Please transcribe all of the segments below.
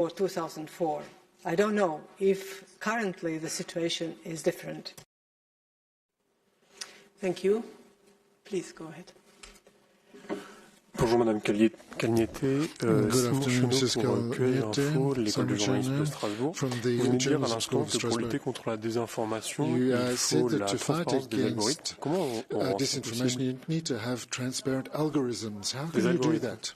or 2004. I don't know if currently the situation is different. Thank you. Please go ahead. Bonjour Madame Cagneté, Simon Chenot pour QI Info, l'école de journalisme de Strasbourg. Vous venez de dire à l'instant que pour lutter contre la désinformation, il faut la transparence des algorithmes. Comment on rend ça possible? Des algorithmes.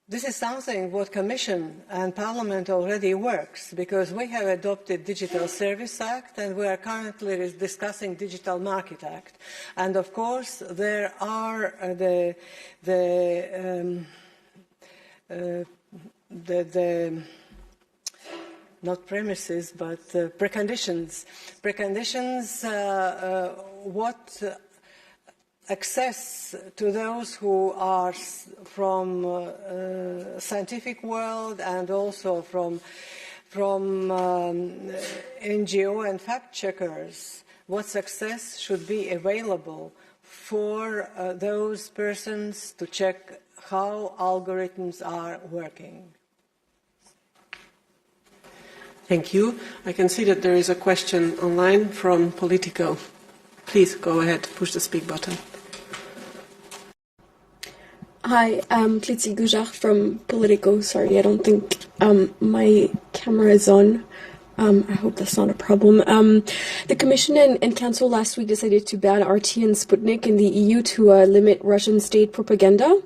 This is something what Commission and Parliament already works, because we have adopted Digital Service Act and we are currently discussing Digital Market Act. And of course there are not premises, but preconditions. What access to those who are from scientific world and also from NGO and fact checkers, what success should be available for those persons to check how algorithms are working. Thank you. I can see that there is a question online from Politico. Please go ahead, push the speak button. Hi, I'm Klitsi Gujar from Politico. Sorry, I don't think my camera is on. I hope that's not a problem. The Commission and Council last week decided to ban RT and Sputnik in the EU to limit Russian state propaganda.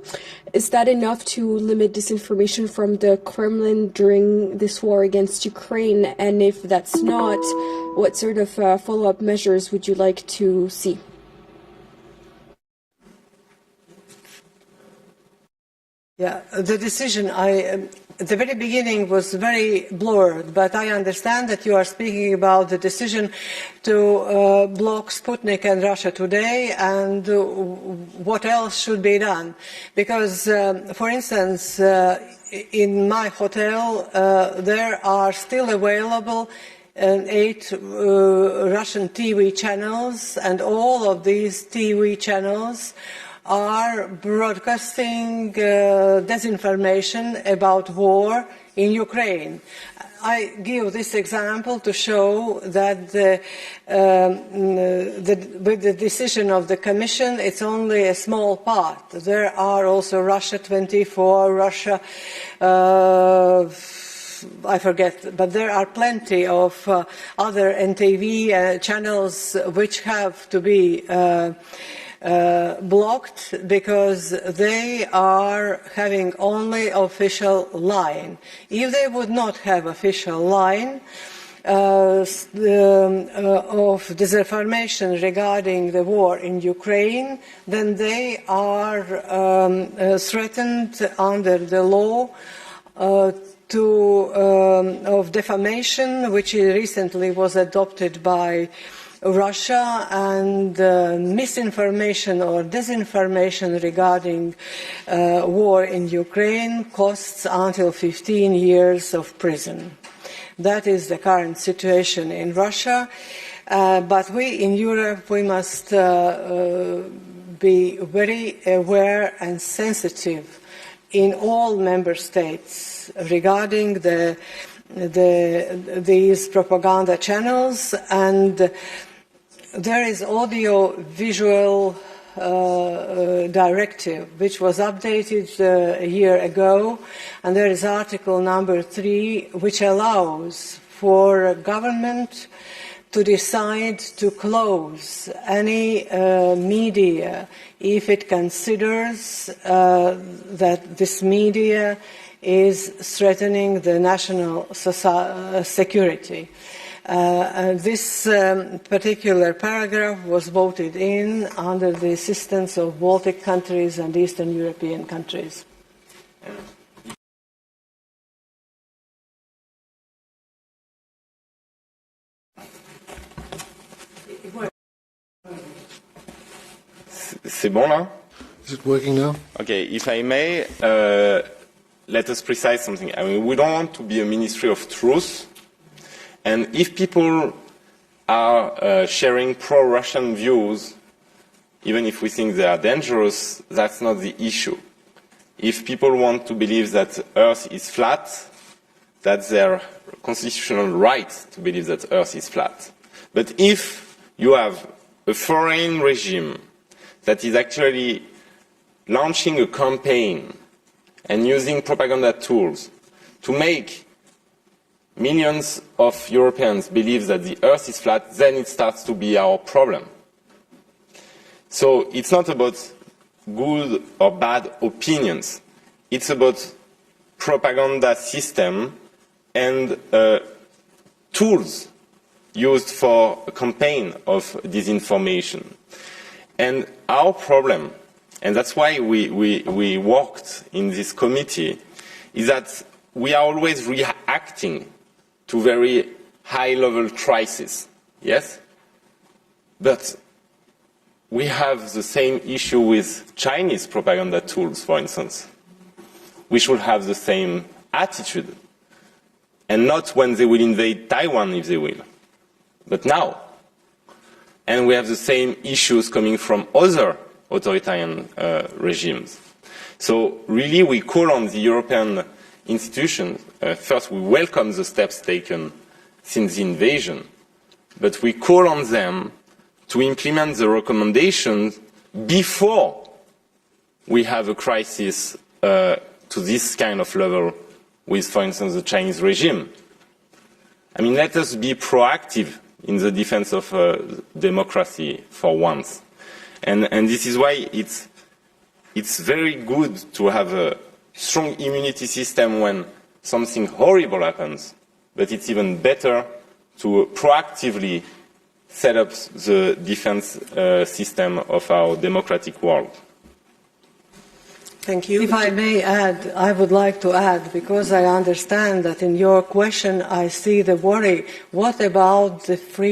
Is that enough to limit disinformation from the Kremlin during this war against Ukraine? And if that's not, what sort of follow-up measures would you like to see? Yeah, the decision, at the very beginning was very blurred, but I understand that you are speaking about the decision to block Sputnik and Russia Today and what else should be done. Because, for instance, in my hotel, there are still available 8 Russian TV channels, and all of these TV channels are broadcasting disinformation about war in Ukraine. I give this example to show that with the decision of the Commission, it's only a small part. There are also Russia 24, Russia, I forget, but there are plenty of other NTV channels which have to be blocked because they are having only official line. If they would not have official line of disinformation regarding the war in Ukraine, then they are threatened under the law of defamation, which recently was adopted by Russia, and misinformation or disinformation regarding war in Ukraine costs until 15 years of prison. That is the current situation in Russia, but we in Europe, we must be very aware and sensitive in all member states regarding these propaganda channels, and there is audio-visual directive which was updated a year ago, and there is article number 3 which allows for a government to decide to close any media if it considers that this media is threatening the national security. This particular paragraph was voted in under the assistance of Baltic countries and Eastern European countries. C'est bon là? Is it working now? Okay, if I may, let us precise something. I mean, we don't want to be a ministry of truth. And if people are sharing pro-Russian views even if we think they are dangerous, that's not the issue. If people want to believe that the Earth is flat, that's their constitutional right to believe that the Earth is flat. But if you have a foreign regime that is actually launching a campaign and using propaganda tools to make millions of Europeans believe that the Earth is flat, then it starts to be our problem. So it's not about good or bad opinions. It's about propaganda system and tools used for a campaign of disinformation. And our problem, and that's why we worked in this committee, is that we are always reacting to very high-level crises, yes? But we have the same issue with Chinese propaganda tools, for instance. We should have the same attitude, and not when they will invade Taiwan, if they will, but now. And we have the same issues coming from other authoritarian regimes. So really we call on the European institutions, first we welcome the steps taken since the invasion, but we call on them to implement the recommendations before we have a crisis to this kind of level with, for instance, the Chinese regime. I mean, let us be proactive in the defense of democracy for once. And this is why it's very good to have a strong immunity system when something horrible happens, but it's even better to proactively set up the defense system of our democratic world. Thank you. If I may add, I would like to add, because I understand that in your question I see the worry. What about the free?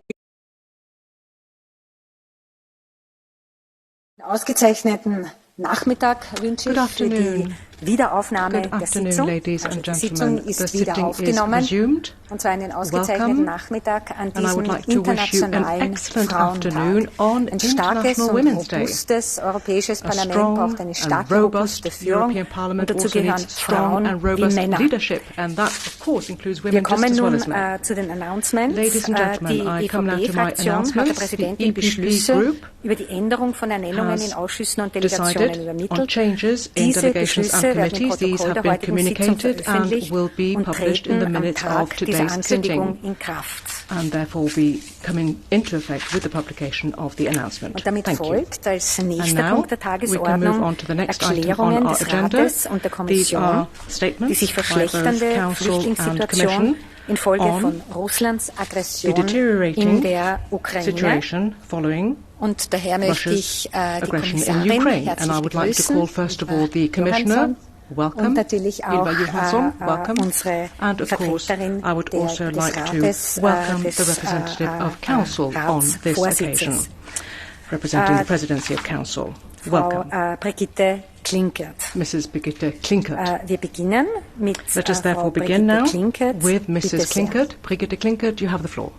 Ausgezeichneten Nachmittag wünsche ich für die Wiederaufnahme der Sitzung. Ladies and Die gentlemen. Sitzung ist The wieder sitting aufgenommen. is resumed. Und zwar einen ausgezeichneten Nachmittag an And I would diesem like to wish you an internationalen excellent afternoon Frauentag. on Ein starkes International und Women's Day. robustes Europäisches A Parlament strong braucht eine and starke, robust robuste Führung. European Und Parliament dazu also gehören needs strong Frauen and wie robust Männer. leadership, and that of course includes Wir women just kommen as well nun as men. zu den Announcements. Ladies and gentlemen, Die I come now to my EVP-Fraktion hat der announcements. The Präsidentin EPP Beschlüsse group über die Änderung von Ernennungen in Ausschüssen und Delegationen decided on übermittelt. changes in Diese delegations and Beschlüsse werden im committees. These Protokoll have der been heutigen Sitzung communicated and veröffentlicht will be und published in the treten am minutes of Tag dieser today's Ankündigung sitting, in Kraft. and therefore will be coming into effect with the publication of the announcement. Und damit Thank you. folgt als And nächster now Punkt der we can move Tagesordnung on to the next item on Erklärungen our des agenda. Rates und der These Kommission, are die statements sich by both verschlechternde Council and Flüchtlingssituation Commission infolge on von Russlands the Aggression deteriorating in der Ukraine. situation following Und daher möchte Russia's ich die aggression in Kommissarin Ukraine. And herzlich I would like to begrüßen, call first of all the Ylva Commissioner. Johansson, Welcome. und natürlich auch Ylva Johansson, welcome. unsere And of course, Vertreterin I would also des like to Rates, welcome des the representative of Council on this occasion, Ratsvorsitzes. representing the presidency of Council. Frau Welcome. Brigitte Klinkert. Mrs. Brigitte Klinkert. Wir beginnen mit Let us Frau therefore begin now Brigitte Klinkert. with Bitte Mrs. sehr. Klinkert. Brigitte Klinkert, you have the floor.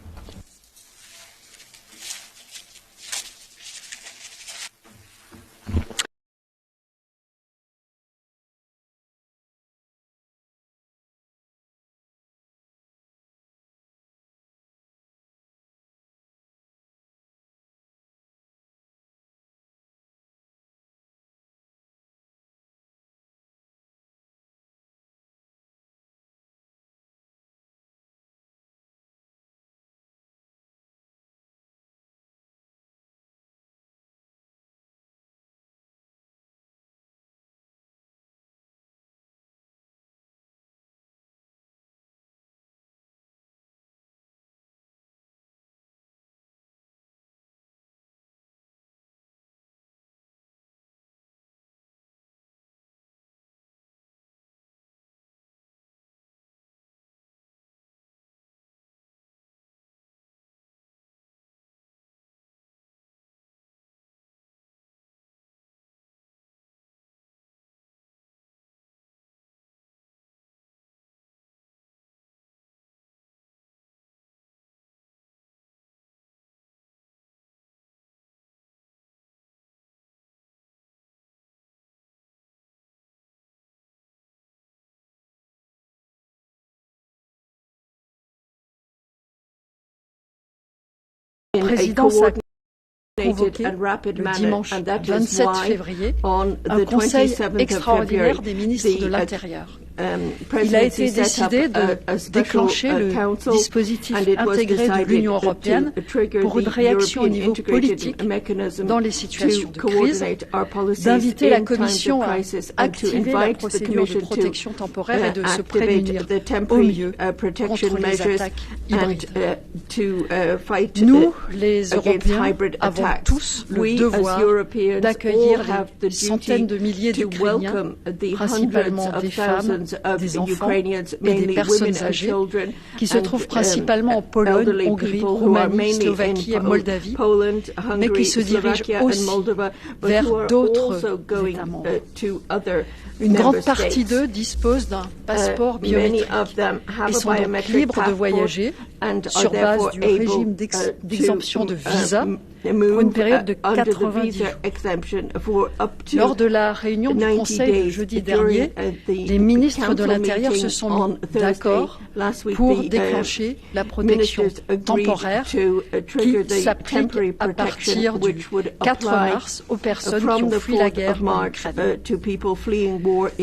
présidence a convoqué le dimanche 27 février un conseil extraordinaire des ministres de l'Intérieur. Il a été décidé de déclencher le dispositif intégré de l'Union européenne pour une réaction au niveau politique dans les situations de crise, d'inviter la Commission à activer la procédure de protection temporaire et de se prémunir au mieux contre les attaques hybrides. Nous, les Européens, avons tous le devoir d'accueillir des centaines de milliers d'Ukrainiens, principalement des femmes, des enfants et des personnes âgées qui se trouvent principalement en Pologne, Hongrie, Roumanie, Slovaquie et Moldavie, mais qui se dirigent aussi vers d'autres États membres. Une grande partie d'eux disposent d'un passeport biométrique et sont donc libres de voyager sur base du régime d'exemption de visa pour une période de 90 jours. Lors de la réunion du Conseil de jeudi dernier, les ministres de l'Intérieur se sont mis d'accord pour déclencher la protection temporaire qui s'applique à partir du 4 mars aux personnes qui ont fui la guerre en Ukraine.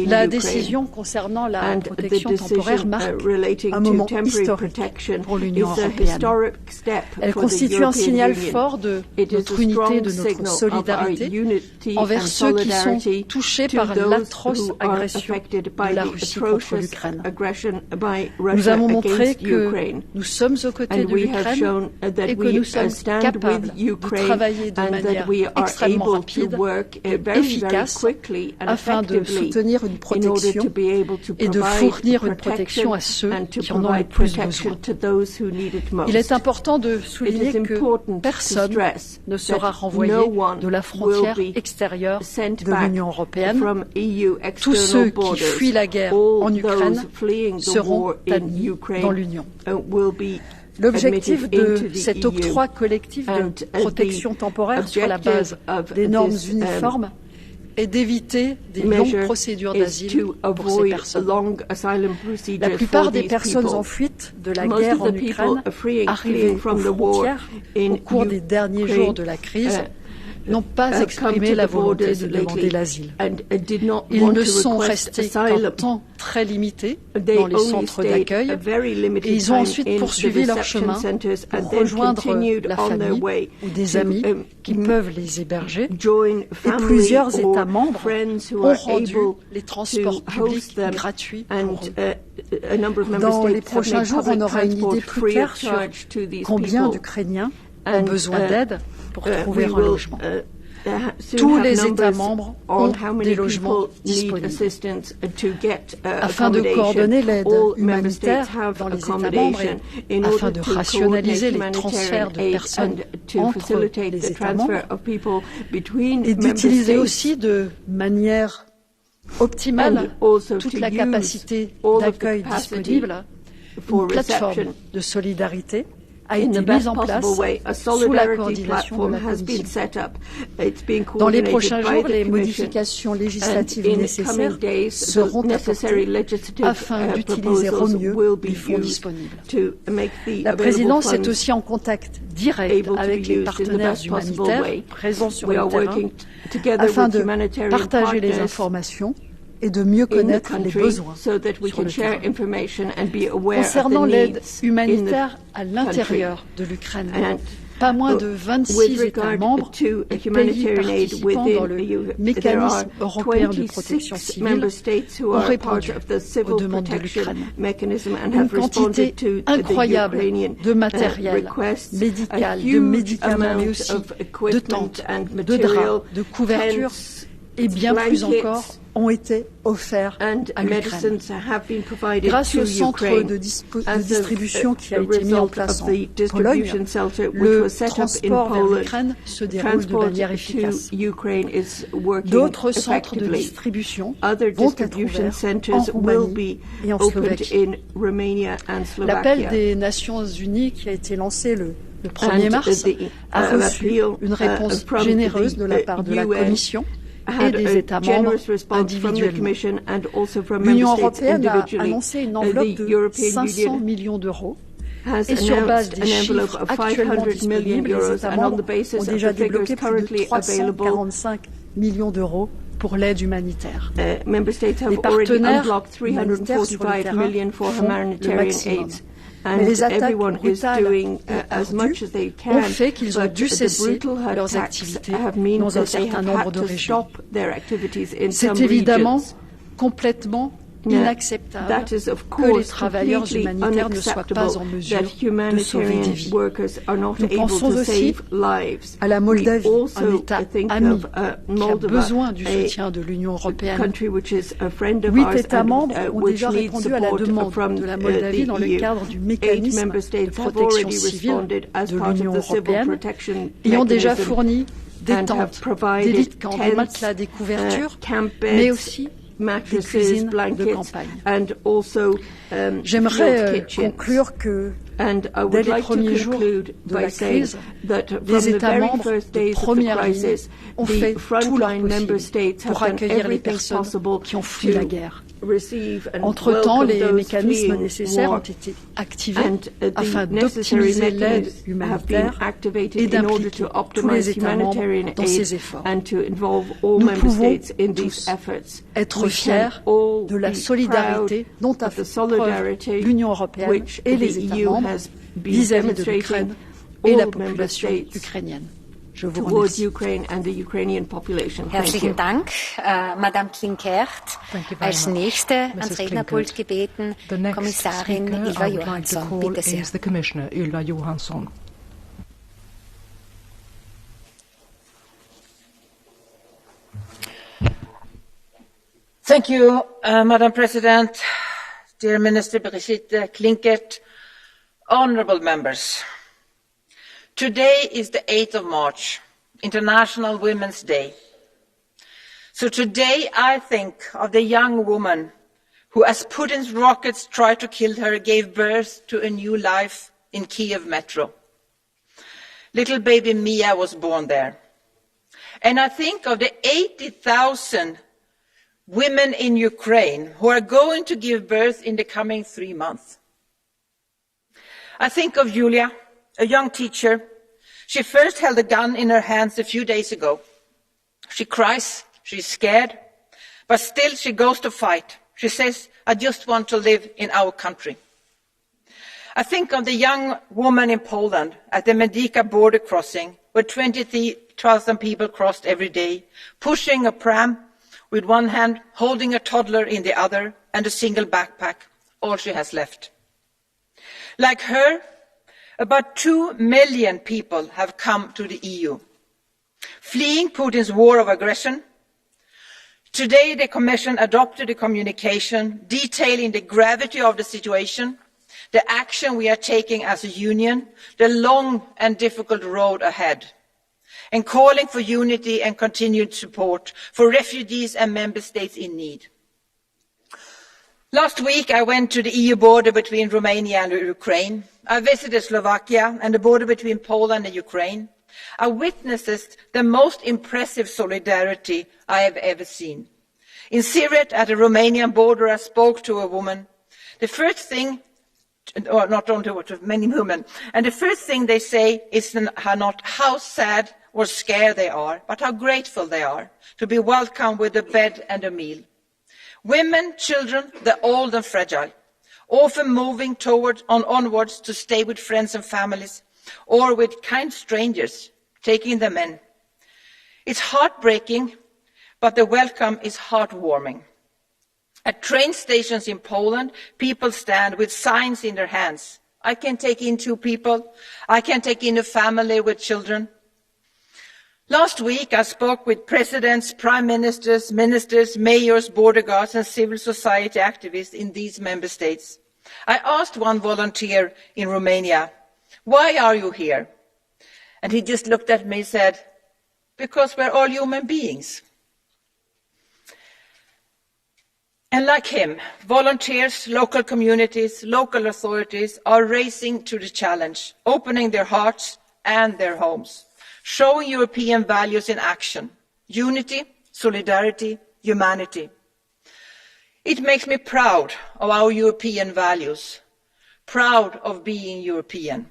La décision concernant la protection temporaire marque un moment historique pour l'Union européenne. Elle constitue un signal fort de notre unité, de notre solidarité envers ceux qui sont touchés par l'atroce agression de la Russie contre l'Ukraine. Nous avons montré que nous sommes aux côtés de l'Ukraine et que nous sommes capables de travailler de manière extrêmement rapide et efficace afin de soutenir une protection et de fournir une protection à ceux qui en ont le plus besoin. Il est important de souligner que personne ne sera renvoyé de la frontière extérieure de l'Union européenne. Tous ceux qui fuient la guerre en Ukraine seront admis dans l'Union. L'objectif de cet octroi collectif de protection temporaire sur la base des normes uniformes est d'éviter des longues procédures d'asile pour ces personnes. La plupart des personnes en fuite de la guerre en Ukraine, arrivées aux frontières au cours des derniers jours de la crise, n'ont pas exprimé la volonté de demander l'asile. Ils ne sont restés qu'un temps très limité dans les centres d'accueil et ils ont ensuite poursuivi leur chemin pour rejoindre la famille ou des amis qui peuvent les héberger. Et plusieurs États membres ont rendu les transports publics gratuits pour eux. Dans les prochains jours, on aura une idée plus claire sur combien d'Ukrainiens ont besoin d'aide pour trouver un logement. Tous les États membres ont des logements disponibles. Afin de coordonner l'aide humanitaire dans les États membres et afin de rationaliser les transferts de personnes entre les États membres et d'utiliser aussi de manière optimale toute la capacité d'accueil disponible, une plateforme de solidarité a été mise en place sous la coordination de la Commission. Dans les prochains jours, les modifications législatives nécessaires seront apportées afin d'utiliser au mieux les fonds disponibles. La présidence est aussi en contact direct avec les partenaires humanitaires présents sur le terrain afin de partager les informations et de mieux connaître les besoins sur le terrain. Concernant l'aide humanitaire à l'intérieur de l'Ukraine, pas moins de 26 États membres et pays participants dans le mécanisme européen de protection civile ont répondu aux demandes de l'Ukraine. Une quantité incroyable de matériel médical, de médicaments, mais aussi de tentes, de draps, de couvertures et bien plus encore ont été offerts à l'Ukraine. Grâce au centre de distribution qui a été mis en place en Pologne, le transport vers l'Ukraine se déroule de manière efficace. D'autres centres de distribution vont être ouverts en Roumanie et en Slovaquie. L'appel des Nations Unies qui a été lancé le 1er mars a reçu une réponse généreuse de la part de la Commission et des États membres individuellement. L'Union européenne a annoncé une enveloppe de 500 millions d'euros et sur base des chiffres actuellement disponibles, les États membres ont déjà débloqué plus de 345 millions d'euros pour l'aide humanitaire. Les partenaires humanitaires sur le terrain font le maximum. Mais les attaques brutales et ardues ont fait qu'ils ont dû cesser leurs activités dans un certain nombre de régions. C'est évidemment complètement inacceptable que les travailleurs humanitaires ne soient pas en mesure de sauver des vies. Nous pensons aussi à la Moldavie, un État ami qui a besoin du soutien de l'Union européenne. 8 États membres ont déjà répondu à la demande de la Moldavie dans le cadre du mécanisme de protection civile de l'Union européenne et ont déjà fourni des tentes, des lits de camp, des matelas, des couvertures, mais aussi des cuisines de campagne. J'aimerais conclure que dès les premiers jours de la crise, les États membres de première ligne ont fait tout leur possible pour accueillir les personnes qui ont fui la guerre. Entre-temps, les mécanismes nécessaires ont été activés afin d'optimiser l'aide humanitaire et d'impliquer tous les États membres dans ces efforts. Nous pouvons tous être fiers de la solidarité dont a fait preuve l'Union européenne et les États membres vis-à-vis de l'Ukraine et la population ukrainienne. Je vous remercie. Herzlichen Dank, Madame Klinkert. Als nächste ans Rednerpult gebeten, Kommissarin Ylva Johansson. Bitte sehr. Thank you, Madam President, dear Minister Brigitte Klinkert, honourable members. Today is the 8th of March, International Women's Day. So today I think of the young woman who, as Putin's rockets tried to kill her, gave birth to a new life in Kiev metro. Little baby Mia was born there. And I think of the 80,000 women in Ukraine who are going to give birth in the coming 3 months. I think of Julia, a young teacher. She first held a gun in her hands a few days ago. She cries, she's scared, but still she goes to fight. She says, I just want to live in our country. I think of the young woman in Poland at the Medyka border crossing, where 20,000 people crossed every day, pushing a pram with one hand, holding a toddler in the other, and a single backpack, all she has left. Like her, about 2 million people have come to the EU, fleeing Putin's war of aggression. Today, the Commission adopted a communication detailing the gravity of the situation, the action we are taking as a union, the long and difficult road ahead, and calling for unity and continued support for refugees and member states in need. Last week, I went to the EU border between Romania and Ukraine. I visited Slovakia and the border between Poland and Ukraine. I witnessed the most impressive solidarity I have ever seen. In Siret, at the Romanian border, I spoke to a woman. The first thing, or not only to many women, and the first thing they say is not how sad or scared they are, but how grateful they are to be welcomed with a bed and a meal. Women, children, the old and fragile, often moving onwards to stay with friends and families, or with kind strangers, taking them in. It's heartbreaking, but the welcome is heartwarming. At train stations in Poland, people stand with signs in their hands. I can take in 2 people. I can take in a family with children. Last week, I spoke with presidents, prime ministers, ministers, mayors, border guards, and civil society activists in these member states. I asked one volunteer in Romania, why are you here? And he just looked at me and said, because we're all human beings. And like him, volunteers, local communities, local authorities are racing to the challenge, opening their hearts and their homes, showing European values in action: unity, solidarity, humanity. It makes me proud of our European values. proud of being European.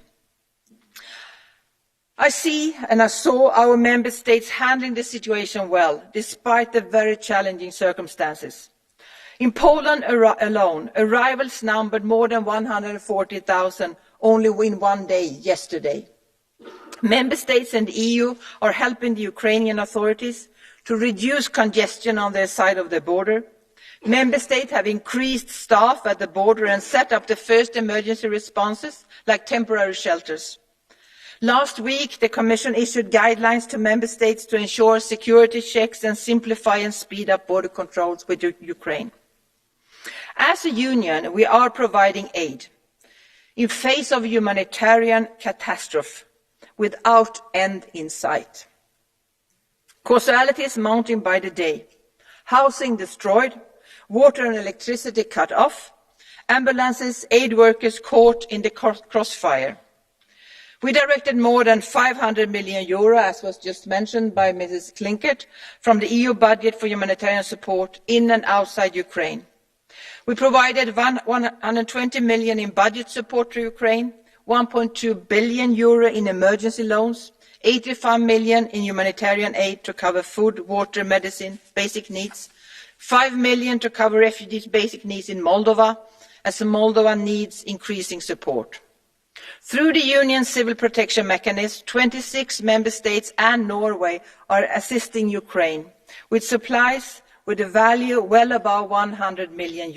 I see and I saw our member states handling the situation well, despite the very challenging circumstances. In Poland alone, arrivals numbered more than 140,000 only in one day yesterday. Member states and the EU are helping the Ukrainian authorities to reduce congestion on their side of the border. Member states have increased staff at the border and set up the first emergency responses, like temporary shelters. Last week, the Commission issued guidelines to Member States to ensure security checks and simplify and speed up border controls with Ukraine. As a Union, we are providing aid in face of a humanitarian catastrophe without end in sight. Causality is mounting by the day. Housing destroyed, water and electricity cut off, ambulances, aid workers caught in the crossfire. We directed more than €500 million, as was just mentioned by Mrs. Klinkert, from the EU budget for humanitarian support in and outside Ukraine. We provided €120 million in budget support to Ukraine, €1.2 billion in emergency loans, €85 million in humanitarian aid to cover food, water, medicine, basic needs, €5 million to cover refugees' basic needs in Moldova, as Moldova needs increasing support. Through the Union's civil protection mechanism, 26 member states and Norway are assisting Ukraine with supplies with a value well above €100 million.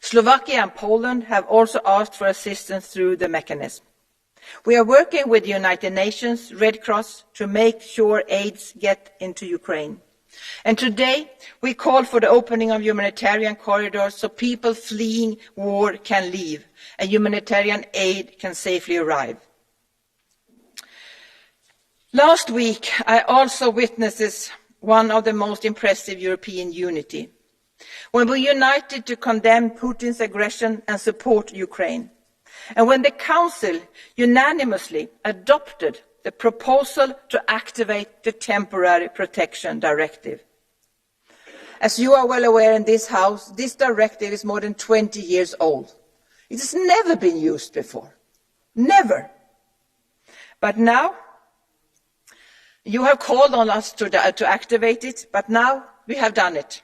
Slovakia and Poland have also asked for assistance through the mechanism. We are working with the United Nations, Red Cross, to make sure aid gets into Ukraine. And today, we call for the opening of humanitarian corridors so people fleeing war can leave and humanitarian aid can safely arrive. Last week, I also witnessed one of the most impressive European unity, when we united to condemn Putin's aggression and support Ukraine, and when the Council unanimously adopted the proposal to activate the Temporary Protection Directive. As you are well aware in this House, this directive is more than 20 years old. It has never been used before. Never. But now, you have called on us to activate it, but now we have done it.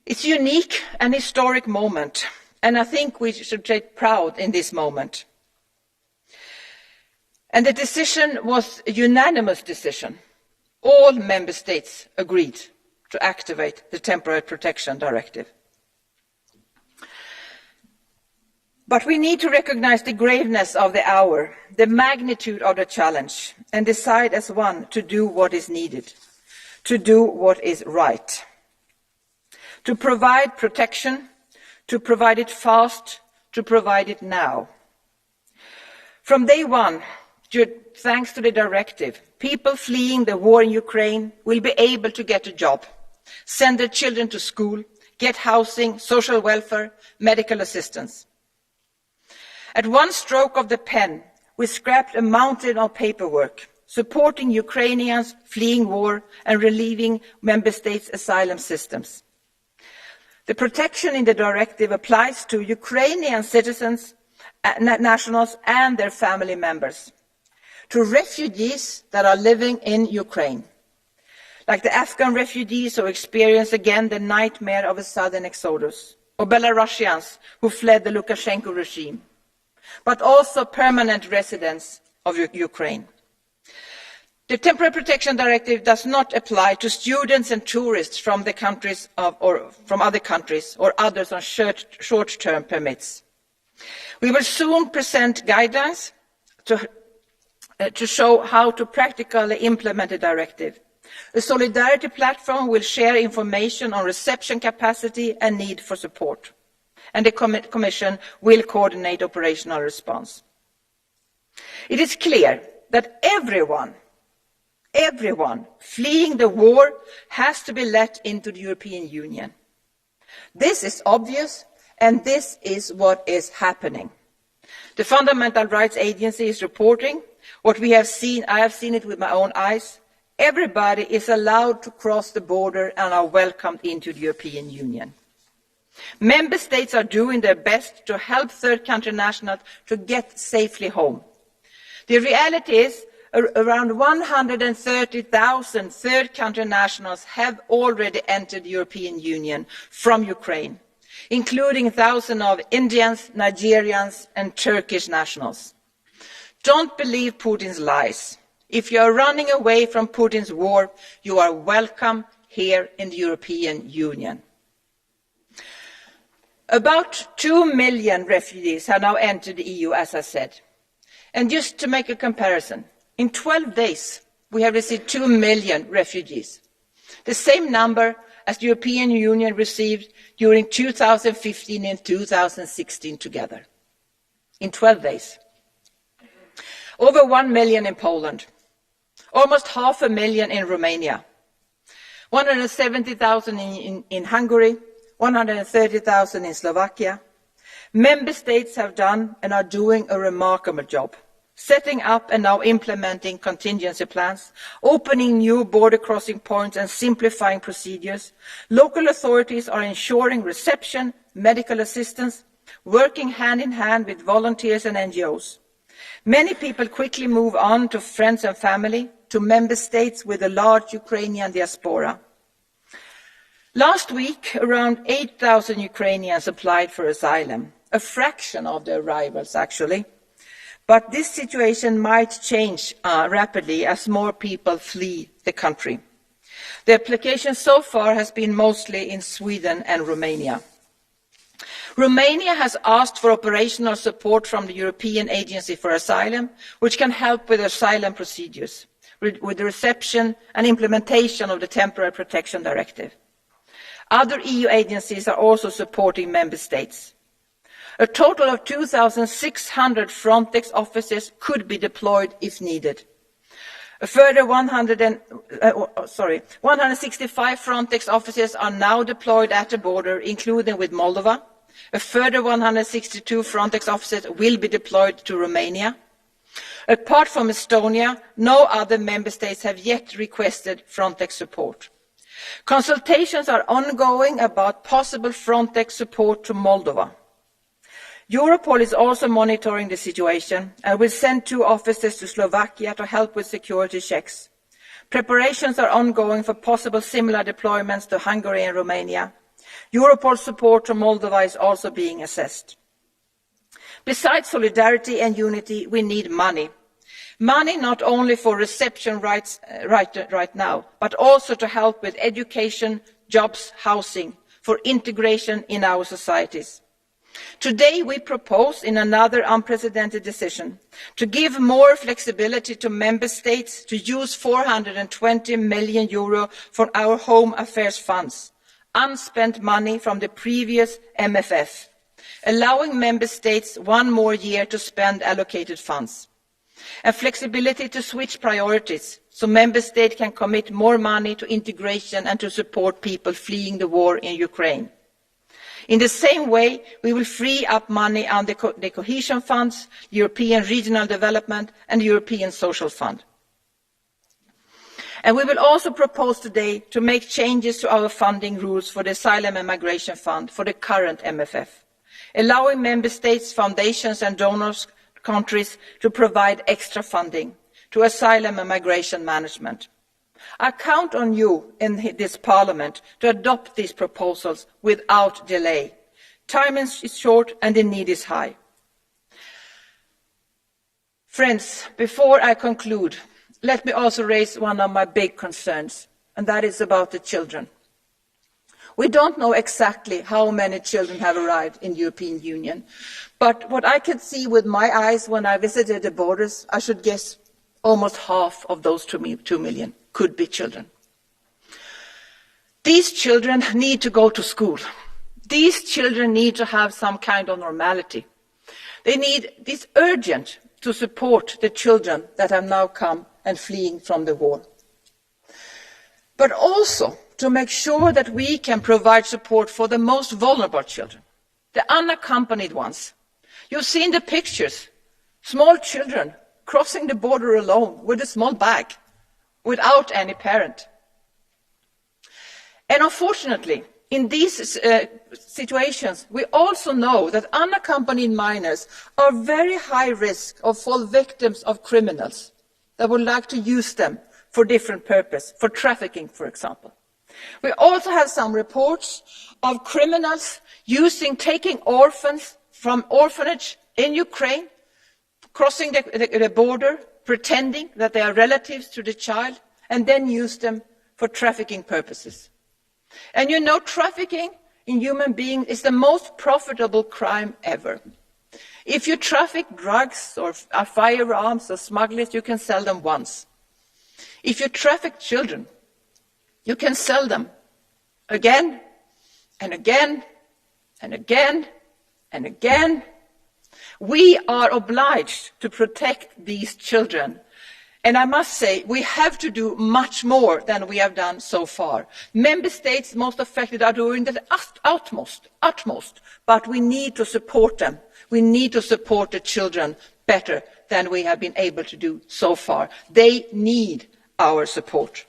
It's a unique and historic moment, and I think we should take pride in this moment. And the decision was a unanimous decision. All member states agreed to activate the Temporary Protection Directive. But we need to recognise the graveness of the hour, the magnitude of the challenge, and decide as one to do what is needed, to do what is right. To provide protection, to provide it fast, to provide it now. From day one, thanks to the directive, people fleeing the war in Ukraine will be able to get a job, send their children to school, get housing, social welfare, medical assistance. At one stroke of the pen, we scrapped a mountain of paperwork, supporting Ukrainians fleeing war and relieving member states' asylum systems. The protection in the directive applies to Ukrainian citizens, nationals and their family members, to refugees that are living in Ukraine, like the Afghan refugees who experience again the nightmare of a sudden exodus, or Belarusians who fled the Lukashenko regime, but also permanent residents of Ukraine. The Temporary Protection Directive does not apply to students and tourists from the countries or from other countries or others on short-term permits. We will soon present guidelines to show how to practically implement the directive. A solidarity platform will share information on reception capacity and need for support, and the Commission will coordinate operational response. It is clear that everyone fleeing the war has to be let into the European Union. This is obvious, and this is what is happening. The Fundamental Rights Agency is reporting what we have seen. I have seen it with my own eyes. Everybody is allowed to cross the border and are welcomed into the European Union. Member states are doing their best to help third country nationals to get safely home. The reality is around 130,000 third country nationals have already entered the European Union from Ukraine, including thousands of Indians, Nigerians and Turkish nationals. Don't believe Putin's lies. If you are running away from Putin's war, you are welcome here in the European Union. About 2 million refugees have now entered the EU, as I said. And just to make a comparison, in 12 days we have received 2 million refugees, the same number as the European Union received during 2015 and 2016 together. In 12 days. Over 1 million in Poland, almost 500,000 in Romania, 170,000 in Hungary, 130,000 in Slovakia. Member states have done and are doing a remarkable job, setting up and now implementing contingency plans, opening new border crossing points and simplifying procedures. Local authorities are ensuring reception, medical assistance, working hand in hand with volunteers and NGOs. Many people quickly move on to friends and family, to member states with a large Ukrainian diaspora. Last week, around 8,000 Ukrainians applied for asylum, a fraction of the arrivals actually. But this situation might change rapidly as more people flee the country. The application so far has been mostly in Sweden and Romania. Romania has asked for operational support from the European Agency for Asylum, which can help with asylum procedures, with the reception and implementation of the Temporary Protection Directive. Other EU agencies are also supporting member states. A total of 2,600 Frontex officers could be deployed if needed. A further 165 Frontex officers are now deployed at the border, including with Moldova. A further 162 Frontex officers will be deployed to Romania. Apart from Estonia, no other member states have yet requested Frontex support. Consultations are ongoing about possible Frontex support to Moldova. Europol is also monitoring the situation and will send 2 officers to Slovakia to help with security checks. Preparations are ongoing for possible similar deployments to Hungary and Romania. Europol support to Moldova is also being assessed. Besides solidarity and unity, we need money. Money not only for reception rights right now, but also to help with education, jobs, housing, for integration in our societies. Today we propose, in another unprecedented decision, to give more flexibility to member states to use €420 million for our home affairs funds, unspent money from the previous MFF, allowing member states 1 more year to spend allocated funds. And flexibility to switch priorities so member states can commit more money to integration and to support people fleeing the war in Ukraine. In the same way, we will free up money on the cohesion funds, European Regional Development and the European Social Fund. And we will also propose today to make changes to our funding rules for the Asylum and Migration Fund for the current MFF, allowing member states, foundations and donors countries to provide extra funding to asylum and migration management. I count on you in this Parliament to adopt these proposals without delay. Time is short and the need is high. Friends, before I conclude, let me also raise one of my big concerns, and that is about the children. We don't know exactly how many children have arrived in the European Union, but what I could see with my eyes when I visited the borders, I should guess almost half of those 2 million could be children. These children need to go to school. These children need to have some kind of normality. It's urgent to support the children that have now come and fleeing from the war. But also to make sure that we can provide support for the most vulnerable children, the unaccompanied ones. You've seen the pictures, small children crossing the border alone with a small bag, without any parent. And unfortunately, in these situations, we also know that unaccompanied minors are very high risk of fall victims of criminals that would like to use them for different purposes, for trafficking, for example. We also have some reports of criminals taking orphans from orphanage in Ukraine, crossing the border, pretending that they are relatives to the child, and then use them for trafficking purposes. And you know, trafficking in human beings is the most profitable crime ever. If you traffic drugs or firearms or smugglers, you can sell them once. If you traffic children, you can sell them again and again and again and again. We are obliged to protect these children. And I must say, we have to do much more than we have done so far. Member states most affected are doing the utmost, but we need to support them. We need to support the children better than we have been able to do so far. They need our support.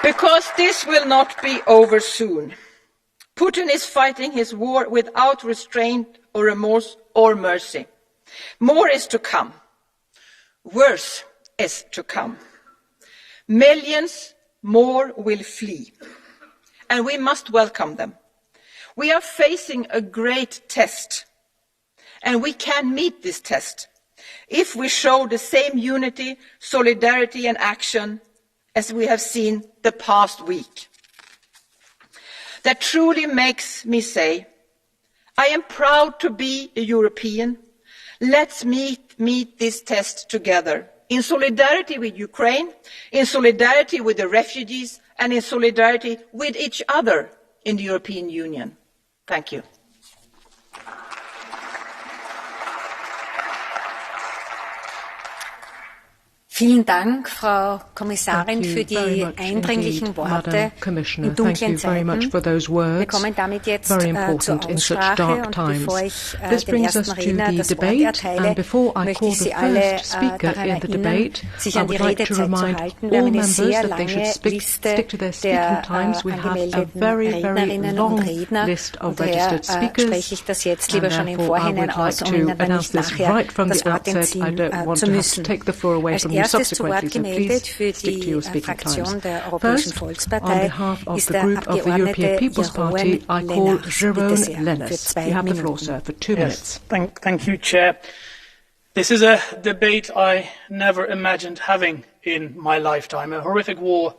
Because this will not be over soon. Putin is fighting his war without restraint or remorse or mercy. More is to come. Worse is to come. Millions more will flee, and we must welcome them. We are facing a great test, and we can meet this test if we show the same unity, solidarity and action as we have seen the past week. That truly makes me say, I am proud to be a European. Let's meet this test together, in solidarity with Ukraine, in solidarity with the refugees, and in solidarity with each other in the European Union. Thank you. Vielen Dank, Frau Kommissarin, für die eindringlichen Worte in dunklen Zeiten. Wir kommen damit jetzt zur Aussprache und bevor ich den ersten Redner das Wort erteile, möchte ich Sie alle daran erinnern, sich an die Redezeit zu halten. Wir haben eine sehr lange Liste der angemeldeten Rednerinnen und Redner und daher spreche ich das jetzt lieber schon im Vorhinein aus, um Ihnen dann nicht nachher das Wort entziehen zu müssen. Als erstes zu Wort gemeldet für die Fraktion der Europäischen Volkspartei ist der Abgeordnete Jeroen Lenaers. Bitte sehr, für 2 Minuten. Yes, thank you, Chair. This is a debate I never imagined having in my lifetime. A horrific war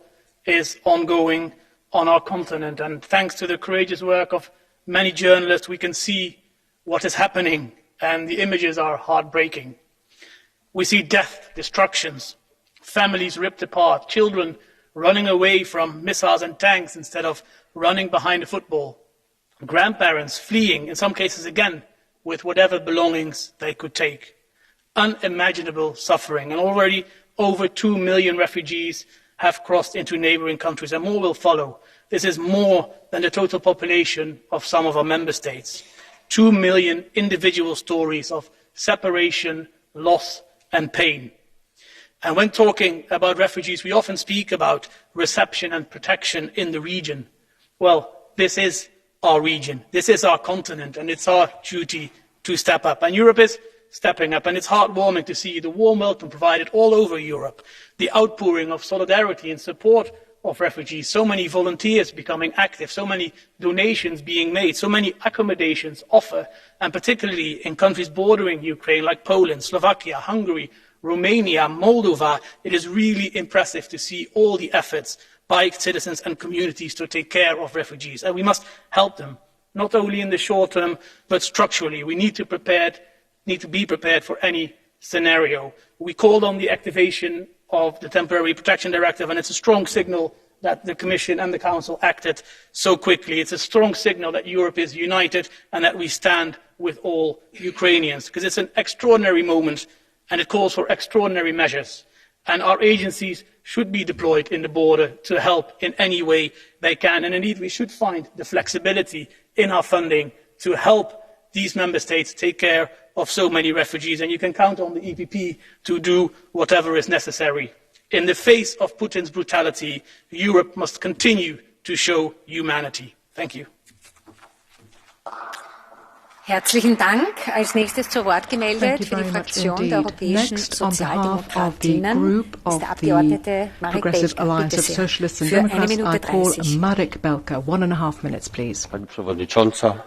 is ongoing on our continent, and thanks to the courageous work of many journalists, we can see what is happening, and the images are heartbreaking. We see death, destructions, families ripped apart, children running away from missiles and tanks instead of running behind a football, grandparents fleeing, in some cases again, with whatever belongings they could take. Unimaginable suffering, and already over 2 million refugees have crossed into neighbouring countries, and more will follow. This is more than the total population of some of our member states. 2 million individual stories of separation, loss, and pain. And when talking about refugees, we often speak about reception and protection in the region. Well, this is our region, this is our continent, and it's our duty to step up. And Europe is stepping up, and it's heartwarming to see the warm welcome provided all over Europe, the outpouring of solidarity in support of refugees, so many volunteers becoming active, so many donations being made, so many accommodations offered, and particularly in countries bordering Ukraine like Poland, Slovakia, Hungary, Romania, Moldova. It is really impressive to see all the efforts by citizens and communities to take care of refugees, and we must help them, not only in the short term, but structurally. We need to be prepared for any scenario. We called on the activation of the Temporary Protection Directive, and it's a strong signal that the Commission and the Council acted so quickly. It's a strong signal that Europe is united and that we stand with all Ukrainians, because it's an extraordinary moment and it calls for extraordinary measures. And our agencies should be deployed in the border to help in any way they can. And indeed, we should find the flexibility in our funding to help these member states take care of so many refugees. And you can count on the EPP to do whatever is necessary In the face of Putin's brutality, Europe must continue to show humanity. Thank you. Herzlichen Dank. Als nächstes zu Wort gemeldet für die Fraktion der Europäischen Sozialdemokratinnen ist der Abgeordnete Marek Belka. Bitte sehr. Für 1 Minute 30. Marek Belka, 1.5 minutes, please. Pani Przewodnicząca,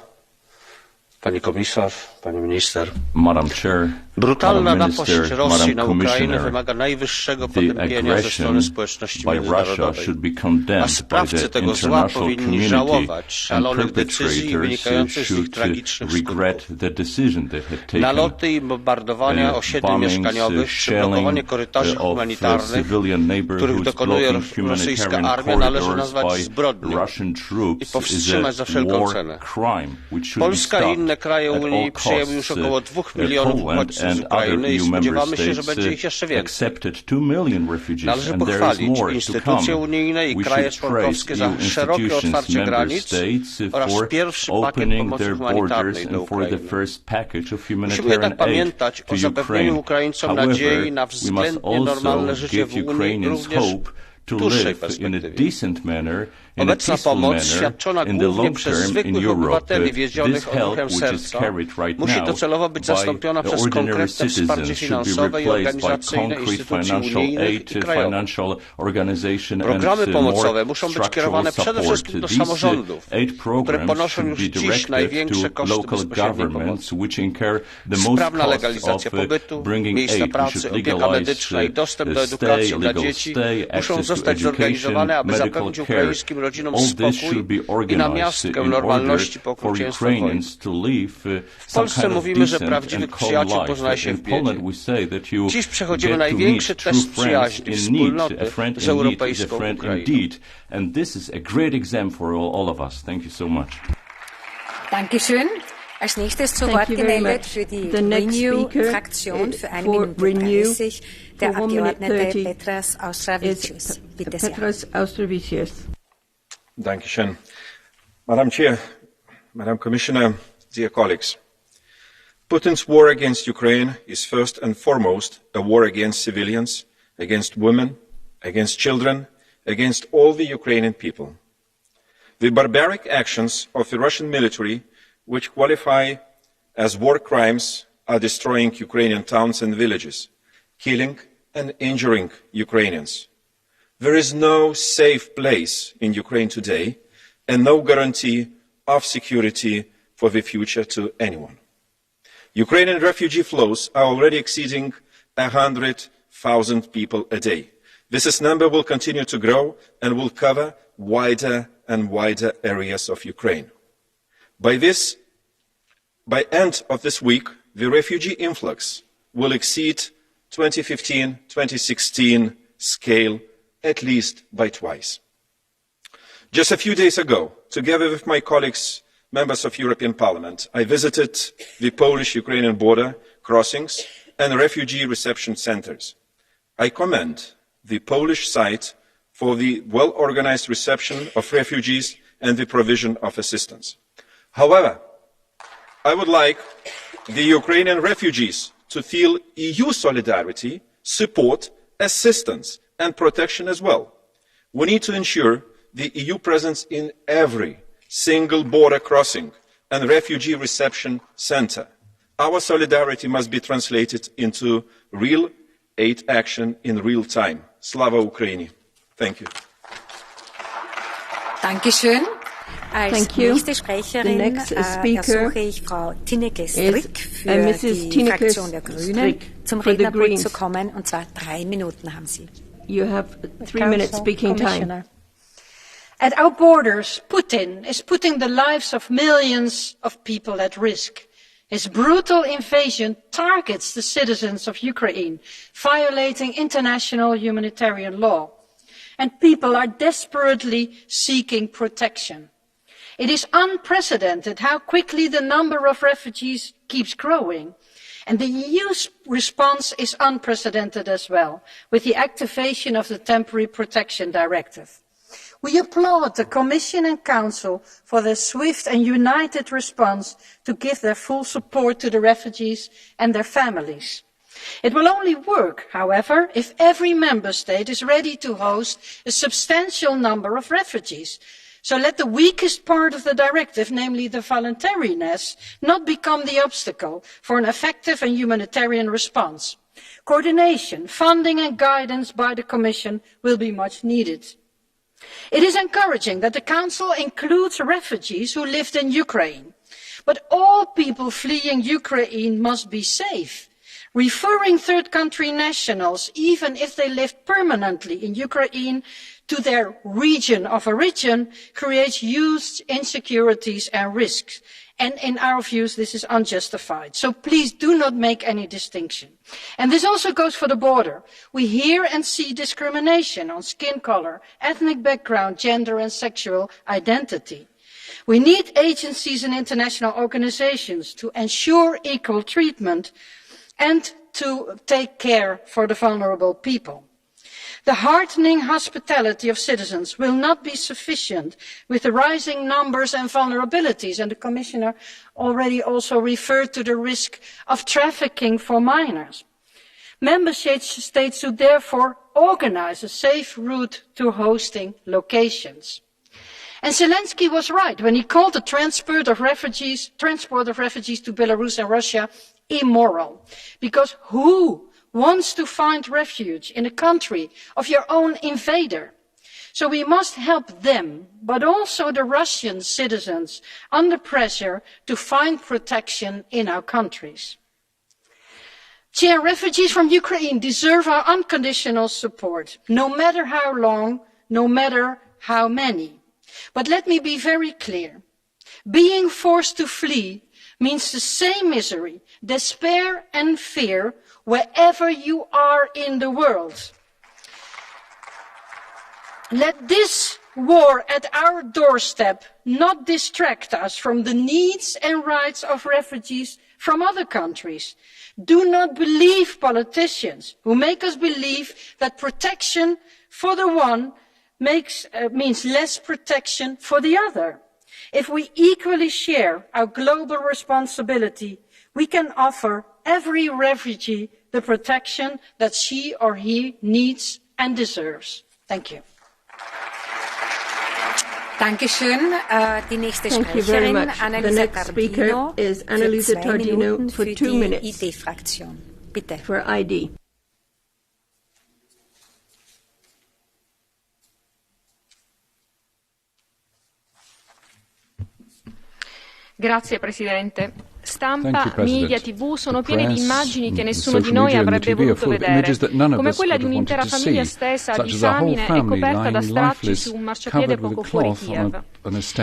Pani Komisarz, Pani Minister. Madam Chair, brutalna napaść Rosji na Ukrainę wymaga najwyższego potępienia ze strony społeczności międzynarodowej, a sprawcy tego zła powinni żałować szalonych decyzji wynikających z ich tragicznych skutków. Naloty i bombardowania osiedli mieszkaniowych, przyblokowanie korytarzy humanitarnych, których dokonuje rosyjska armia, należy nazwać zbrodnią i powstrzymać za wszelką cenę. Polska i inne kraje Unii przyjęły już około 2 milionów uchodźców z Ukrainy i spodziewamy się, że będzie ich jeszcze więcej. Należy pochwalić instytucje unijne i kraje członkowskie za szerokie otwarcie granic oraz pierwszy pakiet pomocy humanitarnej do Ukrainy. Musimy jednak pamiętać o zapewnieniu Ukraińcom nadziei na względnie normalne życie w Unii również w dłuższej perspektywie. Obecna pomoc, świadczona głównie przez zwykłych obywateli wiedzionych odruchem serca, musi docelowo być zastąpiona przez konkretne wsparcie finansowe i organizacyjne instytucji unijnych i krajowych. Programy pomocowe muszą być kierowane przede wszystkim do samorządów, które ponoszą już dziś największe koszty bezpośredniej pomocy. Sprawna legalizacja pobytu, miejsca pracy, opieka medyczna i dostęp do edukacji dla dzieci muszą zostać zorganizowane, aby zapewnić ukraińskim rodzinom spokój i namiastkę normalności po okrucieństwach wojny. W Polsce mówimy, że prawdziwych przyjaciół poznaje się w biedzie. Dziś przechodzimy największy test przyjaźni, wspólnoty z europejską Ukrainą. Dankeschön. Als nächstes zu Wort gemeldet für die Renew-Fraktion für 1 Minute 30 der Abgeordnete Petras Auštrevičius. Bitte sehr. Dankeschön. Madam Chair, Madam Commissioner, dear colleagues, Putin's war against Ukraine is first and foremost a war against civilians, against women, against children, against all the Ukrainian people. The barbaric actions of the Russian military, which qualify as war crimes, are destroying Ukrainian towns and villages, killing and injuring Ukrainians. There is no safe place in Ukraine today and no guarantee of security for the future to anyone. Ukrainian refugee flows are already exceeding 100,000 people a day. This number will continue to grow and will cover wider and wider areas of Ukraine. By end of this week, the refugee influx will exceed 2015-2016 scale at least by twice. Just a few days ago, together with my colleagues, members of European Parliament, I visited the Polish-Ukrainian border crossings and refugee reception centers. I commend the Polish side for the well-organized reception of refugees and the provision of assistance. However, I would like the Ukrainian refugees to feel EU solidarity, support, assistance and protection as well. We need to ensure the EU presence in every single border crossing and refugee reception center. Our solidarity must be translated into real aid action in real time. Slava Ukraini. Thank you. Dankeschön. Als nächste Sprecherin ersuche ich Frau Tineke Strick für die Fraktion der Grünen zum Rednerpult zu kommen, und zwar 3 Minuten haben Sie. You have 3 minutes speaking time. At our borders, Putin is putting the lives of millions of people at risk. His brutal invasion targets the citizens of Ukraine, violating international humanitarian law. And people are desperately seeking protection. It is unprecedented how quickly the number of refugees keeps growing. And the EU's response is unprecedented as well, with the activation of the Temporary Protection Directive. We applaud the Commission and Council for their swift and united response to give their full support to the refugees and their families. It will only work, however, if every member state is ready to host a substantial number of refugees. So let the weakest part of the directive, namely the voluntariness, not become the obstacle for an effective and humanitarian response. Coordination, funding and guidance by the Commission will be much needed. It is encouraging that the Council includes refugees who lived in Ukraine. But all people fleeing Ukraine must be safe. Referring third country nationals, even if they lived permanently in Ukraine, to their region of origin creates huge insecurities and risks. And in our views, this is unjustified. So please do not make any distinction. And this also goes for the border. We hear and see discrimination on skin color, ethnic background, gender and sexual identity. We need agencies and international organizations to ensure equal treatment and to take care for the vulnerable people. The heartening hospitality of citizens will not be sufficient with the rising numbers and vulnerabilities, and the Commissioner already also referred to the risk of trafficking for minors. Member states should therefore organize a safe route to hosting locations. And Zelensky was right when he called the transport of refugees to Belarus and Russia immoral, because who wants to find refuge in a country of your own invader? So we must help them, but also the Russian citizens under pressure to find protection in our countries. Chair, refugees from Ukraine deserve our unconditional support, no matter how long, no matter how many. But let me be very clear. Being forced to flee means the same misery, despair and fear wherever you are in the world. Let this war at our doorstep not distract us from the needs and rights of refugees from other countries. Do not believe politicians who make us believe that protection for the one means less protection for the other. If we equally share our global responsibility, we can offer every refugee the protection that she or he needs and deserves. Thank you. Dankeschön. Die nächste Sprecherin, Annalisa Tardino, für 2 Minuten für die ID-Fraktion. Bitte. For ID. Grazie Presidente. Stampa, media, TV sono pieni di immagini che nessuno di noi avrebbe voluto vedere, come quella di un'intera famiglia stesa, disamine e coperta da stracci su un marciapiede poco fuori Kiev.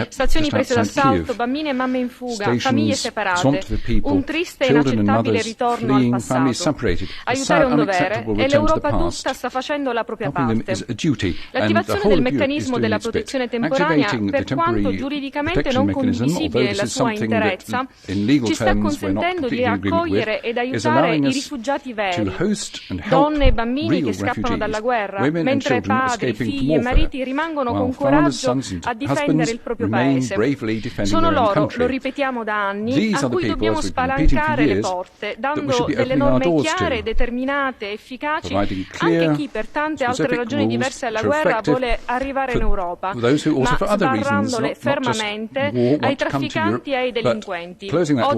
Stazioni prese d'assalto, bambine e mamme in fuga, famiglie separate, un triste e inaccettabile ritorno al passato. Aiutare è un dovere e l'Europa tutta sta facendo la propria parte. L'attivazione del meccanismo della protezione temporanea, per quanto giuridicamente non condivisibile nella sua interezza, ci sta consentendo di accogliere ed aiutare i rifugiati veri, donne e bambini che scappano dalla guerra, mentre padri, figli e mariti rimangono con coraggio a difendere il proprio paese. Sono loro, lo ripetiamo da anni, a cui dobbiamo spalancare le porte, dando delle norme chiare, determinate, efficaci, anche chi per tante altre ragioni diverse dalla guerra vuole arrivare in Europa, ma sbarrandole fermamente ai trafficanti e ai delinquenti.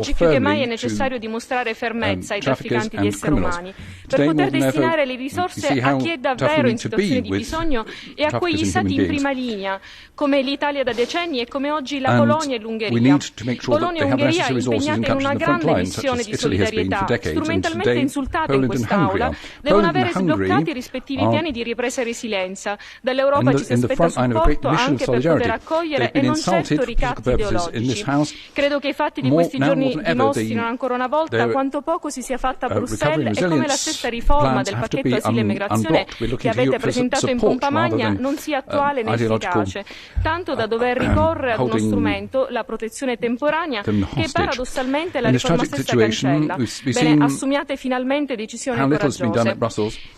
Oggi più che mai è necessario dimostrare fermezza ai trafficanti di esseri umani per poter destinare le risorse a chi è davvero in situazione di bisogno e a quegli stati in prima linea, come l'Italia da decenni e come oggi la Polonia e l'Ungheria. Polonia e Ungheria impegnate in una grande missione di solidarietà, strumentalmente insultate in quest'Aula, devono avere sbloccati i rispettivi piani di ripresa e resilienza. Dall'Europa ci si aspetta supporto anche per poter accogliere e non certo ricatti ideologici. Credo che i fatti di questi giorni dimostrino ancora una volta quanto poco si sia fatta a Bruxelles e come la stessa riforma del pacchetto asilo e immigrazione che avete presentato in pompa magna non sia attuale né efficace, tanto da dover ricorrere ad uno strumento, la protezione temporanea, che paradossalmente la riforma stessa cancella. Bene, assumiate finalmente decisioni coraggiose.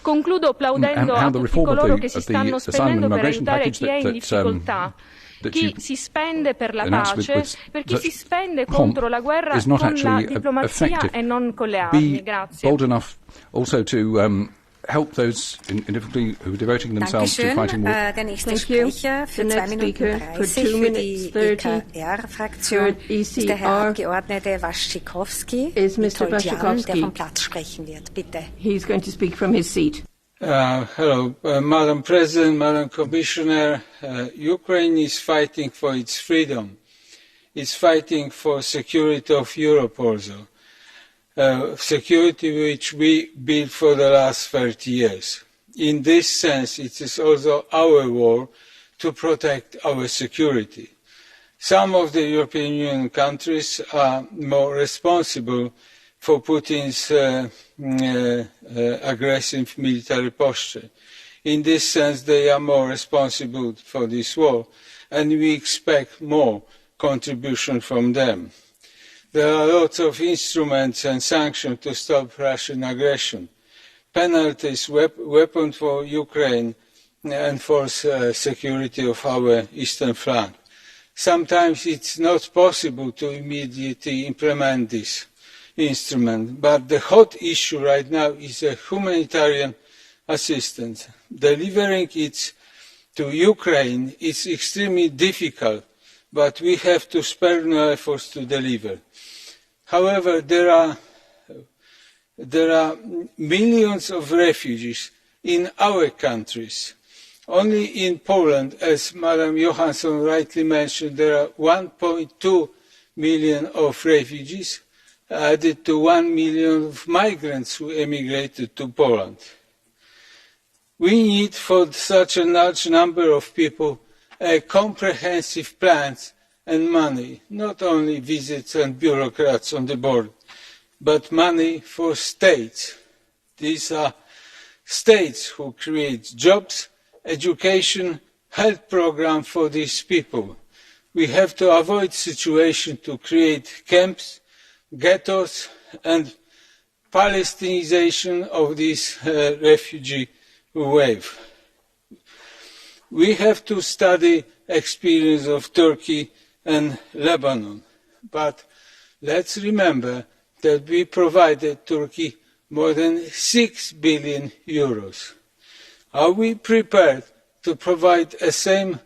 Concludo plaudendo a tutti coloro che si stanno spendendo per aiutare chi è in difficoltà. chi si spende per la pace, per chi si spende contro la guerra con la diplomazia e non con le armi. Grazie. Bold enough also to help those in difficulty who are devoting themselves to fighting war. Der nächste Sprecher für 2 Minuten 30 für die EKR-Fraktion ist der Herr Abgeordnete Waschikowski, der vom Platz sprechen wird. Bitte. He's going to speak from his seat. Hello, Madam President, Madam Commissioner. Ukraine is fighting for its freedom. It's fighting for security of Europe also. Security which we built for the last 30 years. In this sense, it is also our war to protect our security. Some of the European Union countries are more responsible for Putin's aggressive military posture. In this sense, they are more responsible for this war, and we expect more contribution from them. There are lots of instruments and sanctions to stop Russian aggression, penalties, weapons for Ukraine, and for security of our eastern flank. Sometimes it's not possible to immediately implement this instrument, but the hot issue right now is humanitarian assistance. Delivering it to Ukraine is extremely difficult, but we have to spare no efforts to deliver. However, there are millions of refugees in our countries. Only in Poland, as Madam Johansson rightly mentioned, there are 1.2 million of refugees, added to 1 million of migrants who emigrated to Poland. We need for such a large number of people a comprehensive plans and money, not only visits and bureaucrats on the board, but money for states. These are states who create jobs, education, health programs for these people. We have to avoid the situation to create camps, ghettos and Palestinization of this refugee wave. We have to study experience of Turkey and Lebanon, but let's remember that we provided Turkey more than 6 billion euros. Are we prepared to provide the same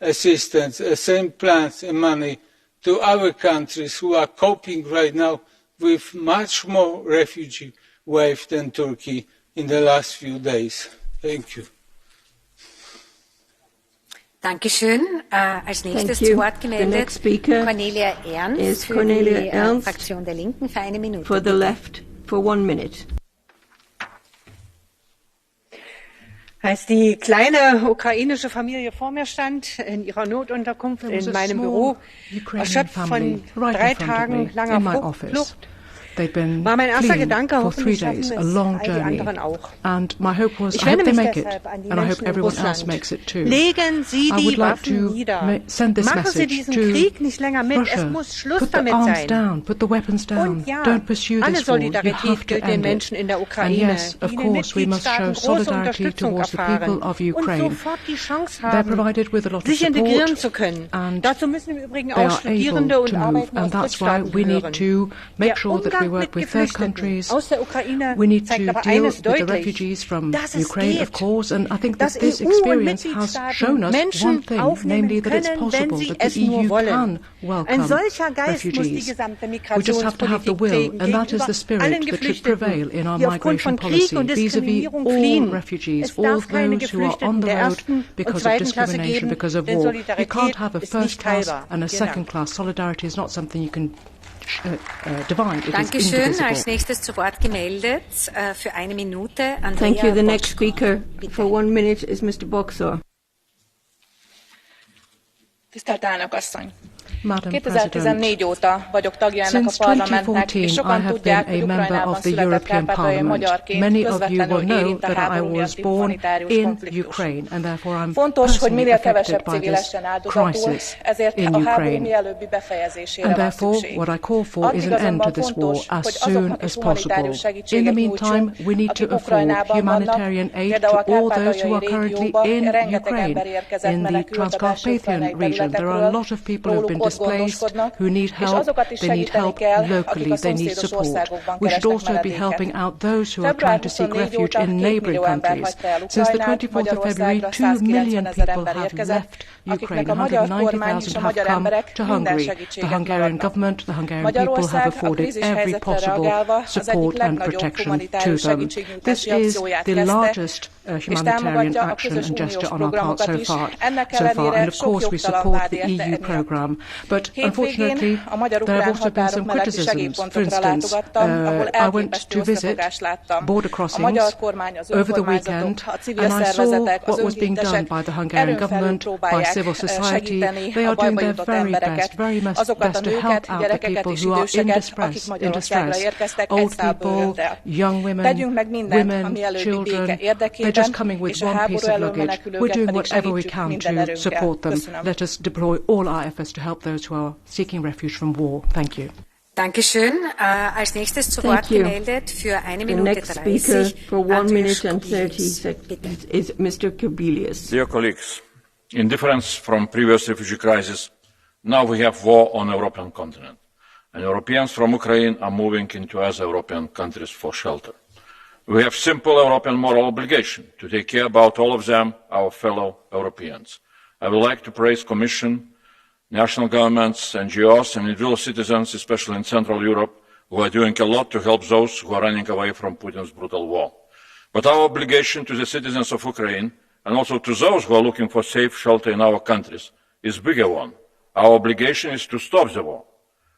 assistance, the same plans and money to our countries who are coping right now with much more refugee wave than Turkey in the last few days? Thank you. Dankeschön. Als nächstes zu Wort gemeldet Cornelia Ernst für die Fraktion der Linken für 1 Minute. For the left, for 1 minute. Als die kleine ukrainische Familie vor mir stand, in ihrer Notunterkunft in meinem Büro, erschöpft von 3 Tagen langer Flucht, war mein erster Gedanke, hoffentlich schaffen es all die anderen auch. Ich wende mich deshalb an die Menschen in Russland. Legen Sie die Waffen nieder. Machen Sie diesen Krieg nicht länger mit. Es muss Schluss damit sein. Und ja, alle Solidarität gilt den Menschen in der Ukraine, die in den Mitgliedstaaten große Unterstützung erfahren und sofort die Chance haben, sich integrieren zu können. Dazu müssen im Übrigen auch Studierende und Arbeitende aus Drittstaaten gehören. Der Umgang with third countries. We need to deal with the refugees from Ukraine, of course, and I think that this experience has shown us one thing, namely that it's possible that the EU can welcome refugees. We just have to have the will, and that is the spirit that should prevail in our migration policy, vis-à-vis all refugees, all those who are on the road because of discrimination, because of war. You can't have a first class and a second class. Solidarity is not something you can divide. Dankeschön. Als nächstes zu Wort gemeldet für 1 Minute. Thank you. The next speaker for 1 minute is Mr. Boxer. Tisztelt elnök asszony! 2014 óta vagyok tagja ennek a parlamentnek, és sokan tudják, hogy Ukrajnában született Kárpátaljai magyarként közvetlenül érinte háború miatti humanitárius konfliktus. Fontos, hogy minél kevesebb civil essen áldozatul, ezért a háború mielőbbi befejezésére van szükség. Addig azonban fontos, hogy azoknak is humanitárius segítséget nyújtsunk, akik Ukrajnában vannak, például a kárpátaljai régióban rengeteg ember érkezett menekült a belső területekről, róluk ott gondoskodnak, és azokat is segíteni kell, akik a szomszédos országokban keresnek menedéket. Február 24 óta 2 millió ember hagyta el Ukrajnát, Magyarországra 190 000 ember érkezett, akiknek a magyar kormány és a magyar emberek minden segítséget megadnak. Magyarország a krízishelyzetre reagálva az egyik legnagyobb humanitárius segítségnyújtási akcióját kezdte, és támogatja a közös uniós programokat is. Ennek ellenére sok jogtalan vád érte emiatt. Hétvégén a magyar-ukrán határok melletti segélypontokra látogattam, ahol elképesztő összefogást láttam. A magyar kormány, az önkormányzatok, a civil szervezetek, az önkéntesek erőnfelül próbálják segíteni a bajba jutott embereket, azokat a nőket, gyerekeket és időseket, akik Magyarországra érkeztek, egy szálból jött el. Tegyünk meg mindent a mielőbbi béke érdekében, és a háború elől menekülőket pedig segítsük minden erőnkkel. Köszönöm. Let us deploy all our efforts to help those who are seeking refuge from war. Thank you. Dankeschön. Als nächstes zu Wort gemeldet für 1 Minute 30. The next speaker for 1 minute and 30 seconds is Mr. Kubilius. Dear colleagues, in difference from previous refugee crises, now we have war on the European continent, and Europeans from Ukraine are moving into other European countries for shelter. We have simple European moral obligation to take care about all of them, our fellow Europeans. I would like to praise Commission, national governments, NGOs and individual citizens, especially in Central Europe, who are doing a lot to help those who are running away from Putin's brutal war. But our obligation to the citizens of Ukraine, and also to those who are looking for safe shelter in our countries, is a bigger one. Our obligation is to stop the war.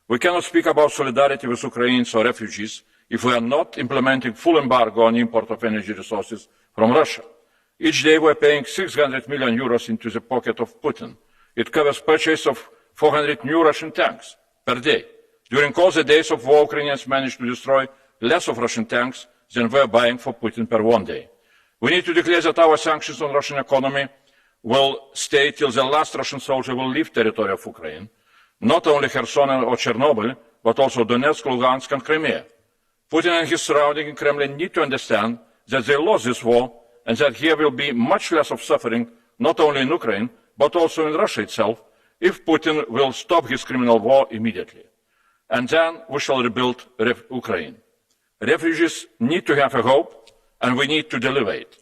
We cannot speak about solidarity with Ukrainians or refugees if we are not implementing full embargo on import of energy resources from Russia. Each day we are paying 600 million euros into the pocket of Putin. It covers purchase of 400 new Russian tanks per day. During all the days of war, Ukrainians managed to destroy less of Russian tanks than we are buying for Putin per one day. We need to declare that our sanctions on Russian economy will stay till the last Russian soldier will leave territory of Ukraine, not only Kherson or Chernobyl, but also Donetsk, Lugansk and Crimea. Putin and his surrounding in Kremlin need to understand that they lost this war and that here will be much less of suffering, not only in Ukraine, but also in Russia itself, if Putin will stop his criminal war immediately. And then we shall rebuild Ukraine. Refugees need to have a hope, and we need to deliver it.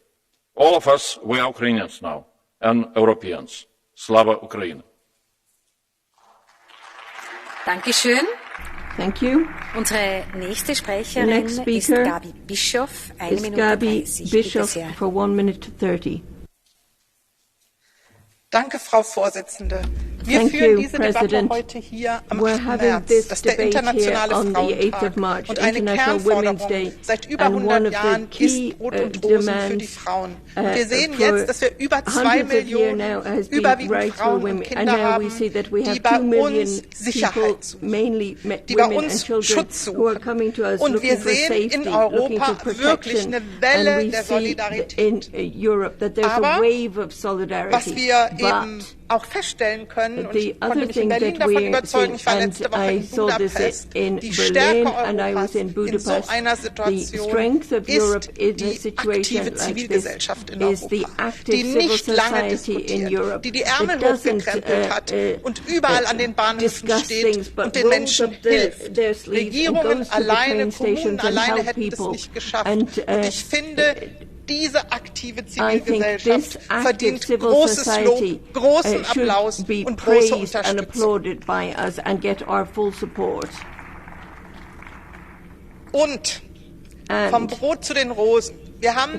All of us, we are Ukrainians now, and Europeans. Slava Ukraini! Dankeschön. Thank you. Unsere nächste Sprecherin ist Gabi Bischoff. 1 Minute 30. Bischoff for 1 minute 30. Danke, Frau Vorsitzende. Wir führen diese Debatte heute hier am 8. März. Das ist der Internationale Frauentag. Und eine Kernforderung seit über 100 Jahren ist Brot und Dosen für die Frauen. Wir sehen jetzt, dass wir über 2 Millionen überwiegend Frauen und Kinder haben, die bei uns Sicherheit suchen, die bei uns Schutz suchen. Und wir sehen in Europa wirklich eine Welle der Solidarität. Aber was wir eben auch feststellen können, und ich konnte mich in Berlin davon überzeugen, ich war letzte Woche in Budapest, die Stärke Europas in so einer Situation ist die aktive Zivilgesellschaft in Europa, die nicht lange diskutiert, die Ärmel hochgekrempelt hat und überall an den Bahnhöfen steht und den Menschen hilft. Regierungen alleine, Kommunen alleine hätten es nicht geschafft. Und ich finde, diese aktive Zivilgesellschaft verdient großes Lob, großen Applaus und große Unterstützung. Und vom Brot zu den Rosen.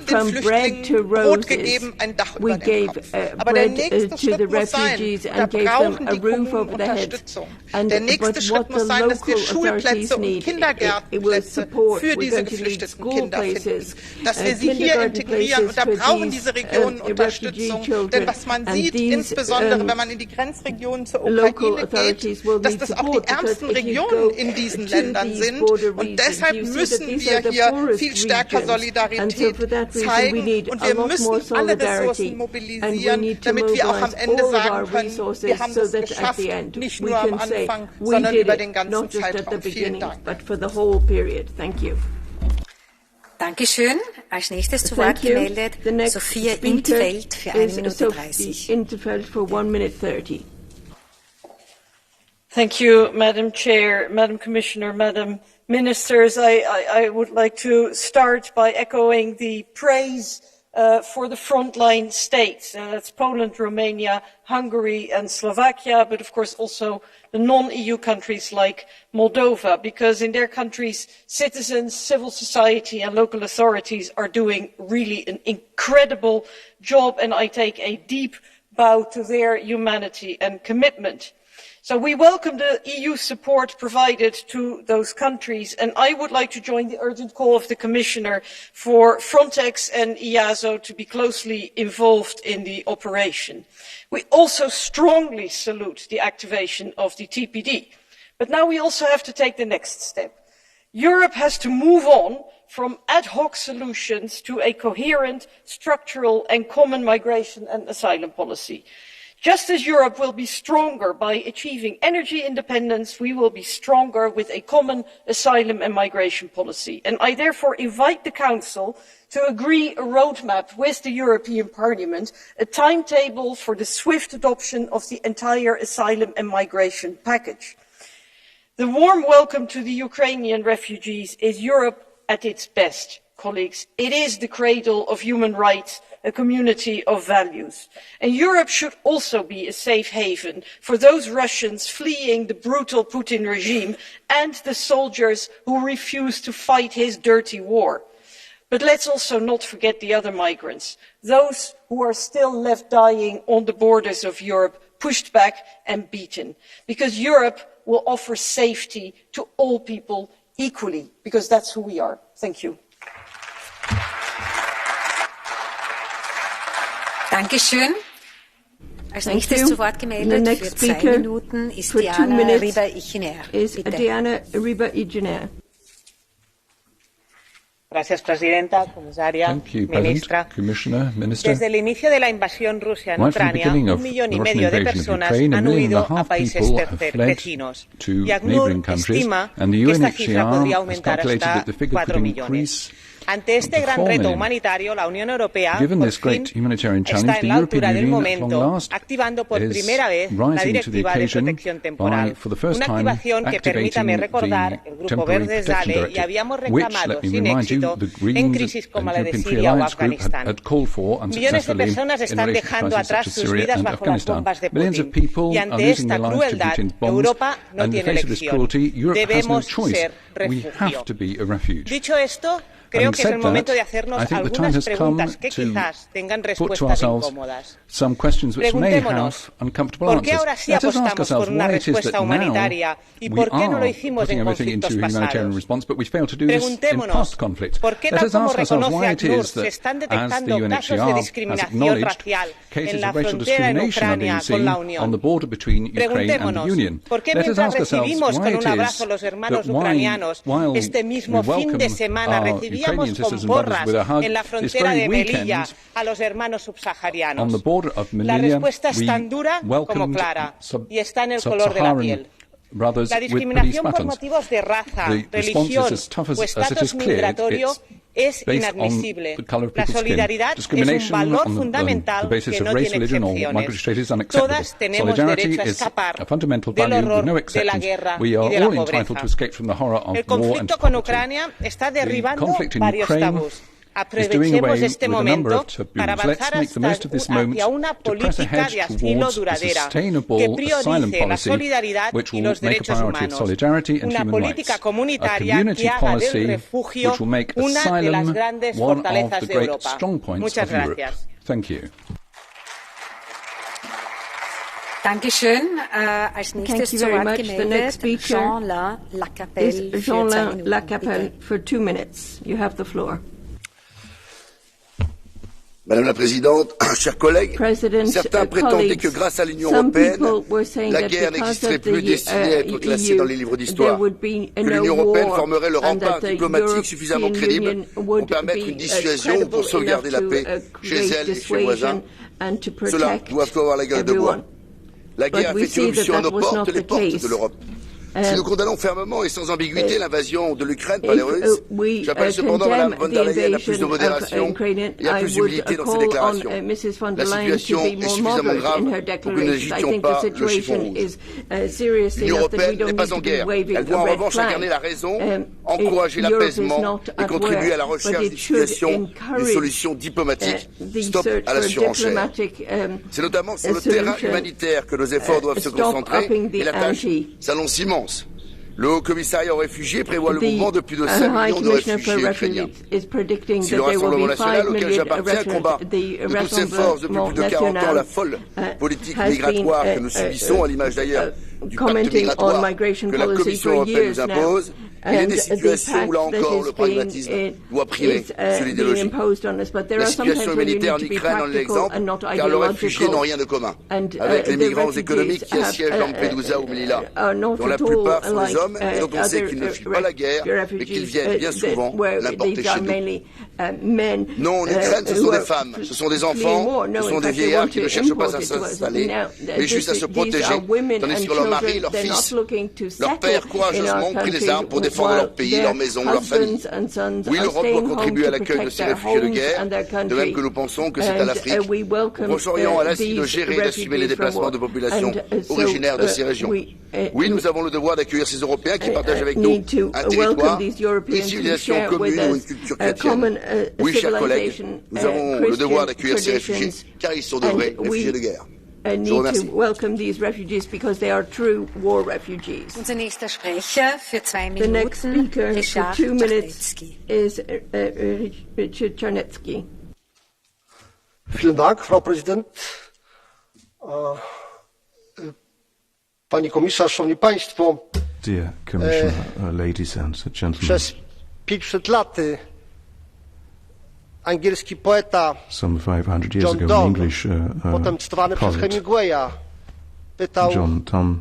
from bread to roses. We gave bread to the refugees and gave them a roof over their heads. But what the local authorities need, it will support. We're going to need school places, kindergarten places for these refugee children. And these local authorities will need support because if you go to these border regions, you see that these are the poorest regions. And so for that reason, we need a lot more solidarity. And we need to mobilize all of our resources so that at the end we can say we did it, not just at the beginning, but for the whole period. Thank you. Dankeschön. Als nächstes zu Wort gemeldet Sophia Intveld für 1 Minute 30. Intveld for 1 minute 30. Thank you, Madam Chair, Madam Commissioner, Madam Ministers. I would like to start by echoing the praise for the frontline states. That's Poland, Romania, Hungary and Slovakia, but of course also the non-EU countries like Moldova, because in their countries, citizens, civil society and local authorities are doing really an incredible job, and I take a deep bow to their humanity and commitment. So we welcome the EU support provided to those countries, and I would like to join the urgent call of the Commissioner for Frontex and EASO to be closely involved in the operation. We also strongly salute the activation of the TPD, but now we also have to take the next step. Europe has to move on from ad hoc solutions to a coherent, structural and common migration and asylum policy. Just as Europe will be stronger by achieving energy independence, we will be stronger with a common asylum and migration policy. And I therefore invite the Council to agree a roadmap with the European Parliament, a timetable for the swift adoption of the entire asylum and migration package. The warm welcome to the Ukrainian refugees is Europe at its best, colleagues. It is the cradle of human rights, a community of values. And Europe should also be a safe haven for those Russians fleeing the brutal Putin regime and the soldiers who refuse to fight his dirty war. But let's also not forget the other migrants, those who are still left dying on the borders of Europe, pushed back and beaten. Because Europe will offer safety to all people equally, because that's who we are. Thank you. Dankeschön. Als nächstes zu Wort gemeldet für 2 Minuten ist Diana Riba-Iginer. Gracias, Presidenta, Comisaria, Ministra. Desde el inicio de la invasión rusa en Ucrania, 1,5 millones de personas han huido a países vecinos. Y ACNUR estima que esta cifra podría aumentar hasta 4 millones. Ante este gran reto humanitario, la Unión Europea, por fin, está en la altura del momento, activando por primera vez la Directiva de Protección Temporal. Una activación que, permítame recordar, el Grupo Verdes DALE ya habíamos reclamado sin éxito en crisis como la de Siria o Afganistán. Millones de personas están dejando atrás sus vidas bajo las bombas de Putin. Y ante esta crueldad, Europa no tiene elección. Debemos ser refugio. Dicho esto, creo que es el momento de hacernos algunas preguntas que quizás tengan respuestas incómodas. Preguntémonos, ¿por qué ahora sí apostamos por una respuesta humanitaria y por qué no lo hicimos en conflictos pasados? Preguntémonos, ¿por qué tal como reconoce ACNUR se están detectando casos de discriminación racial en la frontera en Ucrania con la Unión? Preguntémonos, ¿por qué mientras recibimos con un abrazo a los hermanos ucranianos, este mismo fin de semana recibíamos con porras en la frontera de Melilla a los hermanos subsaharianos? La respuesta es tan dura como clara y está en el color de la piel. La discriminación por motivos de raza, religión o estatus migratorio es inadmisible. La solidaridad es un valor fundamental que no tiene excepciones. Todas tenemos derecho a escapar del horror de la guerra y de la pobreza. El conflicto con Ucrania está derribando varios tabús. Aprovechemos este momento para avanzar hacia una política de asilo duradera que priorice la solidaridad y los derechos humanos, una política comunitaria que haga del refugio una de las grandes fortalezas de Europa. Muchas gracias. Thank you. Dankeschön. Als nächstes zu Wort gemeldet Jean Lacapelle for 2 minutes. You have the floor. Madame la Présidente, chers collègues, certains prétendaient que grâce à l'Union européenne, la guerre n'existerait plus destinée à être classée dans les livres d'histoire, que l'Union européenne formerait le rempart diplomatique suffisamment crédible pour permettre une dissuasion ou pour sauvegarder la paix chez elle et chez ses voisins. Cela doit avoir la gueule de bois. La guerre a fait irruption à nos portes, les portes de l'Europe. Si nous condamnons fermement et sans ambiguïté l'invasion de l'Ukraine par les Russes, j'appelle cependant Mme von der Leyen à plus de modération et à plus d'humilité dans ses déclarations. La situation est suffisamment grave pour que nous n'agitions pas le chiffon rouge. L'Union européenne n'est pas en guerre. Elle doit en revanche incarner la raison, encourager l'apaisement et contribuer à la recherche d'efficacité d'une solution diplomatique. Stop à la surenchère. C'est notamment sur le terrain humanitaire que nos efforts doivent se concentrer et la tâche s'annonce immense. Le Haut Commissariat aux réfugiés prévoit le mouvement de plus de 5 millions de réfugiés ukrainiens. Si le Rassemblement national auquel j'appartiens combat de toutes ses forces depuis plus de 40 ans la folle politique migratoire que nous subissons, à l'image d'ailleurs du pacte migratoire que la Commission européenne nous impose, il y a des situations où là encore le pragmatisme doit primer sur l'idéologie. La situation humanitaire en Ukraine en est l'exemple, car les réfugiés n'ont rien de commun avec les migrants économiques qui assiègent Lampedusa ou Melilla, dont la plupart sont des hommes et dont on sait qu'ils ne fuient pas la guerre, mais qu'ils viennent bien souvent l'importer chez nous. Non, en Ukraine, ce sont des femmes, ce sont des enfants, ce sont des vieillards qui ne cherchent pas à s'installer, mais juste à se protéger, tandis que leurs maris, leurs fils, leurs pères courageusement ont pris les armes pour défendre leur pays, leur maison, leur famille. Oui, l'Europe doit contribuer à l'accueil de ces réfugiés de guerre, de même que nous pensons que c'est à l'Afrique, au Proche-Orient, à l'Asie de gérer et d'assumer les déplacements de populations originaires de ces régions. Oui, nous avons le devoir d'accueillir ces Européens qui partagent avec nous un territoire, une civilisation commune ou une culture chrétienne. Oui, chers collègues, nous avons le devoir d'accueillir ces réfugiés, car ils sont de vrais réfugiés de guerre. Need to welcome these refugees because they are true war refugees. Unser nächster Sprecher für 2 Minuten, the next speaker for 2 minutes is Richard Czarnecki. Vielen Dank, Frau Präsident. Pani Komisarz, Szanowni Państwo. Dear Commissioner, ladies and gentlemen. Przez 500 lat angielski poeta some 500 years John ago, Donne, an English potem cytowany przez poet, Hemingwaya, pytał, John Donne,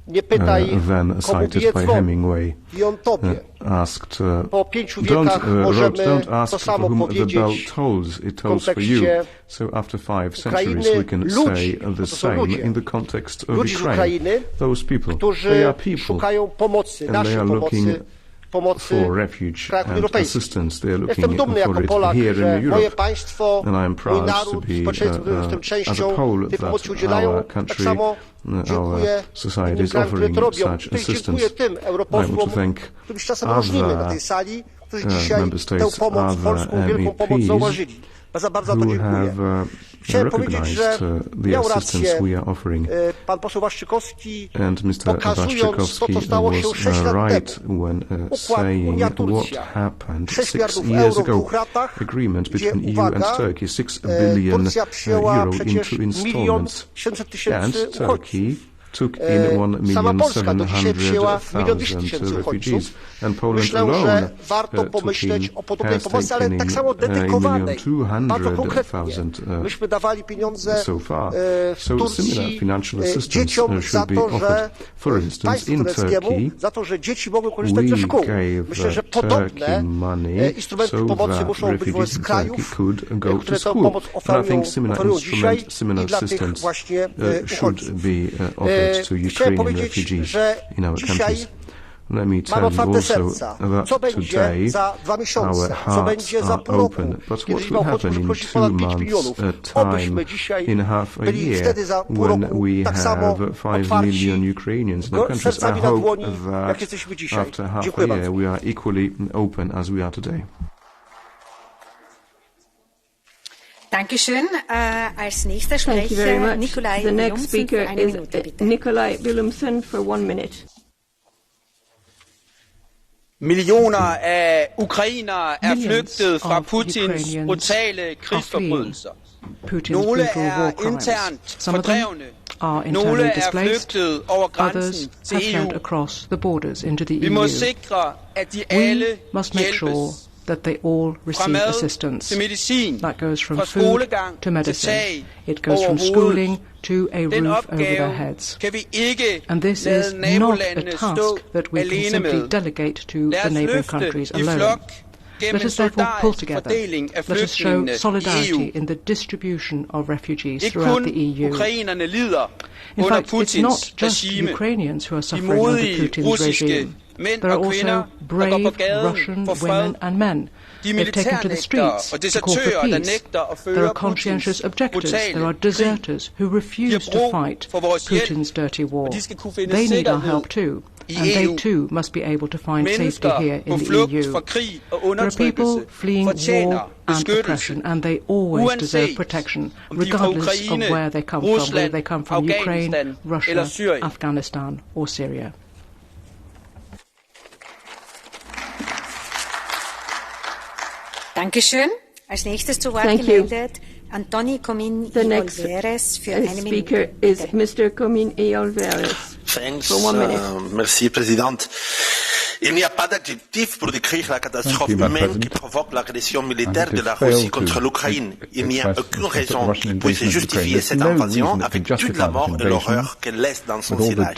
nie pytaj, then komu bije cited by dzwon, Hemingway, i on tobie. asked, Po 5 wiekach możemy don't ask to for samo whom the bell powiedzieć tolls, it w tolls for you. kontekście So after 5 Ukrainy, centuries we can say ludzi, the to są same ludzie, in the context of ludzi z Ukraine. Ukrainy, Those people, they którzy are people, szukają pomocy, and they naszej are looking pomocy for refuge w krajach and europejskich. assistance. They are Jestem looking dumny jako for it Polak, here że in moje Europe. państwo, And I am mój proud to naród, be społeczeństwo, którym jestem as a częścią, Pole tej pomocy that udzielają. our Tak country, samo our dziękuję society innym is krajom, które offering to robią. such Tutaj assistance. dziękuję tym I want europosłom, to thank których czasem różnimy na tej sali, którzy dzisiaj member tę states, pomoc, polską wielką pomoc MEPs, zauważyli. Bardzo to dziękuję. Chciałem powiedzieć, że miał rację pan poseł Waszczykowski, pokazując to, co stało się 6 lat temu. Układ Unia-Turcja. 6 miliardów euro w 2 latach, gdzie, uwaga, Turcja przyjęła przecież 1 700 000 uchodźców. Sama Polska do dzisiaj przyjęła 1 200 000 uchodźców. Myślę, że warto pomyśleć o podobnej pomocy, ale tak samo dedykowanej, bardzo konkretnie. Myśmy dawali pieniądze w Turcji dzieciom za to, że państwu tureckiemu, za to, że dzieci mogły korzystać ze szkół. Myślę, że podobne instrumenty pomocy muszą być wobec krajów, które tę pomoc oferują dzisiaj i dla tych właśnie uchodźców. Chciałem powiedzieć, że dzisiaj mamy otwarte serca. Co będzie za 2 miesiące? Co będzie za pół roku? Kiedy liczba uchodźców przekroczy ponad 5 milionów. Obyśmy dzisiaj byli wtedy za pół roku tak samo otwarci sercami na dłoni, jak jesteśmy dzisiaj. Dziękuję bardzo. Dankeschön. Als nächster Sprecher Nikolai The next Willumsen speaker für eine is Minute, bitte. Nikolai Willumsen for 1 minute. Millioner af ukrainere er flygtet fra Putins brutale krigsforbrydelser. Nogle er internt fordrevne. Nogle er flygtet over grænsen til EU. Vi må sikre, at de alle hjælpes. That they all receive assistance. That goes from food to medicine. It goes from schooling to a roof over their heads. And this is not a task that we can simply delegate to the neighbouring countries alone. Let us therefore pull together. Let us show solidarity in the distribution of refugees throughout the EU. In fact, it's not just Ukrainians who are suffering under Putin's regime. There are also brave Russian women and men. They've taken to the streets to call for peace. There are conscientious objectors. There are deserters who refuse to fight Putin's dirty war. They need our help too. And they too must be able to find safety here in the EU. There are people fleeing war and oppression, and they always deserve protection, regardless of where they come from, whether they come from Ukraine, Russia, Afghanistan or Syria. Dankeschön. Als nächstes zu Wort gemeldet Antoni Comín y Olveres für eine Minute. Speaker is Mr. Comín y Olveres. Thanks. Merci, Présidente. Il n'y a pas d'adjectif pour décrire la catastrophe humaine qui provoque l'agression militaire de la Russie contre l'Ukraine. Il n'y a aucune raison qui puisse justifier cette invasion avec toute la mort et l'horreur qu'elle laisse dans son sillage.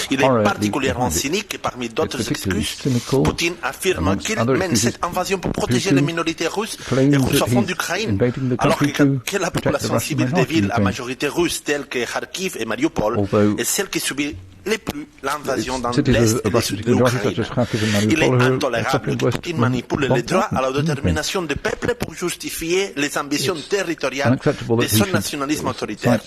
Il est particulièrement cynique et parmi d'autres excuses, Poutine affirme qu'il mène cette invasion pour protéger les minorités russes et russophones d'Ukraine, alors que la population civile des villes à majorité russe telles que Kharkiv et Mariupol est celle qui subit les plus l'invasion dans l'Est et le sud de l'Ukraine. Il est intolérable que Poutine manipule les droits à l'autodétermination des peuples pour justifier les ambitions territoriales de son nationalisme autoritaire.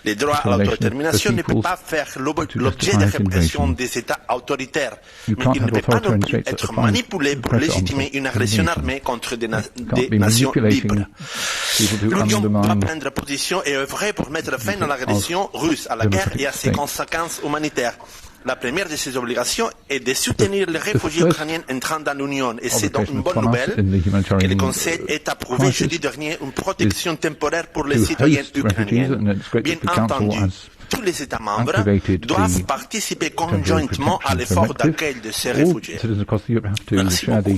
Les droits à l'autodétermination ne peuvent pas faire l'objet de répression des États autoritaires, mais il ne peut pas non plus être manipulé pour légitimer une agression armée contre des nations libres. L'Union doit prendre position et œuvrer pour mettre fin à l'agression russe, à la guerre et à ses conséquences humanitaires. La première de ses obligations est de soutenir les réfugiés ukrainiens entrant dans l'Union. Et c'est donc une bonne nouvelle que le Conseil ait approuvé jeudi dernier une protection temporaire pour les citoyens ukrainiens. Bien entendu, tous les États membres doivent participer conjointement à l'effort d'accueil de ces réfugiés. Merci beaucoup.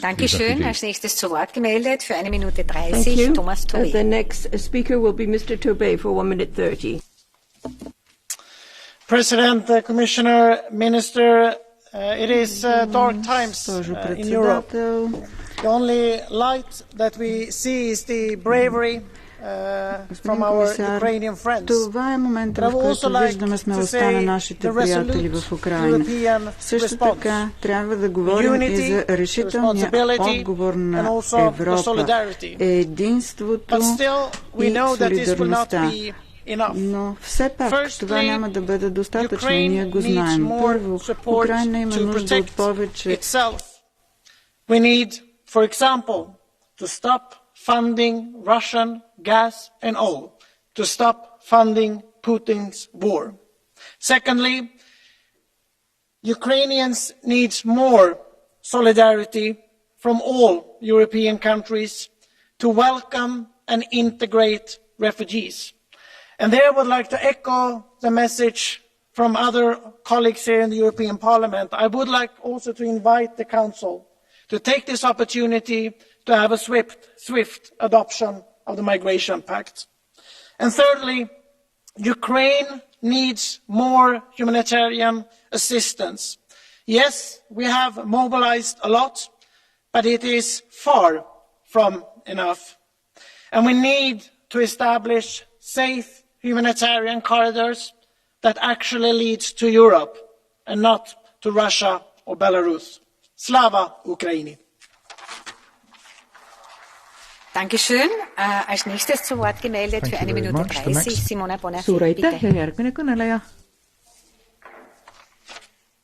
Dankeschön. Als nächstes zu Wort gemeldet für 1 Minute 30 Thomas Tobé. The next speaker will be Mr. Tobé for 1 minute 30. President, Commissioner, Minister, it is dark times in Europe. The only light that we see is the bravery from our Ukrainian friends. Това е момента, в който виждаме смелостта на нашите приятели в Украина. Също така трябва да говорим и за решителния отговор на Европа, единството и солидарността. Но все пак това няма да бъде достатъчно, ние го знаем. Първо, Украина има нужда от повече. We need, for example, to stop funding Russian gas and oil, to stop funding Putin's war. Secondly, Ukrainians need more solidarity from all European countries to welcome and integrate refugees. And there I would like to echo the message from other colleagues here in the European Parliament. I would like also to invite the Council to take this opportunity to have a swift adoption of the Migration Pact. And thirdly, Ukraine needs more humanitarian assistance. Yes, we have mobilized a lot, but it is far from enough. And we need to establish safe humanitarian corridors that actually leads to Europe and not to Russia or Belarus. Slava Ukraini! Dankeschön. Als nächstes zu Wort gemeldet für 1 Minute 30 Simona Bonafé. Suur aitäh ja järgmine kõneleja.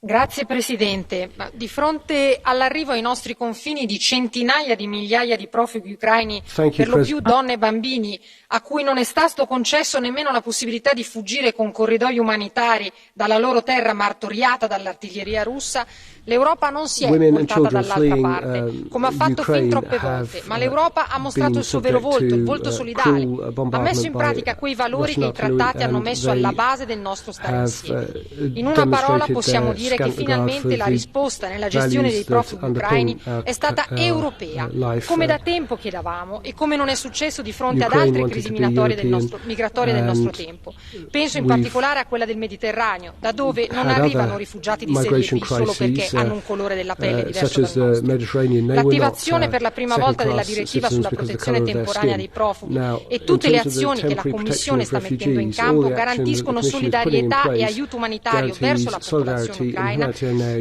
Grazie Presidente. Di fronte all'arrivo ai nostri confini di centinaia di migliaia di profughi ucraini, per lo più donne e bambini, a cui non è stato concesso nemmeno la possibilità di fuggire con corridoi umanitari dalla loro terra martoriata dall'artiglieria russa, l'Europa non si è voltata dall'altra parte, come ha fatto fin troppe volte, ma l'Europa ha mostrato il suo vero volto, il volto solidale, ha messo in pratica quei valori che i trattati hanno messo alla base del nostro stare insieme. In una parola possiamo dire che finalmente la risposta nella gestione dei profughi ucraini è stata europea, come da tempo chiedevamo e come non è successo di fronte ad altre crisi migratorie del nostro tempo. Penso in particolare a quella del Mediterraneo, da dove non arrivano rifugiati di serie B solo perché hanno un colore della pelle diverso dal nostro. L'attivazione per la prima volta della direttiva sulla protezione temporanea dei profughi e tutte le azioni che la Commissione sta mettendo in campo garantiscono solidarietà e aiuto umanitario verso la popolazione ucraina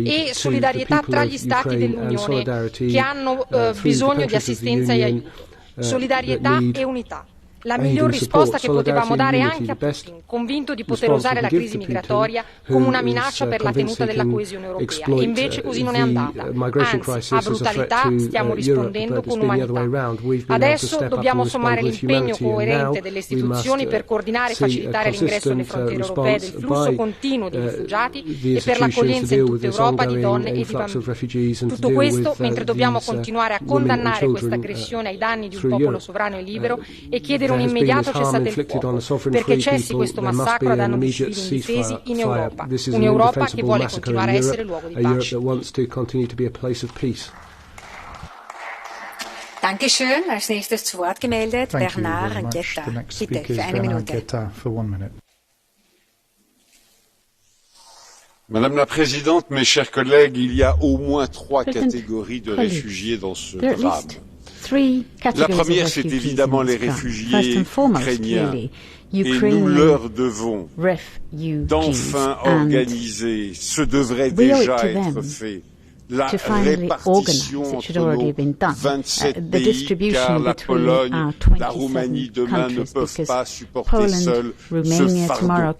e solidarietà tra gli Stati dell'Unione che hanno bisogno di assistenza e aiuto. Solidarietà e unità. La miglior risposta che potevamo dare anche a Putin, convinto di poter usare la crisi migratoria come una minaccia per la tenuta della coesione europea. E invece così non è andata. Anzi, a brutalità stiamo rispondendo con umanità. Adesso dobbiamo sommare l'impegno coerente delle istituzioni per coordinare e facilitare l'ingresso alle frontiere europee del flusso continuo di rifugiati e per l'accoglienza in tutta Europa di donne e di bambini. Tutto questo mentre dobbiamo continuare a condannare questa aggressione ai danni di un popolo sovrano e libero e chiedere un immediato cessate il fuoco, perché cessi questo massacro a danno di civili indifesi in Europa, un'Europa che vuole continuare a essere luogo di pace. Dankeschön. Als nächstes zu Wort gemeldet Bernard Guetta. Bitte, für eine Minute. Madame la Présidente, mes chers collègues, il y a au moins 3 catégories de réfugiés dans ce drame. La première, c'est évidemment les réfugiés ukrainiens. Et nous leur devons d'enfin organiser, ce devrait déjà être fait, la répartition entre nos 27 pays, car la Pologne, la Roumanie demain ne peuvent pas supporter seuls ce fardeau.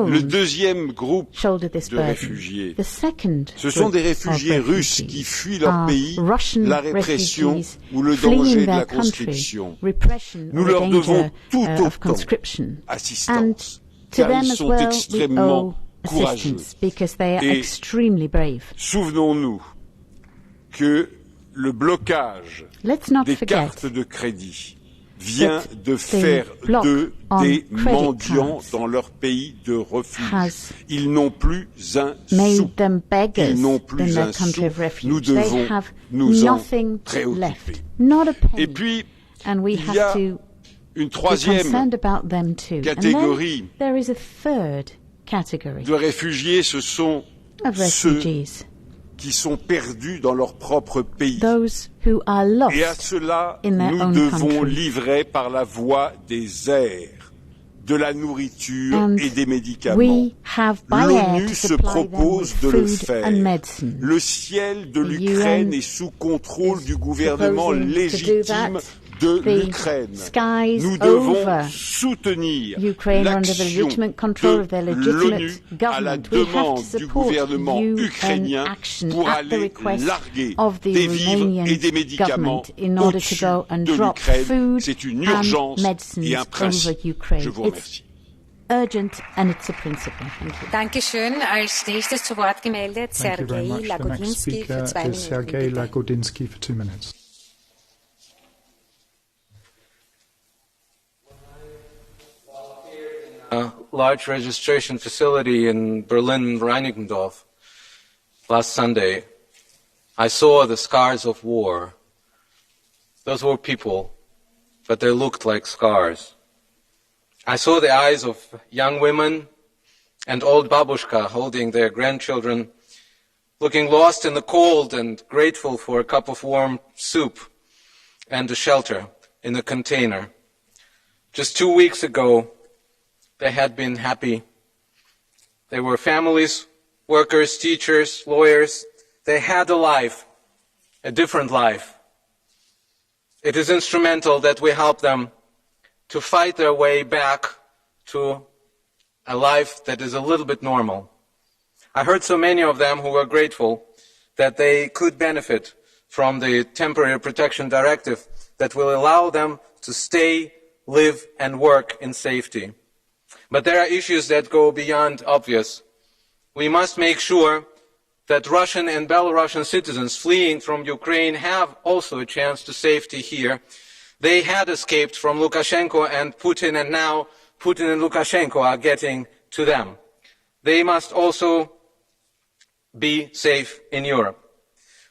Le deuxième groupe de réfugiés, ce sont des réfugiés russes qui fuient leur pays, la répression ou le danger de la conscription. Nous leur devons tout autant assistance, car ils sont extrêmement courageux. Et souvenons-nous que le blocage des cartes de crédit vient de faire d'eux des mendiants dans leur pays de refuge. Ils n'ont plus un sou. Ils n'ont plus un sou. Nous devons nous en préoccuper. Et puis, il y a une troisième catégorie de réfugiés, ce sont ceux qui sont perdus dans leur propre pays. Et à cela, nous devons livrer par la voie des airs de la nourriture et des médicaments. L'ONU se propose de le faire. Le ciel de l'Ukraine est sous contrôle du gouvernement légitime de l'Ukraine. Nous devons soutenir l'action de l'ONU à la demande du gouvernement ukrainien pour aller larguer des vivres et des médicaments au-dessus de l'Ukraine. C'est une urgence et un principe. Je vous remercie. Urgent and it's a principle. Dankeschön. Als nächstes zu Wort gemeldet Sergei Lagodinsky für 2 Minuten. Sergei Lagodinsky for 2 minutes. A large registration facility in Berlin-Reinickendorf last Sunday, I saw the scars of war. Those were people, but they looked like scars. I saw the eyes of young women and old babushka holding their grandchildren, looking lost in the cold and grateful for a cup of warm soup and a shelter in a container. Just 2 weeks ago, they had been happy. They were families, workers, teachers, lawyers. They had a life, a different life. It is instrumental that we help them to fight their way back to a life that is a little bit normal. I heard so many of them who were grateful that they could benefit from the temporary protection directive that will allow them to stay, live and work in safety. But there are issues that go beyond obvious. We must make sure that Russian and Belarusian citizens fleeing from Ukraine have also a chance to safety here. They had escaped from Lukashenko and Putin, and now Putin and Lukashenko are getting to them. They must also be safe in Europe.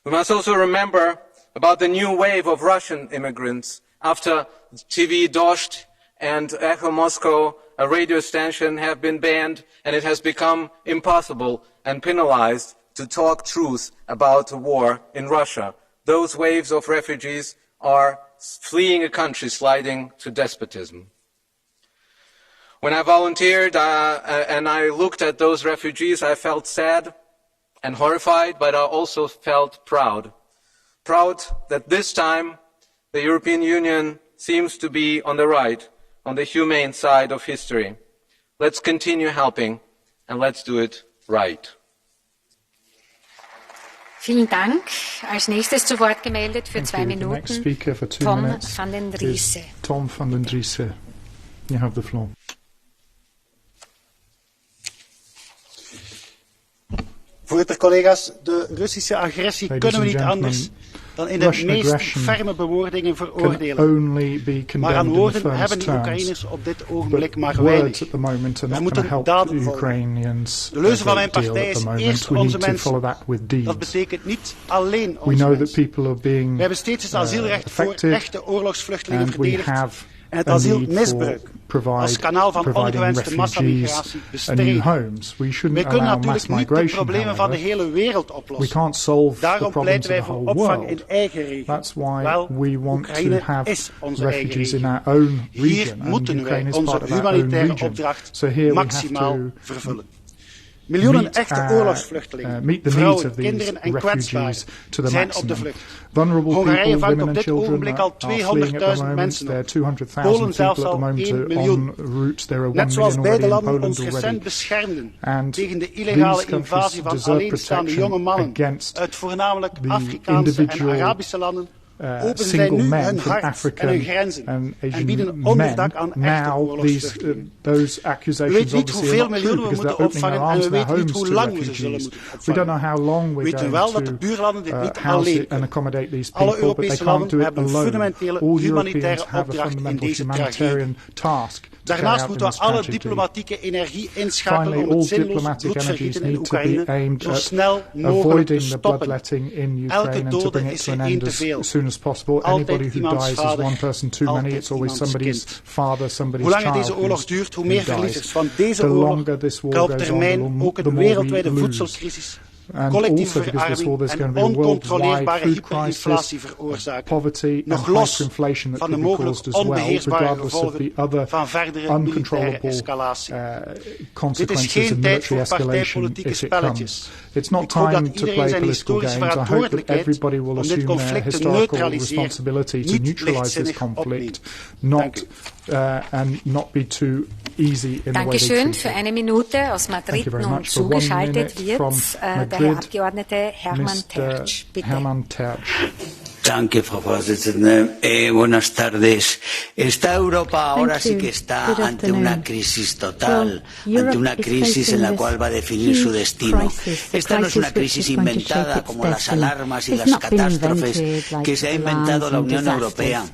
We must also remember about the new wave of Russian immigrants after TV Dost and Echo Moscow, a radio station, have been banned, and it has become impossible and penalized to talk truth about the war in Russia. Those waves of refugees are fleeing a country sliding to despotism. When I volunteered and I looked at those refugees, I felt sad and horrified, but I also felt proud. Proud that this time the European Union seems to be on the right, on the humane side of history. Let's continue helping and let's do it right. Vielen Dank. Als nächstes zu Wort gemeldet für 2 Minuten, Tom van den Driessen. Tom van den Driessen, you have the floor. Voorzitter, collega's, de Russische agressie kunnen we niet anders dan in de meest ferme bewoordingen veroordelen. Maar aan woorden hebben de Oekraïners op dit ogenblik maar weinig. Er moeten daden volgen. De leuze van mijn partij is eerst onze mensen. Dat betekent niet alleen onze mensen. We hebben steeds het asielrecht voor echte oorlogsvluchtelingen verdedigd en het asielmisbruik als kanaal van ongewenste massamigratie bestreden. We kunnen natuurlijk niet de problemen van de hele wereld oplossen. Daarom pleiten wij voor opvang in eigen regio. Wel, Oekraïne is onze eigen regio. Hier moeten wij onze humanitaire opdracht maximaal vervullen. Miljoenen echte oorlogsvluchtelingen, vrouwen, kinderen en kwetsbaren zijn op de vlucht. Hongarije vangt op dit ogenblik al 200.000 mensen op. Polen zelfs al 1 miljoen. Net zoals beide landen ons recent beschermden tegen de illegale invasie van alleenstaande jonge mannen uit voornamelijk Afrikaanse en Arabische landen, openen zij nu hun hart en hun grenzen en bieden onderdak aan echte oorlogsvluchtelingen. We weten niet hoeveel miljoenen we moeten opvangen en we weten niet hoe lang we ze zullen moeten opvangen. We weten wel dat de buurlanden dit niet alleen kunnen. Alle Europese landen hebben een fundamentele humanitaire opdracht in deze tragedie. Daarnaast moeten we alle diplomatieke energie inschakelen om het zinloze bloedvergieten in Oekraïne zo snel mogelijk te stoppen. Elke dode is er één te veel. Altijd iemands vader, altijd iemands kind. Hoe langer deze oorlog duurt, hoe meer verliezers van deze oorlog kan op termijn ook een wereldwijde voedselcrisis, collectieve verarming en oncontroleerbare hyperinflatie veroorzaken, nog los van de mogelijk onbeheersbare gevolgen van verdere militaire escalatie. Dit is geen tijd voor partijpolitieke spelletjes. Ik hoop dat iedereen zijn historische verantwoordelijkheid om dit conflict te neutraliseren niet lichtzinnig opneemt. Dank u. Dankeschön. Für 1 Minute aus Madrid nun zugeschaltet wird der Herr Abgeordnete Herman Tertsch. Bitte. Danke, Frau Vorsitzende. Buenas tardes. Esta Europa ahora sí que está ante una crisis total, ante una crisis en la cual va a definir su destino. Esta no es una crisis inventada como las alarmas y las catástrofes que se ha inventado la Unión Europea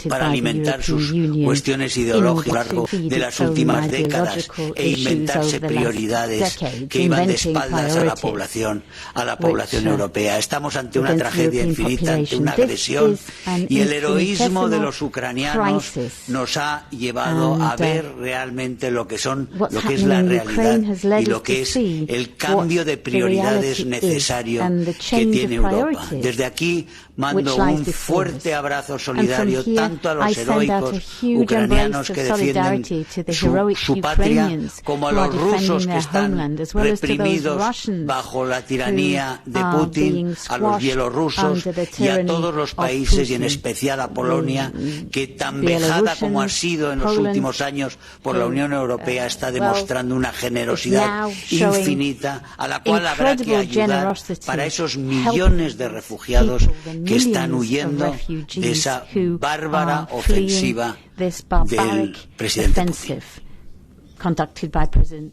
para alimentar sus cuestiones ideológicas a lo largo de las últimas décadas e inventarse prioridades que iban de espaldas a la población europea. Estamos ante una tragedia infinita, ante una agresión, y el heroísmo de los ucranianos nos ha llevado a ver realmente lo que es la realidad y lo que es el cambio de prioridades necesario que tiene Europa. Desde aquí mando un fuerte abrazo solidario solidario tanto a los heroicos ucranianos que defienden su patria como a los rusos que están reprimidos bajo la tiranía de Putin, a los bielorrusos y a todos los países y en especial a Polonia, que tan vejada como ha sido en los últimos años por la Unión Europea está demostrando una generosidad infinita a la cual habrá que ayudar para esos millones de refugiados que están huyendo de esa bárbara ofensiva del presidente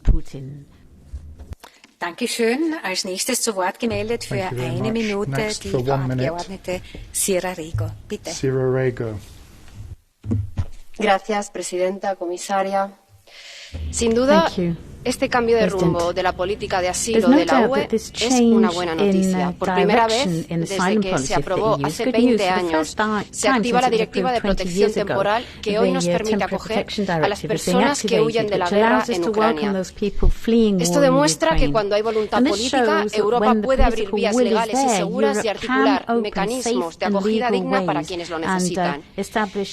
Putin. Dankeschön. Als nächstes zu Wort gemeldet für eine Minute die Frau Abgeordnete Sierra Rego. Bitte. Sierra Rego. Gracias, Presidenta, Comisaria. Sin duda, este cambio de rumbo de la política de asilo de la UE es una buena noticia. Por primera vez, desde que se aprobó hace 20 años, se activa la Directiva de Protección Temporal que hoy nos permite acoger a las personas que huyen de la guerra en Ucrania. Esto demuestra que cuando hay voluntad política, Europa puede abrir vías legales y seguras y articular mecanismos de acogida digna para quienes lo necesitan.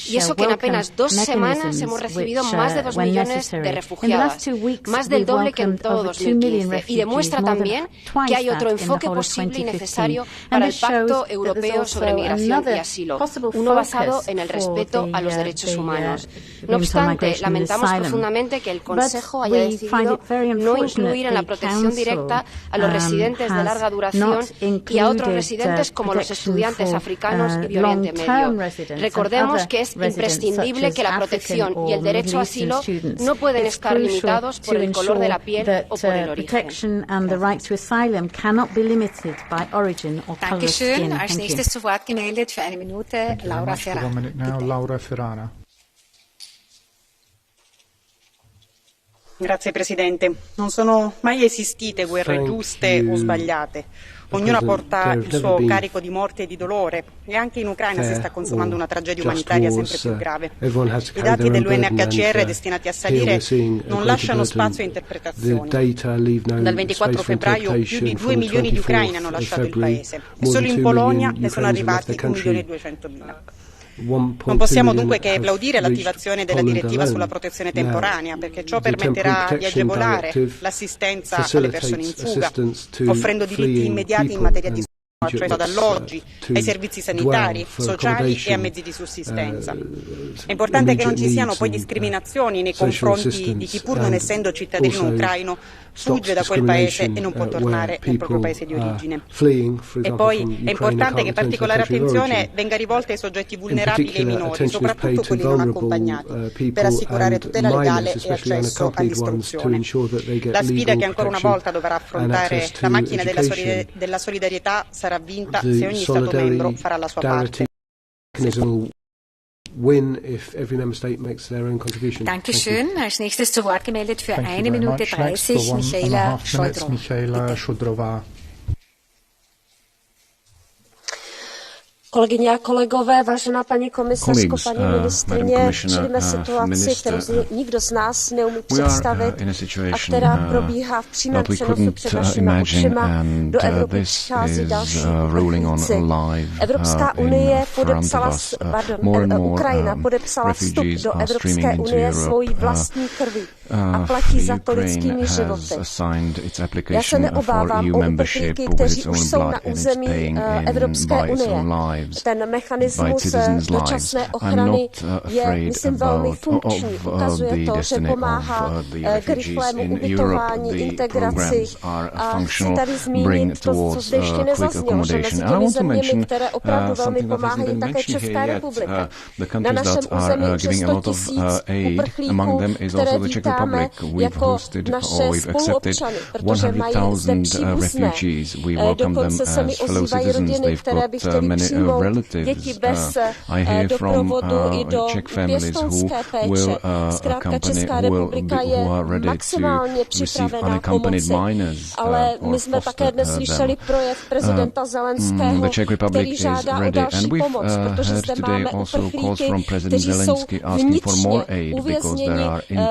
Y eso que en apenas 2 semanas hemos recibido más de 2 millones de refugiadas, más del doble que en todo 2015, y demuestra también que hay otro enfoque posible y necesario para el Pacto Europeo sobre Migración y Asilo, uno basado en el respeto a los derechos humanos. No obstante, lamentamos profundamente que el Consejo haya decidido no incluir en la protección directa a los residentes de larga duración y a otros residentes como los estudiantes africanos y de Oriente Medio. Recordemos que es imprescindible que la protección y el derecho a asilo no pueden estar limitados por el color de la piel o por el origen. Dankeschön. Als nächstes zu Wort gemeldet für eine Minute Laura Ferrara. Grazie Presidente. Non sono mai esistite guerre giuste o sbagliate. Ognuna porta il suo carico di morte e di dolore e anche in Ucraina si sta consumando una tragedia umanitaria sempre più grave. I dati dell'UNHCR destinati a salire non lasciano spazio a interpretazioni. Dal 24 febbraio più di 2 milioni di ucraini hanno lasciato il paese e solo in Polonia ne sono arrivati 1.200.000. Non possiamo dunque che applaudire l'attivazione della direttiva sulla protezione temporanea, perché ciò permetterà di agevolare l'assistenza alle persone in fuga, offrendo diritti immediati in materia di cioè ad alloggi, ai servizi sanitari, sociali e a mezzi di sussistenza. È importante che non ci siano poi discriminazioni nei confronti di chi, pur non essendo cittadino ucraino, fugge da quel paese e non può tornare nel proprio paese di origine. E poi è importante che particolare attenzione venga rivolta ai soggetti vulnerabili e ai minori, soprattutto quelli non accompagnati, per assicurare tutela legale e accesso all'istruzione. La sfida che ancora una volta dovrà affrontare la macchina della solidarietà sarà vinta se ogni Stato membro farà la sua parte. Dankeschön. Als nächstes zu Wort gemeldet für eine Minute 30 Michaela Šodrová. Kolegyně a kolegové, vážená paní komisařko, paní ministryně, čelíme situaci, kterou nikdo z nás neumí představit a která probíhá v přímém přenosu před našima očima. Do Evropy přichází další uprchlíci. Evropská unie podepsala, Ukrajina podepsala vstup do Evropské unie svojí vlastní krví a platí za to lidskými životy. Já se neobávám o uprchlíky, kteří už jsou na území Evropské unie. Ten mechanismus dočasné ochrany je, myslím, velmi funkční. Ukazuje to, že pomáhá k rychlému ubytování, integraci. A chci tady zmínit to, co zde ještě nezaznělo, že mezi těmi zeměmi, které opravdu velmi pomáhají, také Česká republika. Na našem území přes 100 000 uprchlíků, které vítáme jako naše spoluobčany, protože mají zde příbuzné. Dokonce se mi ozývají rodiny, které by chtěly přijmout děti bez doprovodu i do pěstounské péče. Zkrátka Česká republika je maximálně připravená pomoci. Ale my jsme také dnes slyšeli projev prezidenta Zelenského, který žádá o další pomoc, protože zde máme uprchlíky, kteří jsou vnitřně uvězněni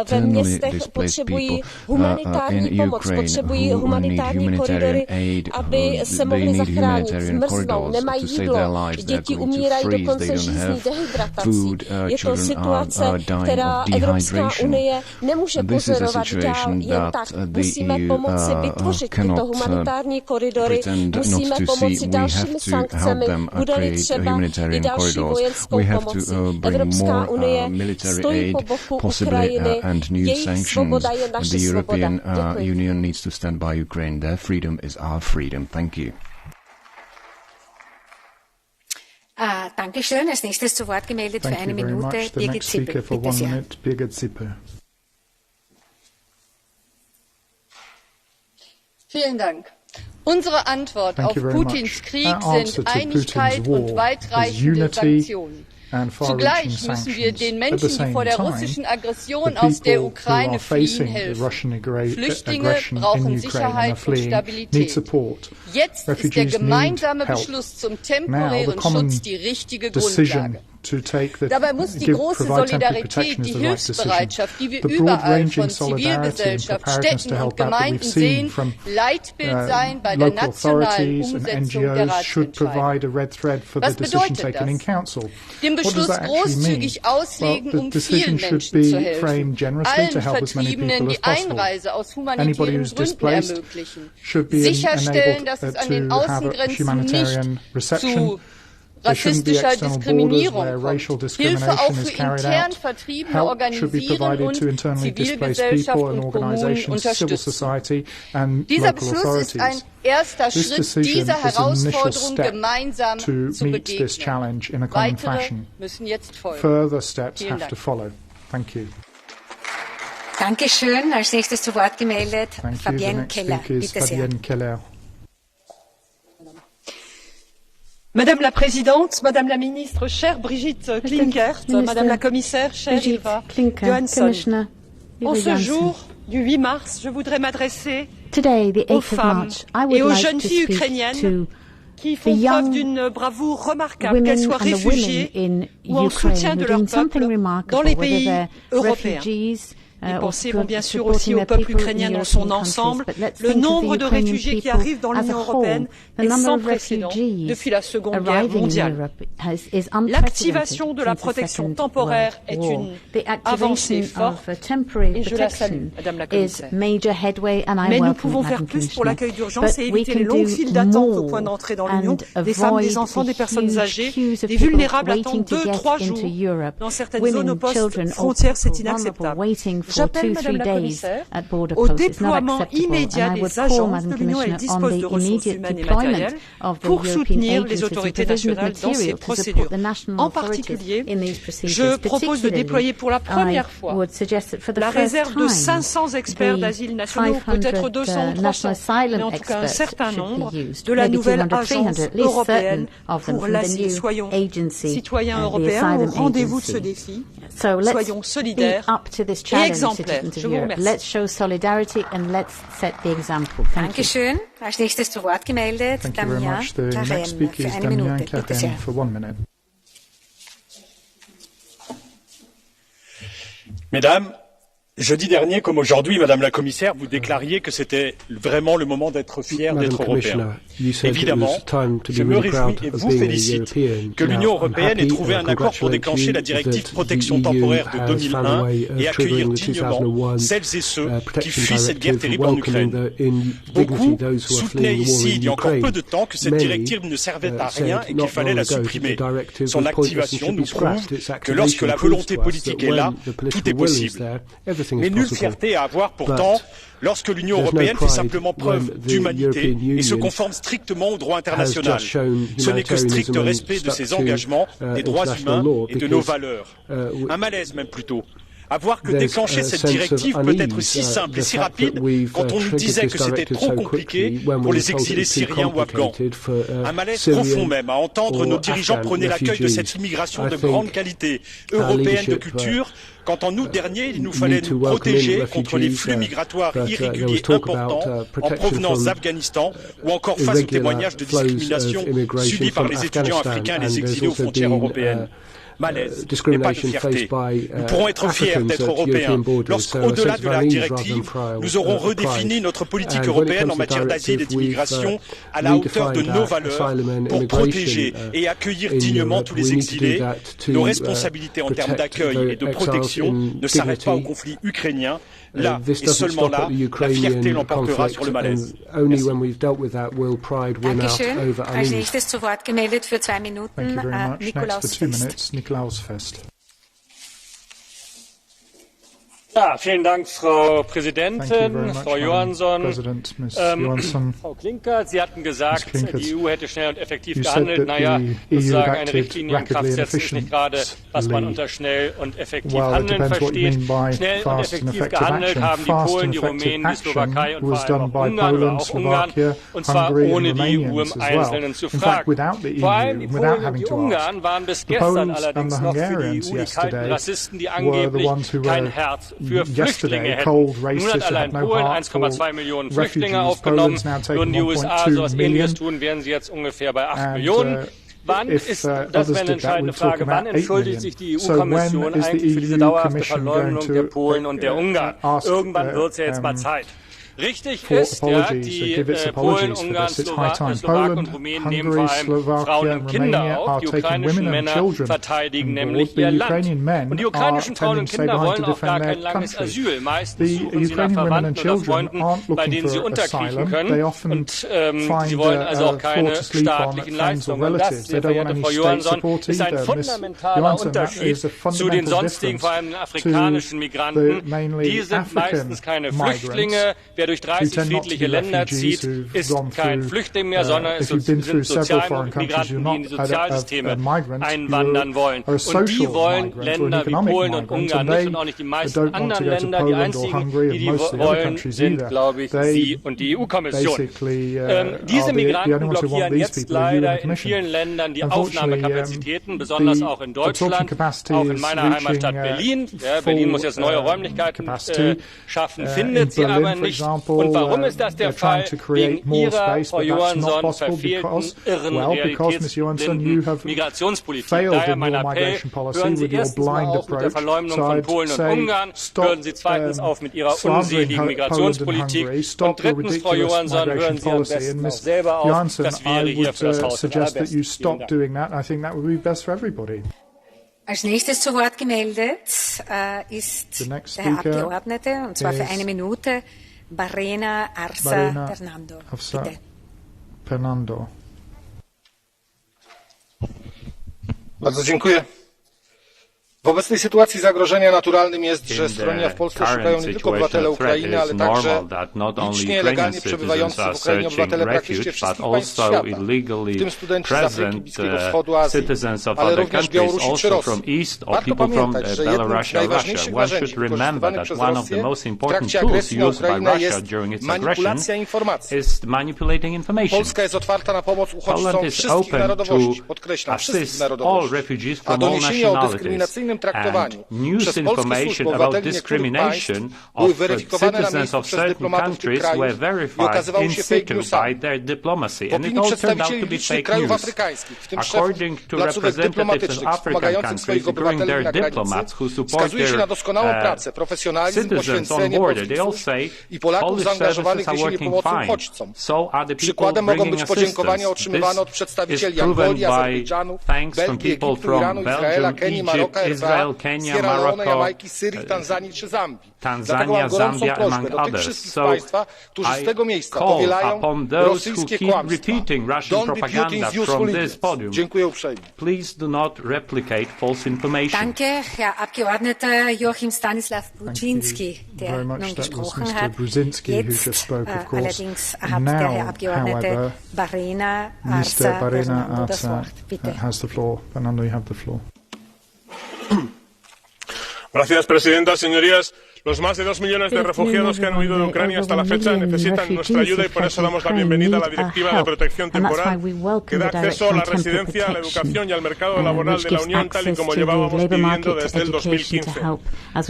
ve městech, potřebují humanitární pomoc, potřebují humanitární koridory, aby se mohli zachránit, zmrznou, nemají jídlo, Děti umírají do konce žízní dehydratací. Je to situace, která Evropská unie nemůže pozorovat dál jen tak. Musíme pomoci vytvořit tyto humanitární koridory, musíme pomoci dalšími sankcemi, bude-li třeba i další vojenskou pomoci. Evropská unie stojí po boku Ukrajiny, jejich svoboda je naše svoboda. Děkuji. Union needs to stand by Ukraine. Their freedom is our freedom. Thank you. Danke schön. Als nächstes zu Wort gemeldet für eine Minute Birgit Sippel. Bitte sehr. Vielen Dank. Unsere Antwort auf Putins Krieg sind Einigkeit und weitreichende Sanktionen. Zugleich müssen wir den Menschen, die vor der russischen Aggression aus der Ukraine fliehen, helfen. Flüchtlinge brauchen Sicherheit und Stabilität. Jetzt ist der gemeinsame Beschluss zum temporären Schutz die richtige Grundlage. Dabei muss die große Solidarität, die Hilfsbereitschaft, die wir überall von Zivilgesellschaft, Städten und Gemeinden sehen, Leitbild sein bei der nationalen Umsetzung der Ratsentscheidung. Was bedeutet das? Den Beschluss großzügig auslegen, vielen Menschen zu helfen, allen Vertriebenen die Einreise aus humanitären Gründen ermöglichen, sicherstellen, dass es an den Außengrenzen nicht zu rassistischer Diskriminierung kommt, Hilfe auch für intern Vertriebene organisieren und Zivilgesellschaft und Kommunen unterstützen. Dieser Beschluss ist ein erster Schritt, dieser Herausforderung gemeinsam zu begegnen. Weitere müssen jetzt folgen. Vielen Dank. Dankeschön. Als nächstes zu Wort gemeldet Fabienne Keller. Bitte sehr. Madame la Présidente, Madame la Ministre, chère Brigitte Klinkert, Madame la Commissaire, chère Ylva Johansson. En ce jour du 8 mars, je voudrais m'adresser aux femmes et aux jeunes filles ukrainiennes qui font preuve d'une bravoure remarquable, qu'elles soient réfugiées ou en soutien de leur peuple dans les pays européens. Les pensées vont bien sûr aussi au peuple ukrainien dans son ensemble. Le nombre de réfugiés qui arrivent dans l'Union européenne est sans précédent depuis la Seconde Guerre mondiale. L'activation de la protection temporaire est une avancée forte et je la salue, Madame la Commissaire. Mais nous pouvons faire plus pour l'accueil d'urgence et éviter les longues files d'attente au point d'entrée dans l'Union, des femmes, des enfants, des personnes âgées, des vulnérables attendent 2-3 jours. Dans certaines zones aux postes frontières, c'est inacceptable. J'appelle Madame la Commissaire au déploiement immédiat des agences de l'Union. Elle dispose de ressources humaines et matérielles pour soutenir les autorités nationales dans ces procédures. En particulier, je propose de déployer pour la première fois la réserve de 500 experts d'asile nationaux, peut-être 200 ou 300, mais en tout cas un certain nombre, de la nouvelle agence européenne pour l'asile. Soyons citoyens européens au rendez-vous de ce défi. Soyons solidaires et exemplaires. Je vous remercie. Let's show solidarity and let's set the example. Dankeschön. Als nächstes zu Wort gemeldet Damien Carême für eine Minute. Bitte sehr. Mesdames, jeudi dernier, comme aujourd'hui, Madame la Commissaire, vous déclariez que c'était vraiment le moment d'être fier d'être européen. Évidemment, je me réjouis et vous félicite que l'Union européenne ait trouvé un accord pour déclencher la directive protection temporaire de 2001 et accueillir dignement celles et ceux qui fuient cette guerre terrible en Ukraine. Beaucoup soutenaient ici, il y a encore peu de temps, que cette directive ne servait à rien et qu'il fallait la supprimer. Son activation nous prouve que lorsque la volonté politique est là, tout est possible. Mais nulle fierté à avoir pourtant lorsque l'Union européenne fait simplement preuve d'humanité et se conforme strictement au droit international. Ce n'est que strict respect de ses engagements, des droits humains et de nos valeurs. Un malaise même plutôt. À voir que déclencher cette directive peut être si simple et si rapide quand on nous disait que c'était trop compliqué pour les exilés syriens ou afghans. Un malaise profond même à entendre nos dirigeants prôner l'accueil de cette immigration de grande qualité, européenne de culture, quand en août dernier, il nous fallait nous protéger contre les flux migratoires irréguliers importants en provenance d'Afghanistan ou encore face aux témoignages de discrimination subis par les étudiants africains et les exilés aux frontières européennes. discrimination faced by Africans at European borders. So Au-delà de la directive, nous aurons redéfini notre politique européenne en matière d'asile et d'immigration à la hauteur de nos valeurs pour protéger et accueillir dignement tous les exilés. Nos responsabilités en termes d'accueil et de protection ne s'arrêtent pas au conflit ukrainien. Là, et seulement là, la fierté l'emportera sur le malaise. Only when we've dealt with that will pride win out over unease. Als nächstes zu Wort gemeldet für 2 Minuten, Thank you very much. Nikolaus Next for 2 Fest. minutes, Nikolaus Fest. Ja, vielen Dank, Frau Präsidentin, Frau Johansson. Frau Klinkert, Sie hatten gesagt, die EU hätte schnell und effektiv gehandelt. Naja, sozusagen eine Richtlinie in Kraft setzen ist nicht gerade, was man unter schnell und effektiv handeln versteht. Schnell und effektiv gehandelt haben die Polen, die Rumänen, die Slowakei und vor allem auch Ungarn oder auch Ungarn, und zwar ohne die EU im Einzelnen zu fragen. Vor allem die Polen und die Ungarn waren bis gestern allerdings noch für die EU die kalten Rassisten, die angeblich kein Herz für Flüchtlinge hätten. Nun hat allein Polen 1,2 Millionen Flüchtlinge aufgenommen. Würden die USA so etwas Ähnliches tun, wären sie jetzt ungefähr bei 8 Millionen. Wann ist, das wäre eine entscheidende Frage, wann entschuldigt sich die EU-Kommission eigentlich für diese dauerhafte Verleumdung der Polen und der Ungarn? Irgendwann wird es ja jetzt mal Zeit. Richtig ist, ja, die Polen, Ungarn, Slowaken und Rumänen nehmen vor allem Frauen und Kinder auf. Die ukrainischen Männer verteidigen nämlich ihr Land. Und die ukrainischen Frauen und Kinder wollen auch gar kein langes Asyl. Meistens suchen sie nach Verwandten oder Freunden, bei denen sie unterkriechen können. Und sie wollen also auch keine staatlichen Leistungen. Und das, sehr verehrte Frau Johansson, ist ein fundamentaler Unterschied zu den sonstigen, vor allem den afrikanischen Migranten. Die sind meistens keine Flüchtlinge. Wer durch 30 friedliche Länder zieht, ist kein Flüchtling mehr, sondern es sind Sozialmigranten, die in die Sozialsysteme einwandern wollen. Und die wollen Länder wie Polen und Ungarn nicht und auch nicht die meisten anderen Länder. Die einzigen, die wollen, sind, glaube ich, Sie und die EU-Kommission. Diese Migranten blockieren jetzt leider in vielen Ländern die Aufnahmekapazitäten, besonders auch in Deutschland, auch in meiner Heimatstadt Berlin. Ja, Berlin muss jetzt neue Räumlichkeiten schaffen, findet sie aber nicht. Und warum ist das der Fall? Wegen Ihrer, Frau Johansson, verfehlten, irren realitätsblinden Migrationspolitik. Daher mein Appell, hören Sie erstens mal auf mit der Verleumdung von Polen und Ungarn, hören Sie zweitens auf mit Ihrer unseligen Migrationspolitik und drittens, Frau Johansson, hören Sie am besten auch selber auf. Das wäre hier für das Haus am besten. Vielen Dank. Als nächstes zu Wort gemeldet ist der Herr Abgeordnete, und zwar für 1 Minute, Barrena Arsa Fernando. Bitte. Fernando. Bardzo dziękuję. W obecnej sytuacji zagrożenia naturalnym jest, że schronienia w Polsce szukają nie tylko obywatele Ukrainy, ale także licznie legalnie przebywający w Ukrainie obywatele praktycznie wszystkich państw świata, w tym studenci z Afryki, Bliskiego Wschodu, Azji, ale również Białorusi czy Rosji. Warto pamiętać, że jednym z najważniejszych narzędzi wykorzystywanych przez Rosję w trakcie agresji na Ukrainę jest manipulacja informacji. Polska jest otwarta na pomoc uchodźcom wszystkich narodowości, podkreślam, wszystkich narodowości, a doniesienia o dyskryminacyjnym traktowaniu przez polskie służby obywateli niektórych państw były weryfikowane na miejscu przez dyplomatów tych krajów i okazywały się fake newsami. W opinii przedstawicieli licznych krajów afrykańskich, w tym szefów placówek dyplomatycznych wspomagających swoich obywateli na granicy, wskazuje się na doskonałą pracę, profesjonalizm, poświęcenie polskich służb i Polaków zaangażowanych w niesienie pomocy uchodźcom. Przykładem mogą być podziękowania otrzymywane od przedstawicieli Angolii, Azerbejdżanu, Belgii, Egiptu, Iranu, Izraela, Kenii, Maroka, RPA, Sierra Leone, Jamajki, Syrii, Tanzanii czy Zambii. Dlatego mam gorącą prośbę do tych wszystkich z Państwa, którzy z tego miejsca powielają rosyjskie kłamstwa. Don't be putting useful idiots. Dziękuję uprzejmie. Danke, Herr Abgeordneter Joachim Stanislav Bruczynski, der nun gesprochen hat. Jetzt allerdings hat der Herr Abgeordnete Barrena Arsa Fernando das Wort. Bitte. Fernando, you have the floor. Gracias, presidenta. Señorías, Los más de 2 millones de refugiados que han huido de Ucrania hasta la fecha necesitan nuestra ayuda y por eso damos la bienvenida a la Directiva de Protección Temporal que da acceso a la residencia, a la educación y al mercado laboral de la Unión tal y como llevábamos viviendo desde el 2015.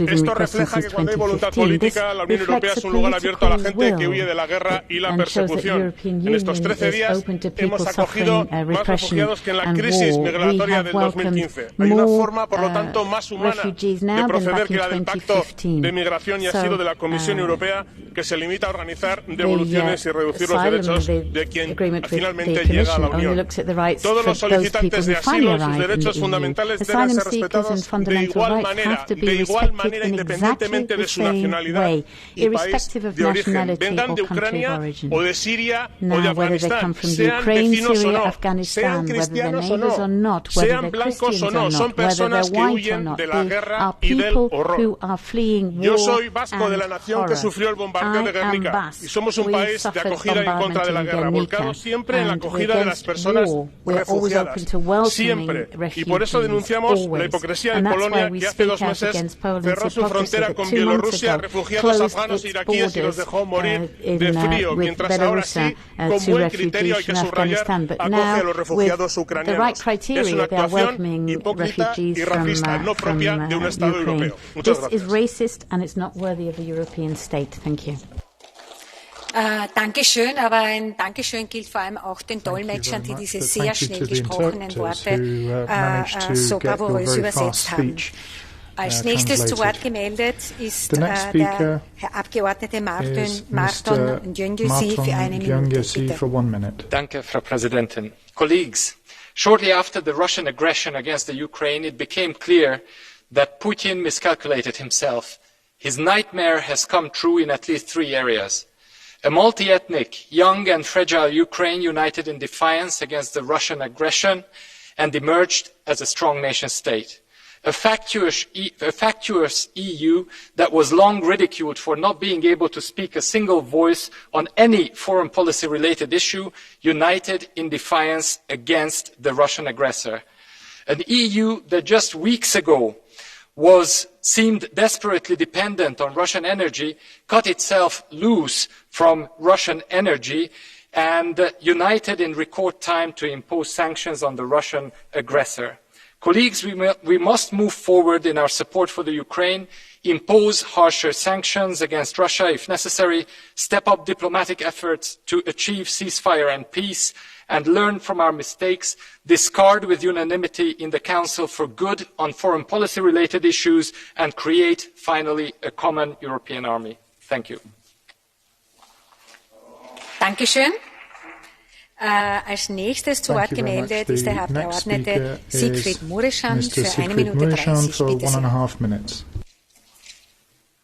Esto refleja que cuando hay voluntad política, la Unión Europea es un lugar abierto a la gente que huye de la guerra y la persecución. En estos 13 días hemos acogido más refugiados que en la crisis migratoria del 2015. Hay una forma, por lo tanto, más humana de proceder que la del Pacto de Migración y Asilo de la Comisión Europea, que se limita a organizar devoluciones y reducir los derechos de quien finalmente llega a la Unión. Todos los solicitantes de asilo y sus derechos fundamentales deben ser respetados de igual manera independientemente de su nacionalidad y país de origen, vengan de Ucrania o de Siria o de Afganistán, sean vecinos o no, sean cristianos o no, sean blancos o no, son personas que huyen de la guerra y del horror. Yo soy vasco de la nación que sufrió el bombardeo de Guernica y somos un país de acogida y en contra de la guerra, volcado siempre en la acogida de las personas refugiadas, siempre. Y por eso denunciamos la hipocresía de Polonia, que hace 2 meses cerró su frontera con Bielorrusia a refugiados afganos e iraquíes y los dejó morir de frío, mientras ahora sí, con buen criterio hay que subrayar, acoge a los refugiados ucranianos. Es una actuación hipócrita y racista, no propia de un Estado europeo. Muchas gracias. Dankeschön, aber ein Dankeschön gilt vor allem auch den Dolmetschern, die diese sehr schnell gesprochenen Worte so bravourös übersetzt haben. Als nächstes zu Wort gemeldet ist der Herr Abgeordnete Marton Njöngyösi für 1 Minute. Danke, Frau Präsidentin. Colleagues, shortly after the Russian aggression against the Ukraine, it became clear that Putin miscalculated himself. His nightmare has come true in at least 3 areas. A multi-ethnic, young and fragile Ukraine united in defiance against the Russian aggression and emerged as a strong nation-state. A factious EU that was long ridiculed for not being able to speak a single voice on any foreign policy-related issue, united in defiance against the Russian aggressor. An EU that just weeks ago seemed desperately dependent on Russian energy, cut itself loose from Russian energy and united in record time to impose sanctions on the Russian aggressor. Colleagues, we must move forward in our support for the Ukraine, impose harsher sanctions against Russia if necessary, step up diplomatic efforts to achieve ceasefire and peace, and learn from our mistakes, discard with unanimity in the Council for good on foreign policy-related issues, and create, finally, a common European army. Thank you. Dankeschön. Als nächstes zu Wort gemeldet ist der Herr Abgeordnete Siegfried Mureşan für 1 Minute 30. Bitte sehr.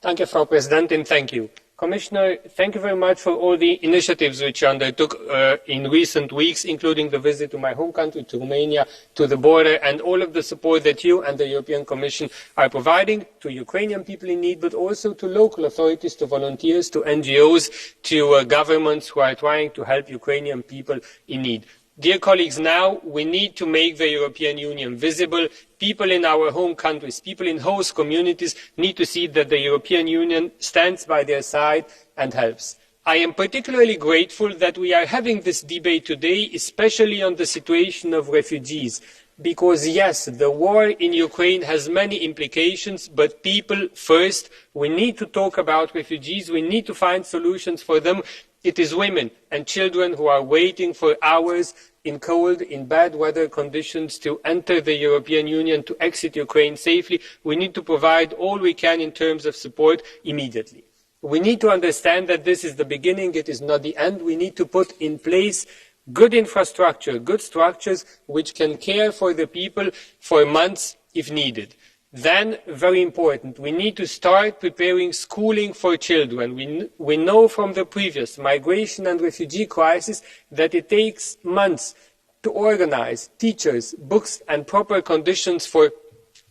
Danke, Frau Präsidentin. Thank you. Commissioner, thank you very much for all the initiatives which you undertook in recent weeks, including the visit to my home country, to Romania, to the border, and all of the support that you and the European Commission are providing to Ukrainian people in need, but also to local authorities, to volunteers, to NGOs, to governments who are trying to help Ukrainian people in need. Dear colleagues, now we need to make the European Union visible. People in our home countries, people in host communities need to see that the European Union stands by their side and helps. I am particularly grateful that we are having this debate today, especially on the situation of refugees. Because yes, the war in Ukraine has many implications, but people first. We need to talk about refugees. We need to find solutions for them. It is women and children who are waiting for hours in cold, in bad weather conditions to enter the European Union, to exit Ukraine safely. We need to provide all we can in terms of support immediately. We need to understand that this is the beginning, it is not the end. We need to put in place good infrastructure, good structures which can care for the people for months if needed. Then, very important, we need to start preparing schooling for children. We know from the previous migration and refugee crisis that it takes months to organize teachers, books and proper conditions for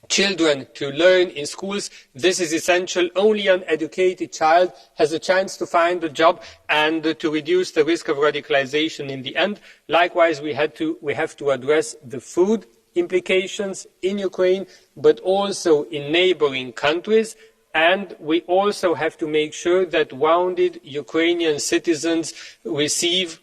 children to learn in schools. This is essential. Only an educated child has a chance to find a job and to reduce the risk of radicalization in the end. Likewise, we have to address the food implications in Ukraine, but also in neighboring countries. And we also have to make sure that wounded Ukrainian citizens receive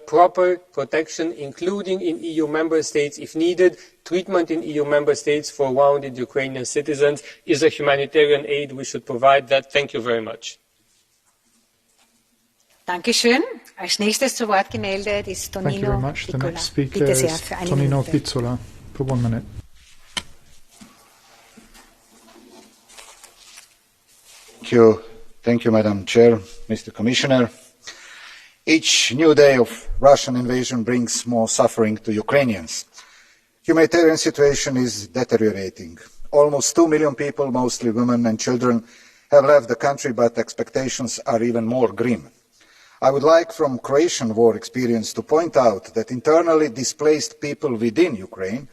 proper protection, including in EU member states if needed. Treatment in EU member states for wounded Ukrainian citizens is a humanitarian aid. We should provide that. Thank you very much. Dankeschön. Als nächstes zu Wort gemeldet ist Tonino Thank you very much. Piccola. The next speaker Bitte sehr, is für eine Tonino Minute. Pizzola for 1 minute. Thank you, Madam Chair, Mr. Commissioner. Each new day of Russian invasion brings more suffering to Ukrainians. Humanitarian situation is deteriorating. Almost 2 million people, mostly women and children, have left the country, but expectations are even more grim. I would like, from Croatian war experience, to point out that internally displaced people within Ukraine,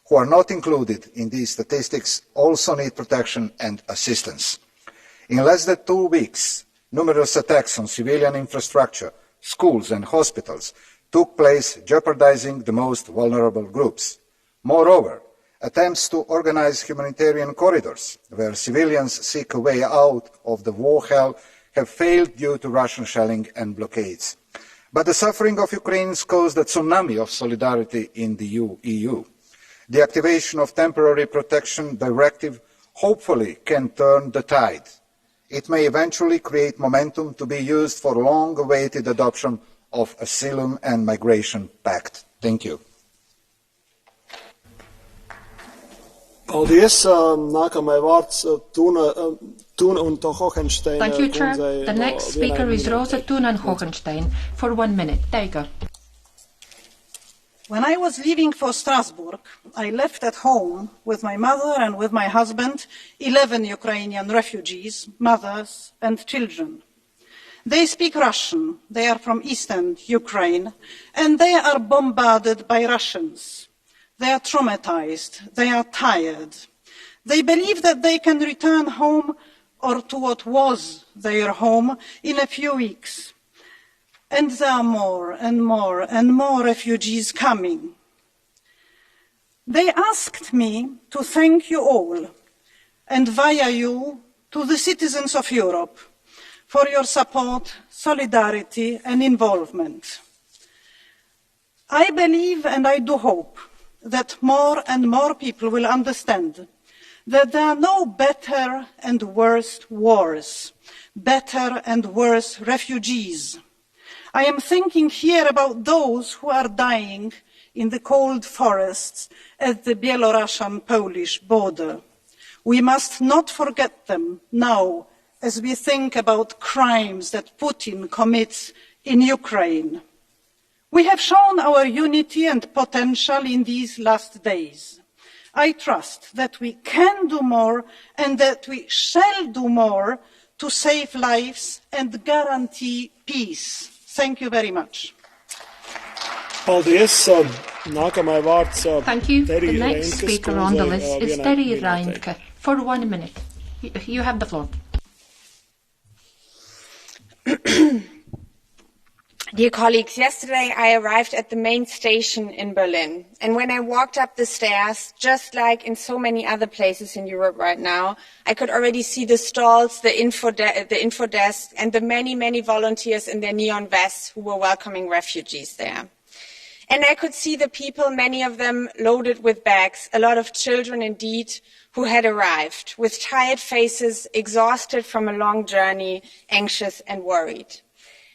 who are not included in these statistics, also need protection and assistance. In less than 2 weeks, numerous attacks on civilian infrastructure, schools and hospitals took place, jeopardizing the most vulnerable groups. Moreover, attempts to organize humanitarian corridors where civilians seek a way out of the war hell have failed due to Russian shelling and blockades. But the suffering of Ukrainians caused a tsunami of solidarity in the EU. The activation of temporary protection directive hopefully can turn the tide. It may eventually create momentum to be used for long-awaited adoption of Asylum and Migration Pact. Thank you. Paldies. Nākamais vārds Thun un Hohenstein. Thank you, Chair. The next speaker is Rosa Thun and Hohenstein for 1 minute. There you go. When I was leaving for Strasbourg, I left at home with my mother and with my husband 11 Ukrainian refugees, mothers and children. They speak Russian, they are from eastern Ukraine, and they are bombarded by Russians. They are traumatized, they are tired. They believe that they can return home or to what was their home in a few weeks. And there are more and more and more refugees coming. They asked me to thank you all, and via you to the citizens of Europe, for your support, solidarity and involvement. I believe and I do hope that more and more people will understand that there are no better and worse wars, better and worse refugees. I am thinking here about those who are dying in the cold forests at the Belarusian-Polish border. We must not forget them now as we think about crimes that Putin commits in Ukraine. We have shown our unity and potential in these last days. I trust that we can do more and that we shall do more to save lives and guarantee peace. Thank you very much. Paldies. Nākamais vārds. Thank you. The next speaker on the list is Terry Reintke for 1 minute. You have the floor. Dear colleagues, yesterday I arrived at the main station in Berlin, and when I walked up the stairs, just like in so many other places in Europe right now, I could already see the stalls, the info desk, and the many, many volunteers in their neon vests who were welcoming refugees there. And I could see the people, many of them loaded with bags, a lot of children indeed, who had arrived, with tired faces, exhausted from a long journey, anxious and worried.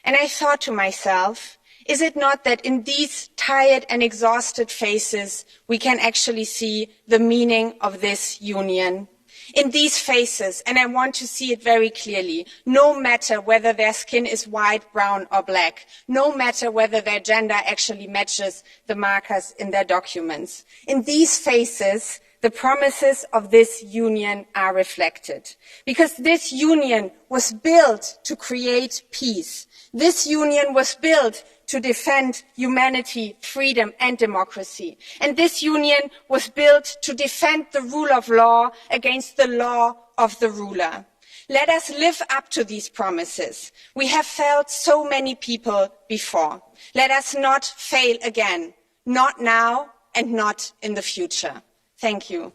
And I thought to myself, is it not that in these tired and exhausted faces, we can actually see the meaning of this union? In these faces, and I want to see it very clearly, no matter whether their skin is white, brown or black, no matter whether their gender actually matches the markers in their documents. In these faces, the promises of this union are reflected. Because this union was built to create peace. This union was built to defend humanity, freedom and democracy. And this union was built to defend the rule of law against the law of the ruler. Let us live up to these promises. We have failed so many people before. Let us not fail again, not now and not in the future. Thank you.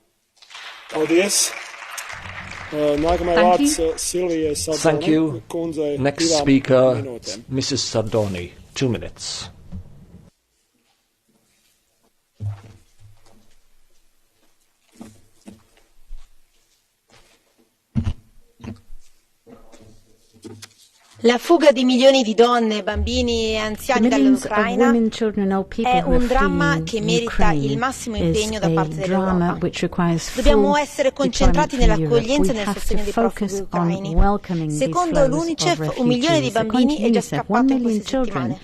Paldies. Thank you. Next speaker, Mrs. Sardoni, 2 minutes. La fuga di milioni di donne, bambini e anziani dall'Ucraina è un dramma che merita il massimo impegno da parte dell'Europa. Dobbiamo essere concentrati nell'accoglienza e nel sostegno dei profughi ucraini. Secondo l'UNICEF, 1 milione di bambini è già scappato in queste settimane.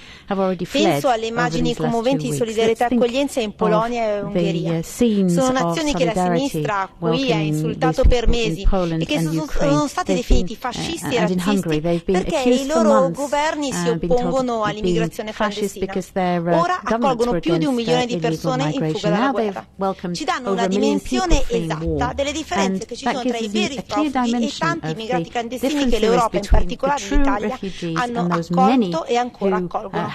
Penso alle immagini commoventi di solidarietà e accoglienza in Polonia e Ungheria. Sono nazioni che la sinistra qui ha insultato per mesi e che sono stati definiti fascisti e razzisti perché i loro governi si oppongono all'immigrazione clandestina. Ora accolgono più di 1 milione di persone in fuga dalla guerra. Ci danno una dimensione esatta delle differenze che ci sono tra i veri profughi e tanti immigrati clandestini che l'Europa, in particolare l'Italia, hanno accolto e ancora accolgono.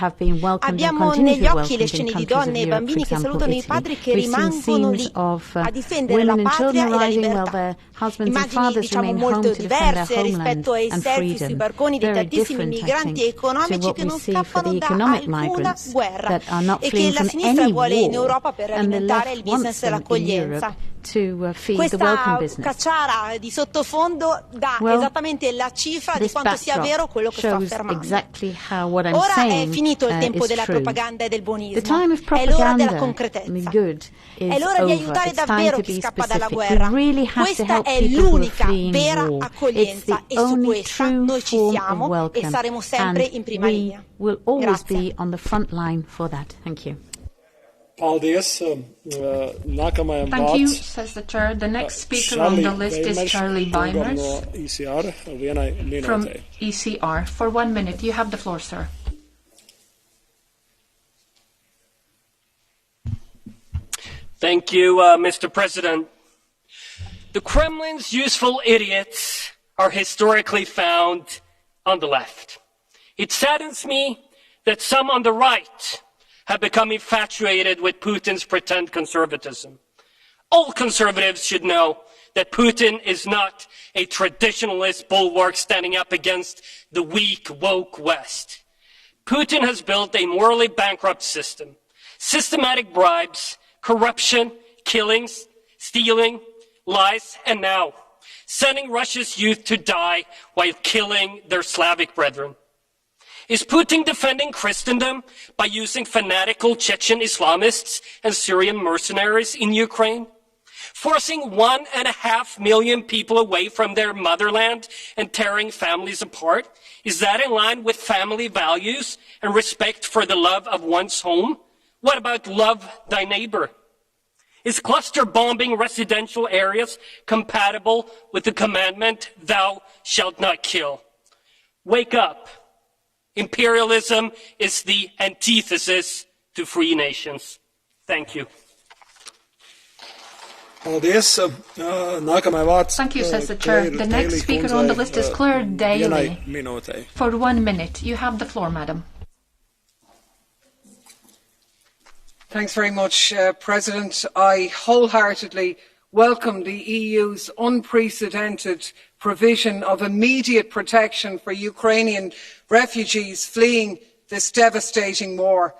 Abbiamo negli occhi le scene di donne e bambini che salutano i padri che rimangono lì a difendere la patria e la libertà. Immagini, diciamo, molto diverse rispetto ai selfie sui barconi dei tantissimi migranti economici che non scappano da alcuna guerra e che la sinistra vuole in Europa per alimentare il business dell'accoglienza. Questa cacciara di sottofondo dà esattamente la cifra di quanto sia vero quello che sto affermando. Ora è finito il tempo della propaganda e del buonismo, è l'ora della concretezza, è l'ora di aiutare davvero chi scappa dalla guerra. Questa è l'unica vera accoglienza e su questa noi ci siamo e saremo sempre in prima linea. Grazie. Thank you, says the chair. The next speaker on the list is Charlie Weimers from ECR. For 1 minute, you have the floor, sir. Thank you, Mr. President. The Kremlin's useful idiots are historically found on the left. It saddens me that some on the right have become infatuated with Putin's pretend conservatism. All conservatives should know that Putin is not a traditionalist bulwark standing up against the weak, woke West. Putin has built a morally bankrupt system. Systematic bribes, corruption, killings, stealing, lies, and now sending Russia's youth to die while killing their Slavic brethren. Is Putin defending Christendom by using fanatical Chechen Islamists and Syrian mercenaries in Ukraine? Forcing 1.5 million people away from their motherland and tearing families apart? Is that in line with family values and respect for the love of one's home? What about love thy neighbor? Is cluster bombing residential areas compatible with the commandment, thou shalt not kill? Wake up. Imperialism is the antithesis to free nations. Thank you. Thank you, says the chair. The next speaker on the list is Claire Daly. For 1 minute, you have the floor, madam. Thanks very much, President. I wholeheartedly welcome the EU's unprecedented provision of immediate protection for Ukrainian refugees fleeing this devastating war.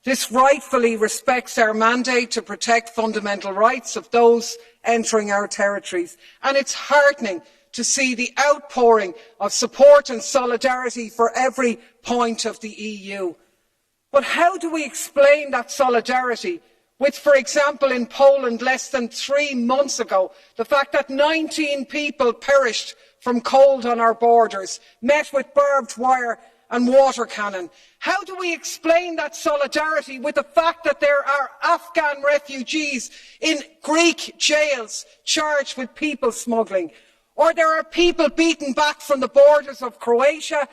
This rightfully respects our mandate to protect fundamental rights of those entering our territories, and it's heartening to see the outpouring of support and solidarity for every point of the EU. But how do we explain that solidarity with, for example, in Poland less than 3 months ago, the fact that 19 people perished from cold on our borders, met with barbed wire and water cannon? How do we explain that solidarity with the fact that there are Afghan refugees in Greek jails charged with people smuggling? Or there are people beaten back from the borders of Croatia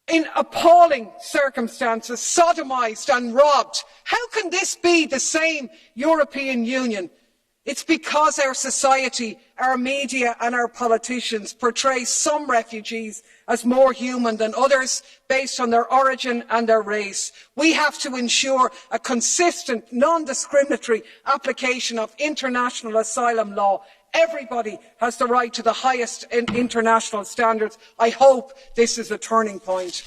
in appalling circumstances, sodomised and robbed? How can this be the same European Union? It's because our society, our media and our politicians portray some refugees as more human than others based on their origin and their race. We have to ensure a consistent, non-discriminatory application of international asylum law Everybody has the right to the highest international standards. I hope this is a turning point.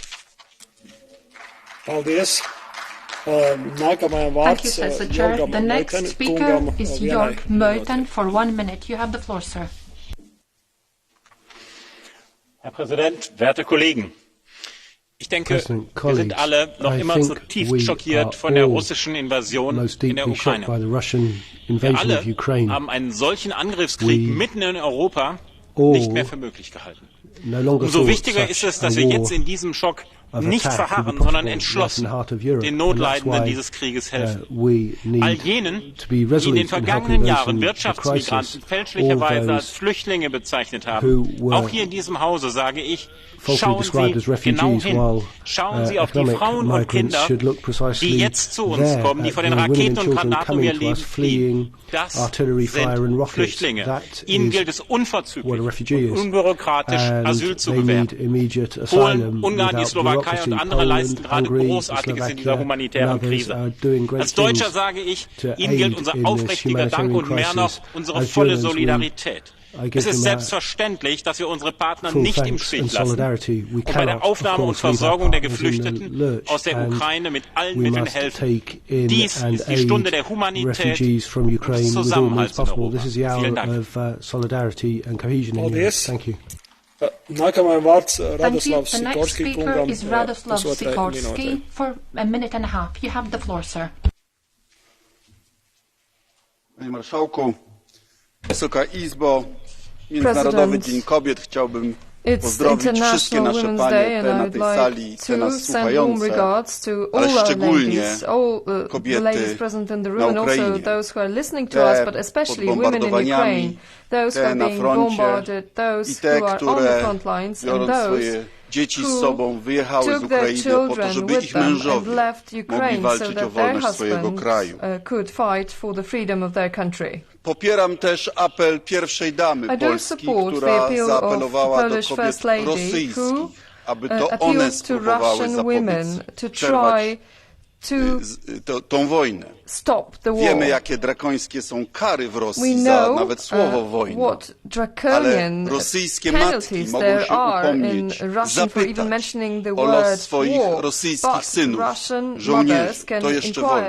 Paldies. Thank you, says the chair. The next speaker is Jörg Meuthen for 1 minute. You have the floor, sir. Herr Präsident, werte Kollegen! Ich denke, wir sind alle noch immer zutiefst schockiert von der russischen Invasion in der Ukraine. Wir alle haben einen solchen Angriffskrieg mitten in Europa nicht mehr für möglich gehalten. Umso wichtiger ist es, dass wir jetzt in diesem Schock nicht verharren, sondern entschlossen den Notleidenden dieses Krieges helfen. All jenen, die in den vergangenen Jahren Wirtschaftsmigranten fälschlicherweise als Flüchtlinge bezeichnet haben, auch hier in diesem Hause sage ich, schauen Sie genau hin. Schauen Sie auf die Frauen und Kinder, die jetzt zu uns kommen, die vor den Raketen und Granaten um ihr Leben fliehen. Das sind Flüchtlinge. Ihnen gilt es unverzüglich und unbürokratisch Asyl zu gewähren. Polen, Ungarn, die Slowakei und andere leisten gerade Großartiges in dieser humanitären Krise. Als Deutscher sage ich, Ihnen gilt unser aufrichtiger Dank und mehr noch unsere volle Solidarität. Es ist selbstverständlich, dass wir unsere Partner nicht im Stich lassen und bei der Aufnahme und Versorgung der Geflüchteten aus der Ukraine mit allen Mitteln helfen. Dies ist die Stunde der Humanität und des Zusammenhalts in Europa. Vielen Dank. Thank you. The next speaker is Radoslav Sikorski for a minute and a half. You have the floor, sir. Panie Marszałku, Wysoka Izbo, Międzynarodowy Dzień Kobiet chciałbym pozdrowić wszystkie nasze panie, te na tej sali, te nas słuchające, ale szczególnie kobiety na Ukrainie, te pod bombardowaniami, te na froncie i te, które biorąc swoje dzieci z sobą wyjechały z Ukrainy po to, żeby ich mężowie mogli walczyć o wolność swojego kraju. Popieram też apel pierwszej damy Polski, która zaapelowała do kobiet rosyjskich, aby to one spróbowały przerwać tą wojnę. Wiemy, jakie drakońskie są kary w Rosji za nawet słowo wojna, ale rosyjskie matki mogą się upomnieć, zapytać o los swoich rosyjskich synów, żołnierzy. To jeszcze wojna.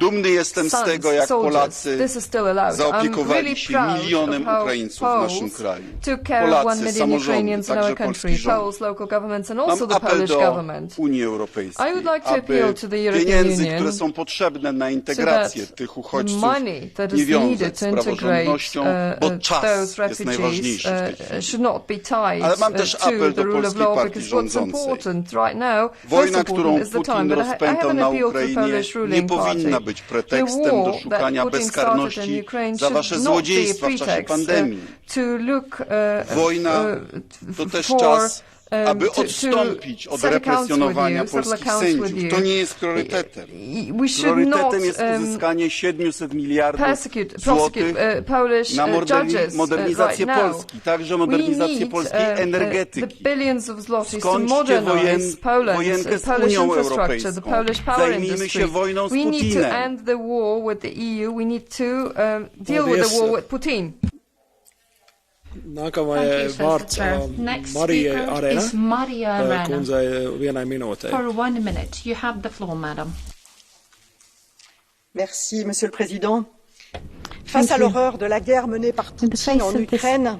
Dumny jestem z tego, jak Polacy zaopiekowali się milionem Ukraińców w naszym kraju. Polacy, samorządy, także polski rząd. Mam apel do Unii Europejskiej, aby pieniędzy, które są potrzebne na integrację tych uchodźców, nie wiązać z praworządnością, bo czas jest najważniejszy w tej chwili. Ale mam też apel do polskiej partii rządzącej. Wojna, którą Putin rozpętał na Ukrainie, nie powinna być pretekstem do szukania bezkarności za wasze złodziejstwa w czasie pandemii. Wojna to też czas, aby odstąpić od represjonowania polskich sędziów. To nie jest priorytetem. Priorytetem jest uzyskanie 700 miliardów złotych na modernizację Polski, także modernizację polskiej energetyki. Skończcie wojenkę z Unią Europejską. Zajmijmy się wojną z Putinem. Next speaker is Maria Arena. For 1 minute, you have the floor, madam. Merci, Monsieur le Président. Face à l'horreur de la guerre menée par Poutine en Ukraine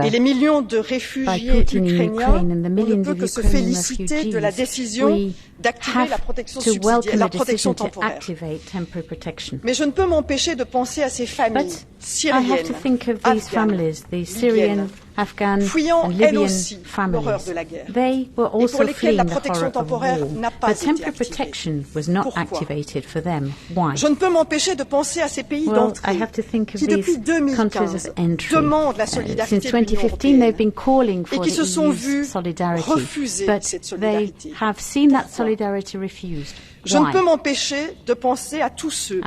et les millions de réfugiés ukrainiens, on ne peut que se féliciter de la décision d'activer la protection temporaire. Mais je ne peux m'empêcher de penser à ces familles syriennes, afghanes, fuyant elles aussi l'horreur de la guerre, et pour lesquelles la protection temporaire n'a pas été activée. Pourquoi? Je ne peux m'empêcher de penser à ces pays d'entrée qui, depuis 2015, demandent la solidarité de l'Union européenne et qui se sont vus refuser cette solidarité. Je ne peux m'empêcher de penser à tous ceux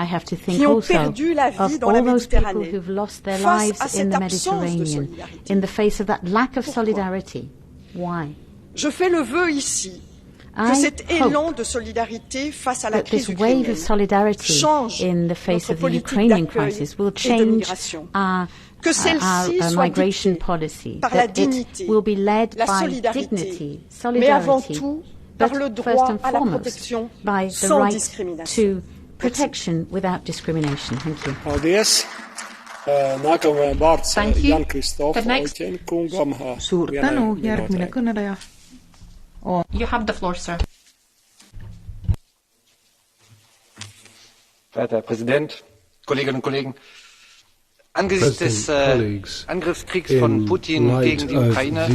qui ont perdu la vie dans la Méditerranée face à cette absence de solidarité. Pourquoi? Je fais le vœu ici, que cet élan de solidarité face à la crise ukrainienne change notre politique d'accueil et de migration. Que celle-ci soit dictée par la dignité, la solidarité, mais avant tout par le droit à la protection sans discrimination. Protection without discrimination. Thank you. Thank you. The next... Suur tänu, järgmine kõneleja. You have the floor, sir. Verehrter Herr Präsident, Kolleginnen und Kollegen! Angesichts des Angriffskriegs von Putin gegen die Ukraine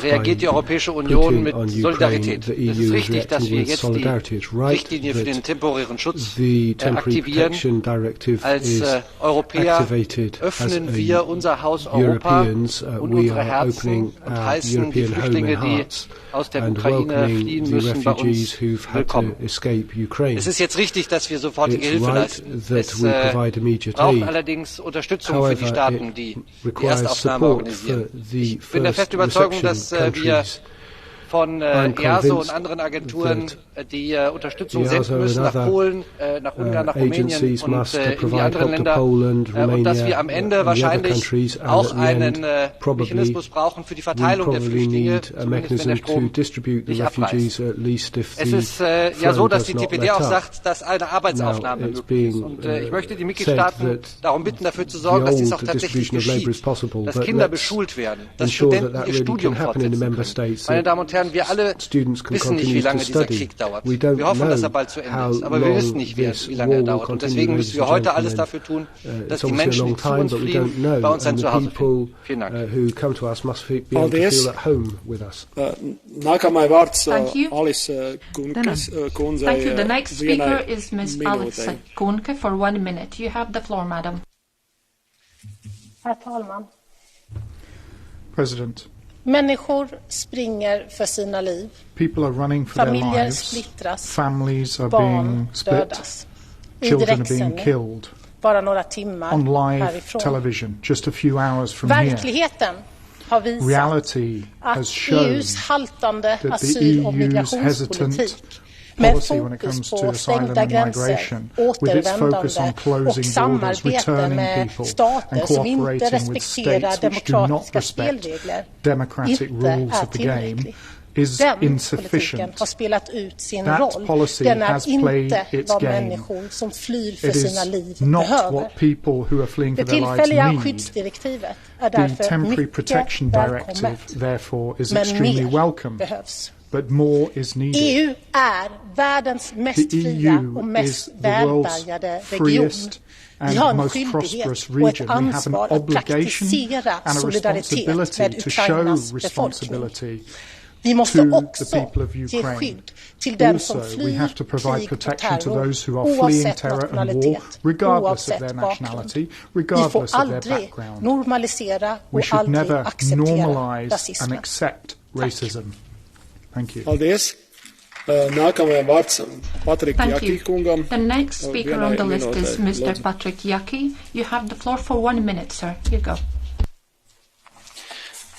reagiert die Europäische Union mit Solidarität. Es ist richtig, dass wir jetzt die Richtlinie für den temporären Schutz aktivieren. Als Europäer öffnen wir unser Haus Europa und unsere Herzen und heißen die Flüchtlinge, die aus der Ukraine fliehen müssen, bei uns willkommen. Es ist jetzt richtig, dass wir sofortige Hilfe leisten. Es braucht allerdings Unterstützung für die Staaten, die die Erstaufnahme organisieren. Ich bin der festen Überzeugung, dass wir von EASO und anderen Agenturen die Unterstützung senden müssen nach Polen, nach Ungarn, nach Rumänien und in die anderen Länder und dass wir am Ende wahrscheinlich auch einen Mechanismus brauchen für die Verteilung der Flüchtlinge, zumindest wenn der Strom nicht abreißt. Es ist ja so, dass die TPD auch sagt, dass eine Arbeitsaufnahme möglich ist und ich möchte die Mitgliedstaaten darum bitten, dafür zu sorgen, dass dies auch tatsächlich geschieht, dass Kinder beschult werden, dass Studenten ihr Studium fortsetzen können. Meine Damen und Herren, wir alle wissen nicht, wie lange dieser Krieg dauert. Wir hoffen, dass er bald zu Ende ist, aber wir wissen nicht, wie lange er dauert. Und deswegen müssen wir heute alles dafür tun, dass die Menschen, die zu uns fliehen, bei uns ein Zuhause finden. Vielen Dank. Thank you. Thank you. The next speaker is Ms. Alice Kuhnke for 1 minute. You have the floor, madam. Herr talman. President. Människor springer för sina liv. People are running for their Familjer lives. splittras. Families are Barn being split. dödas. Children are being killed. Bara några timmar on live härifrån. television, just a few hours from here. Verkligheten har visat Reality has shown EUs haltande that the asyl- och EU's migrationspolitik hesitant med policy when it fokus comes to på asylum stängda and gränser, migration, with its focus on återvändande och closing borders, samarbete returning med people, stater and som inte cooperating with respekterar states which do not demokratiska respect spelregler democratic inte rules är of the game tillräcklig. is Den politiken insufficient. har spelat ut sin That roll. policy Den är has played inte its vad game. människor som flyr för It sina is liv not behöver. what people who are fleeing for Det their lives tillfälliga need. skyddsdirektivet är The därför temporary mycket protection directive, välkommet. therefore, is Men extremely mer welcome. behövs. But more is needed. EU är världens mest The fria EU och is mest the world's välbärgade region. freest Vi har and en most skyldighet prosperous och ett region. We have an ansvar att obligation praktisera and a solidaritet responsibility med to show Ukrainas befolkning. responsibility Vi måste to the också people of ge Ukraine. skydd till den Also, som we flyr have to provide krig och protection to terror, those who are fleeing oavsett terror and war, nationalitet, regardless of oavsett their bakgrund. nationality, Vi får regardless of their aldrig background. normalisera We och should aldrig never acceptera normalize rasismen. and accept racism. Thank you. Paldies. Nākamajam vārds Patrik Thank Jaki you. kungam. The next speaker on the list is Mr. Lūdzu. Patrick Jaki. You have the floor for 1 minute, sir. Here you go.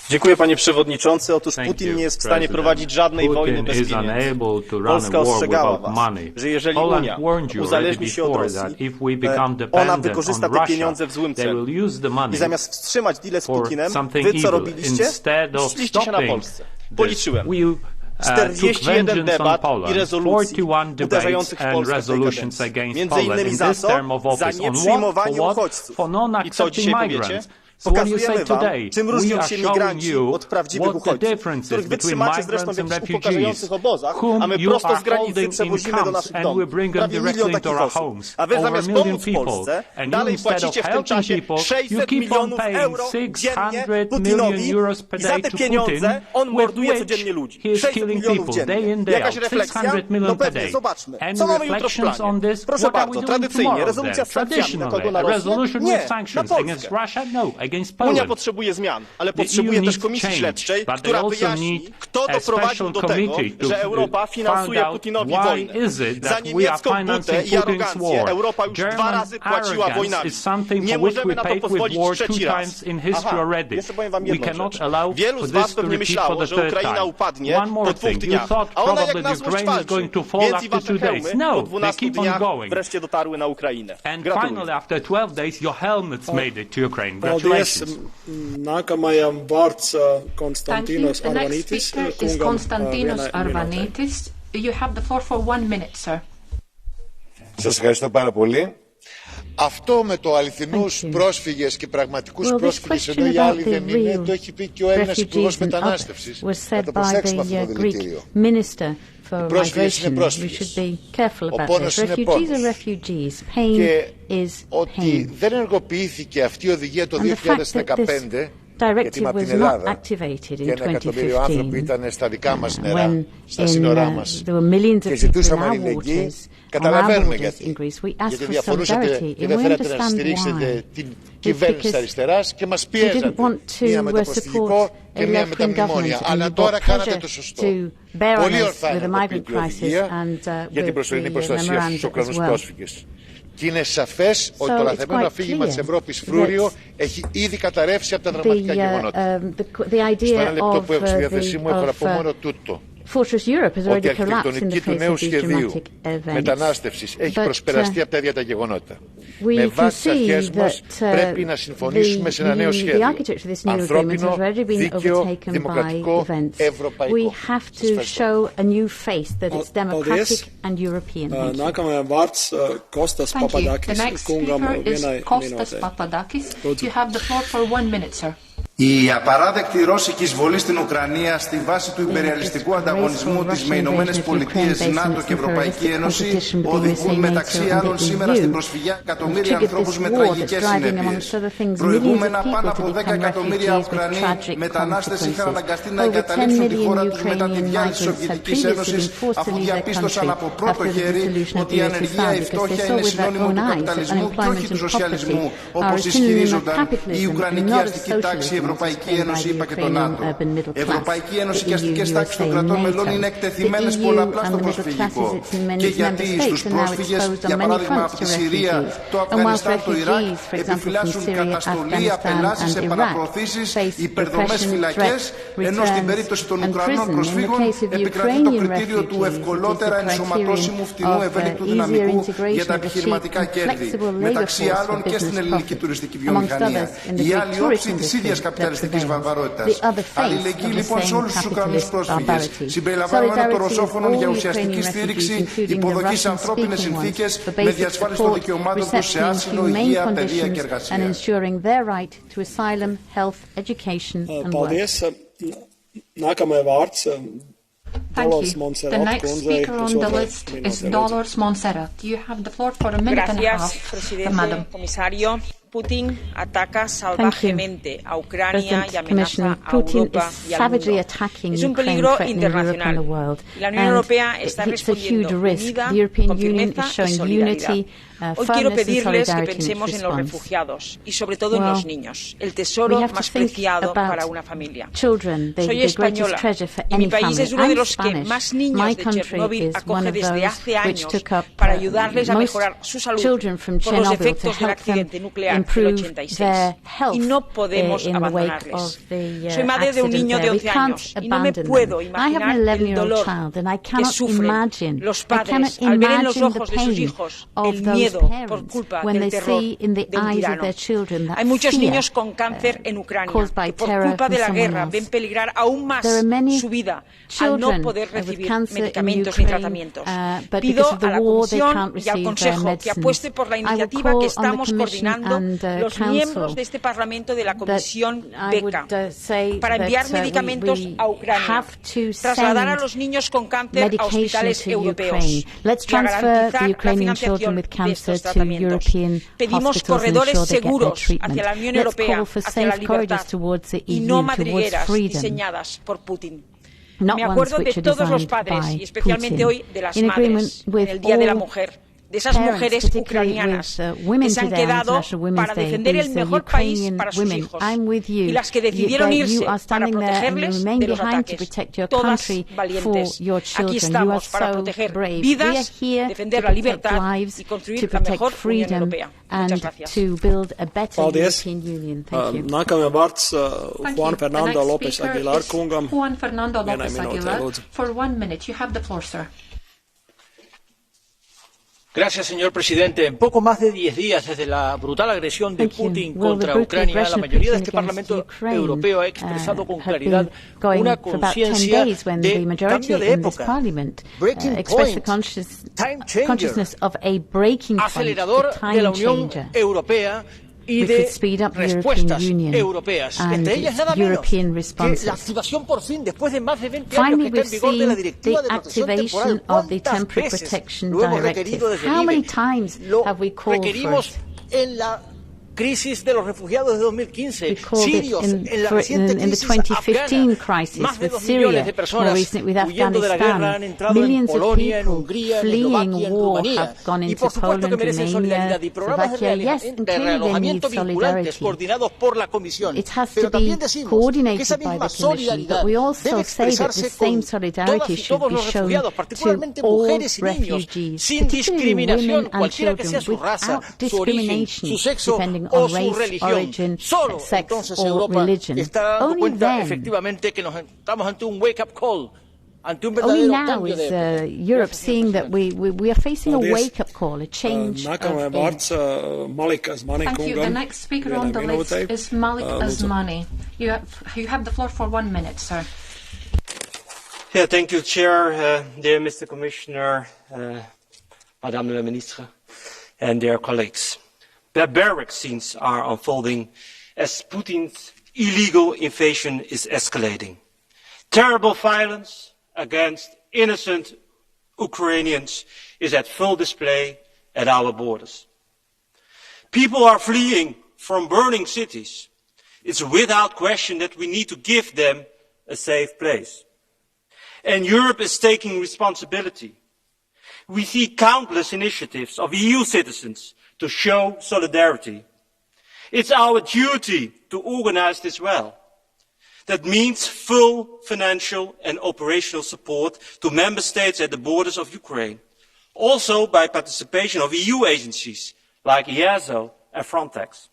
Dziękuję, panie przewodniczący. Otóż Putin nie jest w stanie prowadzić żadnej wojny bez pieniędzy. Polska ostrzegała was, że jeżeli Unia uzależni się od Rosji, ona wykorzysta te pieniądze w złym celu. I zamiast wstrzymać deal z Putinem, wy co robiliście? Szliście się na Polsce. Policzyłem. 41 debat i rezolucji uderzających w Polskę w tej kadencji. Między innymi za co? Za nieprzyjmowanie uchodźców. I co dzisiaj powiecie? Pokazujemy wam, czym różnią się migranci od prawdziwych uchodźców, których wy trzymacie zresztą w jakichś upokarzających obozach, a my prosto z granicy przewozimy do naszych domów. Prawie 1 milion takich osób. A wy zamiast pomóc Polsce, dalej płacicie w tym czasie 600 milionów euro dziennie Putinowi i za te pieniądze on morduje codziennie ludzi. 600 milionów dziennie. Jakaś refleksja? No pewnie, zobaczmy. Co mamy jutro w planie? Proszę bardzo, tradycyjnie, rezolucja z sankcjami. Na kogo? Na Rosję? Nie, na Polskę. Unia potrzebuje zmian, ale potrzebuje też komisji śledczej, która wyjaśni, kto doprowadził do tego, że Europa finansuje Putinowi wojnę. Za niemiecką butę i arogancję Europa już 2 razy płaciła wojnami. Nie możemy na to pozwolić trzeci raz. Jeszcze powiem wam jedną rzecz. Wielu z was pewnie myślało, że Ukraina upadnie po 2 dniach, a ona jak na złość walczy. Więc i wasze hełmy po 12 dniach wreszcie dotarły na Ukrainę. Gratuluję. After 12 days, your helmets made it to Ukraine. Congratulations. Thank you. The next speaker is Konstantinos Arvanitis. You have the floor for 1 minute, sir. Σας ευχαριστώ πάρα πολύ. Αυτό με το αληθινούς πρόσφυγες και πραγματικούς πρόσφυγες ενώ οι άλλοι δεν είναι, το έχει πει και ο Έλληνας Υπουργός Μετανάστευσης. Θα το προσέξουμε αυτό το δηλητήριο. Οι πρόσφυγες είναι πρόσφυγες. Ο πόνος είναι πόνος. Και ότι δεν ενεργοποιήθηκε αυτή η οδηγία το 2015 γιατί είμαι από την Ελλάδα και 1 εκατομμύριο άνθρωποι ήταν στα δικά μας νερά, στα σύνορά μας και ζητούσαμε αλληλεγγύη. Καταλαβαίνουμε γιατί. Γιατί διαφορούσατε και δεν θέλατε να στηρίξετε την κυβέρνηση της αριστεράς και μας πιέζατε. Μία με το προσφυγικό και μία με τα μνημόνια. Αλλά τώρα κάνατε το σωστό. Πολύ ορθά ενεργοποιείται η οδηγία για την προσωρινή προστασία στους Ουκρανούς πρόσφυγες. Και είναι σαφές ότι το λαθεμένο αφήγημα της Ευρώπης φρούριο έχει ήδη καταρρεύσει από τα δραματικά γεγονότα. Στο 1 λεπτό που έχω στη διάθεσή μου έχω να πω μόνο τούτο. Ότι η αρχιτεκτονική του νέου σχεδίου μετανάστευσης έχει προσπεραστεί από τα ίδια τα γεγονότα. Με βάση τις αρχές μας πρέπει να συμφωνήσουμε σε ένα νέο σχέδιο. Ανθρώπινο, δίκαιο, δημοκρατικό, ευρωπαϊκό. Η απαράδεκτη ρώσικη εισβολή στην Ουκρανία στη βάση του υπεριαλιστικού ανταγωνισμού της με Ηνωμένες Πολιτείες, ΝΑΤΟ και Ευρωπαϊκή Ένωση οδηγούν μεταξύ άλλων σήμερα στην προσφυγιά εκατομμύρια ανθρώπους με τραγικές συνέπειες. Προηγούμενα πάνω από 10 εκατομμύρια Ουκρανοί μετανάστες είχαν αναγκαστεί να εγκαταλείψουν τη χώρα τους μετά τη διάλυση της Σοβιετικής Ένωσης αφού διαπίστωσαν από πρώτο χέρι ότι η ανεργία, η φτώχεια είναι συνώνυμο του καπιταλισμού και όχι του σοσιαλισμού όπως ισχυρίζονταν η Ουκρανική αστική τάξη, η Ευρωπαϊκή Ένωση, είπα και το ΝΑΤΟ. Η Ευρωπαϊκή Ένωση και αστικές τάξεις των κρατών μελών είναι εκτεθειμένες πολλαπλά στο προσφυγικό. Και γιατί στους πρόσφυγες, για παράδειγμα από τη Συρία, το Αφγανιστάν, το Ιράκ, επιφυλάσσουν καταστολή, απελάσεις, επαναπροωθήσεις, υπερδομές φυλακές, ενώ στην περίπτωση των Ουκρανών προσφύγων επικρατεί το κριτήριο του ευκολότερα ενσωματώσιμου φτηνού ευέλικτου δυναμικού για τα επιχειρηματικά κέρδη, μεταξύ άλλων και στην ελληνική τουριστική βιομηχανία. Η άλλη όψη της ίδιας καπιταλιστικής βαρβαρότητας. Αλληλεγγύη λοιπόν σε όλους τους Ουκρανούς πρόσφυγες, συμπεριλαμβανομένων των Ρωσόφωνων για ουσιαστική στήριξη, υποδοχή σε ανθρώπινες συνθήκες με διασφάλιση των δικαιωμάτων τους σε άσυλο, υγεία, παιδεία και εργασία. Thank you. The next speaker on the list is Dolores Montserrat. You have the floor for a minute and a half, madam. Putin ataca salvajemente a Ucrania y amenaza a Europa y al mundo. Es un peligro internacional. La Unión Europea está respondiendo unida, con firmeza y solidaridad. Hoy quiero pedirles que pensemos en los refugiados y sobre todo en los niños, el tesoro más preciado para una familia. Soy española y mi país es uno de los que más niños de Chernóbil acoge desde hace años para ayudarles a mejorar su salud por los efectos del accidente nuclear del 86. Y no podemos abandonarles. Soy madre de un niño de 11 años y no me puedo imaginar el dolor que sufren los padres al ver en los ojos de sus hijos el miedo por culpa del terror de un tirano. Hay muchos niños con cáncer en Ucrania que por culpa de la guerra ven peligrar aún más su vida al no poder recibir medicamentos ni tratamientos. Pido a la Comisión y al Consejo que apueste por la iniciativa que estamos coordinando los miembros de este Parlamento de la Comisión BECA para enviar medicamentos a Ucrania, trasladar a los niños con cáncer a hospitales europeos y a garantizar la financiación de estos tratamientos. Pedimos corredores seguros hacia la Unión Europea, hacia la libertad, y no madrigueras diseñadas por Putin. Me acuerdo de todos los padres y especialmente hoy de las madres en el Día de la Mujer. de esas mujeres ucranianas que se han quedado para defender el mejor país para sus hijos y las que decidieron irse para protegerles de los ataques. Todas valientes. Aquí estamos para proteger vidas, defender la libertad y construir la mejor Unión Europea. Muchas gracias. Paldies. Nākamajam vārds Juan Fernando López Aguilar kungam. Juan Fernando López Aguilar, for 1 minute. You have the floor, sir. Gracias, señor presidente. En poco más de 10 días desde la brutal agresión de Putin contra Ucrania, la mayoría de este Parlamento Europeo ha expresado con claridad una conciencia de cambio de época, breaking point, time changer, acelerador de la Unión Europea y de respuestas europeas, entre ellas nada menos que la activación por fin, después de más de 20 años que está en vigor, de la Directiva de Protección Temporal. ¿Cuántas veces lo hemos requerido desde el IBE? Lo requerimos en la crisis de los refugiados de 2015, sirios en la reciente crisis afgana, más de 2 millones de personas huyendo de la guerra han entrado en Polonia, en Hungría, en Eslovaquia, en Rumanía, y por supuesto que merecen solidaridad y programas de realojamiento vinculantes coordinados por la Comisión. Pero también decimos que esa misma solidaridad debe expresarse con todas y todos los refugiados, particularmente mujeres y niños, sin discriminación, cualquiera que sea su raza, su origen, su sexo o su religión. Solo entonces Europa está dando cuenta efectivamente que nos estamos ante un wake-up call, ante un verdadero cambio de época. Europe seeing that we are facing a wake-up call, a change of Thank you. The next speaker on the list is Malik Asmani. You have the floor for 1 minute, sir. Yeah, thank you, Chair, dear Mr. Commissioner, Madame la Ministre, and dear colleagues. Barbaric scenes are unfolding as Putin's illegal invasion is escalating. Terrible violence against innocent Ukrainians is at full display at our borders. People are fleeing from burning cities. It's without question that we need to give them a safe place. And Europe is taking responsibility. We see countless initiatives of EU citizens to show solidarity. It's our duty to organize this well. That means full financial and operational support to member states at the borders of Ukraine, also by participation of EU agencies like EASO and Frontex.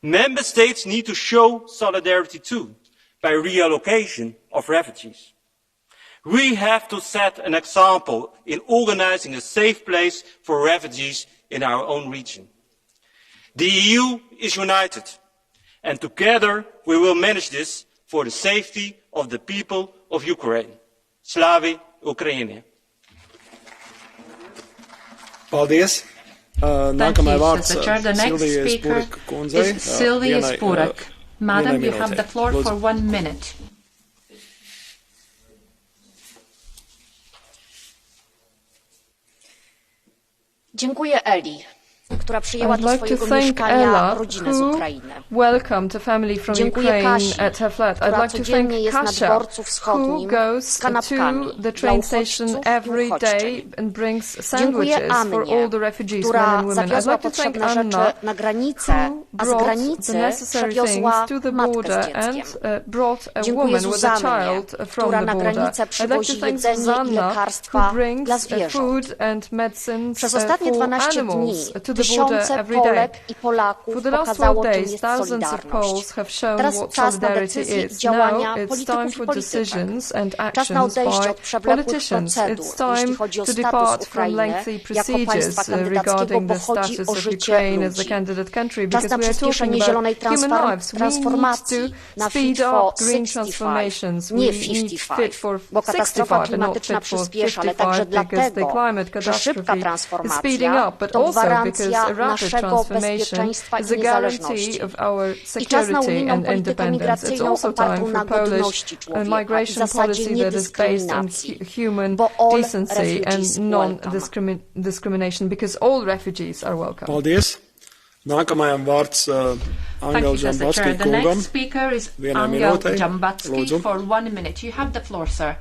Member states need to show solidarity too, by reallocation of refugees. We have to set an example in organizing a safe place for refugees in our own region. The EU is united, and together we will manage this for the safety of the people of Ukraine. Slavi Ukraine. Paldies. Nākamais vārds Silvijas Spurek kundzei. Silvija Spurek. Madam, you have the floor for 1 minute. Dziękuję Eli, która przyjęła do swojego mieszkania rodzinę z Ukrainy. Welcomed a family from Ukraine at her flat. I'd like to thank Kasia, who goes to the train station every day and brings sandwiches for all the refugees, men and women. I'd like to thank Anna, who brought the necessary things to the border and brought a woman with a child from the border. I'd like to thank Zuzanna, who brings food and medicines for animals to the border every day. For the last 12 days, thousands of Poles have shown what solidarity is. Now it's time for decisions and actions by politicians. It's time to depart from lengthy procedures regarding the status of Ukraine as a candidate country, because we are talking about human lives. We need to speed up green transformations. We need Fit for 65 and not Fit for 55, because the climate catastrophe is speeding up, but also because a rapid transformation is a guarantee of our security and independence. It's also time for Polish migration policy that is based on human decency and non-discrimination, because all refugees are welcome. Paldies. Nākamajam vārds Angel Jambatski kungam. The next speaker is Angel Jambatski for 1 minute. You have the floor, sir.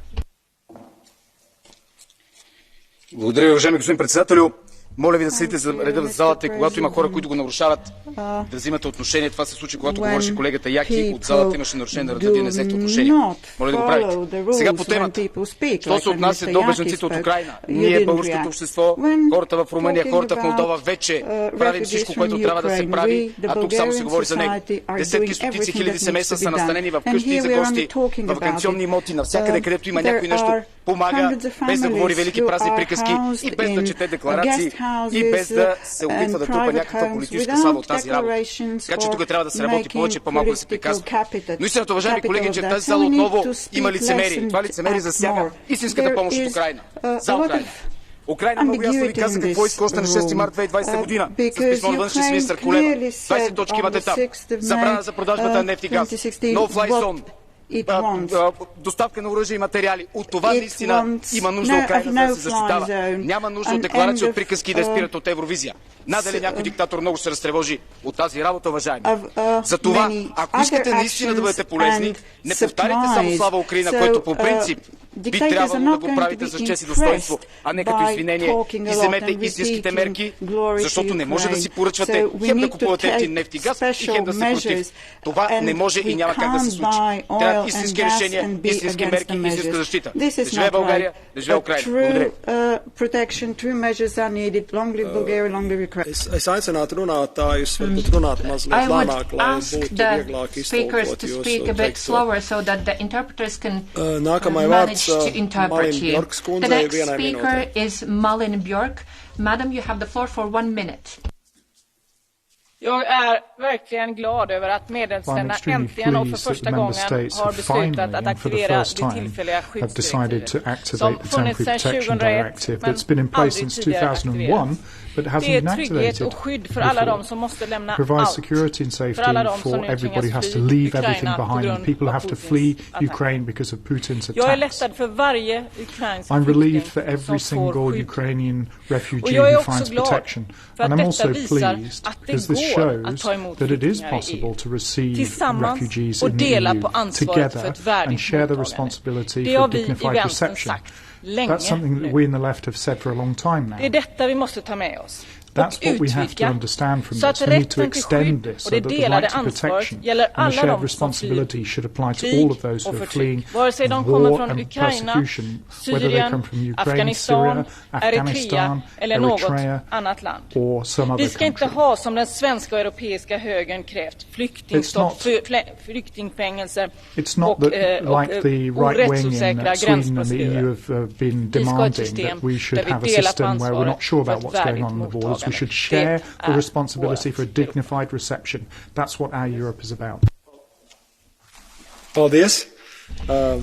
Благодаря, уважаеми господин председателю. Моля ви да следите за реда в залата и когато има хора, които го нарушават, да взимате отношение. Това се случи, когато говореше колегата Яки. От залата имаше нарушение на реда, вие не взехте отношение. Моля да го правите. Сега по темата. Що се отнася до бежанците от Украйна? Ние, българското общество, хората в Румъния, хората в Молдова вече правим всичко, което трябва да се прави, а тук само се говори за него. Десетки, стотици хиляди семейства са настанени в къщи и за гости, в ваканционни имоти, навсякъде, където има някой нещо, помага, без да говори велики празни приказки и без да чете декларации и без да се опитва да трупа някаква политическа слава от тази работа. Така че тук трябва да се работи повече, по-малко да се приказва. Но истината, уважаеми колеги, че в тази зала отново има лицемерие. Това лицемерие засяга истинската помощ от Украйна. За Украйна. Украйна много ясно ви каза какво иска още на 6 март 2020 година. С писмо на външния министър Кулеба. 20 точки имате там. Забрана за продажбата на нефт и газ. No-fly zone. Доставка на оръжие и материали. От това наистина има нужда Украйна да се защитава. Няма нужда от декларации, от приказки да спират от Евровизия. Надали някой диктатор много се разтревожи от тази работа, уважаеми. Затова, ако искате наистина да бъдете полезни, не повтаряйте само слава Украйна, който по принцип би трябвало да го правите с чест и достоинство, а не като извинение, и вземете истинските мерки, защото не може да си поръчвате хем да купувате ефтин нефт и газ и хем да сте против. Това не може и няма как да се случи. Трябва истински решения, истински мерки, истинска защита. Да живее България, да живее Украйна. Благодаря. Es aicinātu runātājus varbūt runāt mazliet lēnāk, lai būtu vieglāk iztulkot jūsu teikto. Nākamai vārds Malin Bjorks kundzei vienai minūtei. The next speaker is Malin Bjork. Madam, you have the floor for 1 minute. Jag är verkligen glad över att medlemsländerna äntligen och för första gången har beslutat att aktivera det tillfälliga skyddsdirektivet som funnits sedan 2001 men aldrig tidigare aktiverats. Det är trygghet och skydd för alla de som måste lämna allt. För alla de som nu tvingas fly Ukraina på grund av Putins attack. Jag är lättad för varje ukrainsk flykting som får skydd. Och jag är också glad för att detta visar att det går att ta emot flyktingar i EU. Tillsammans och dela på ansvaret för ett värdigt mottagande. Det har vi i vänstern sagt länge nu. Det är detta vi måste ta med oss. Och utvidga så att rätten till skydd och det delade ansvaret gäller alla de som flyr krig och förtryck. Vare sig de kommer från Ukraina, Syrien, Afghanistan, Eritrea eller något annat land. Vi ska inte ha, som den svenska och europeiska högern krävt, flyktingstopp, flyktingfängelser och rättsosäkra gränsprocedurer. Vi ska ha ett system där vi delar på ansvaret för ett värdigt mottagande. We should share the responsibility for a dignified reception. That's what our Europe is about. Paldies.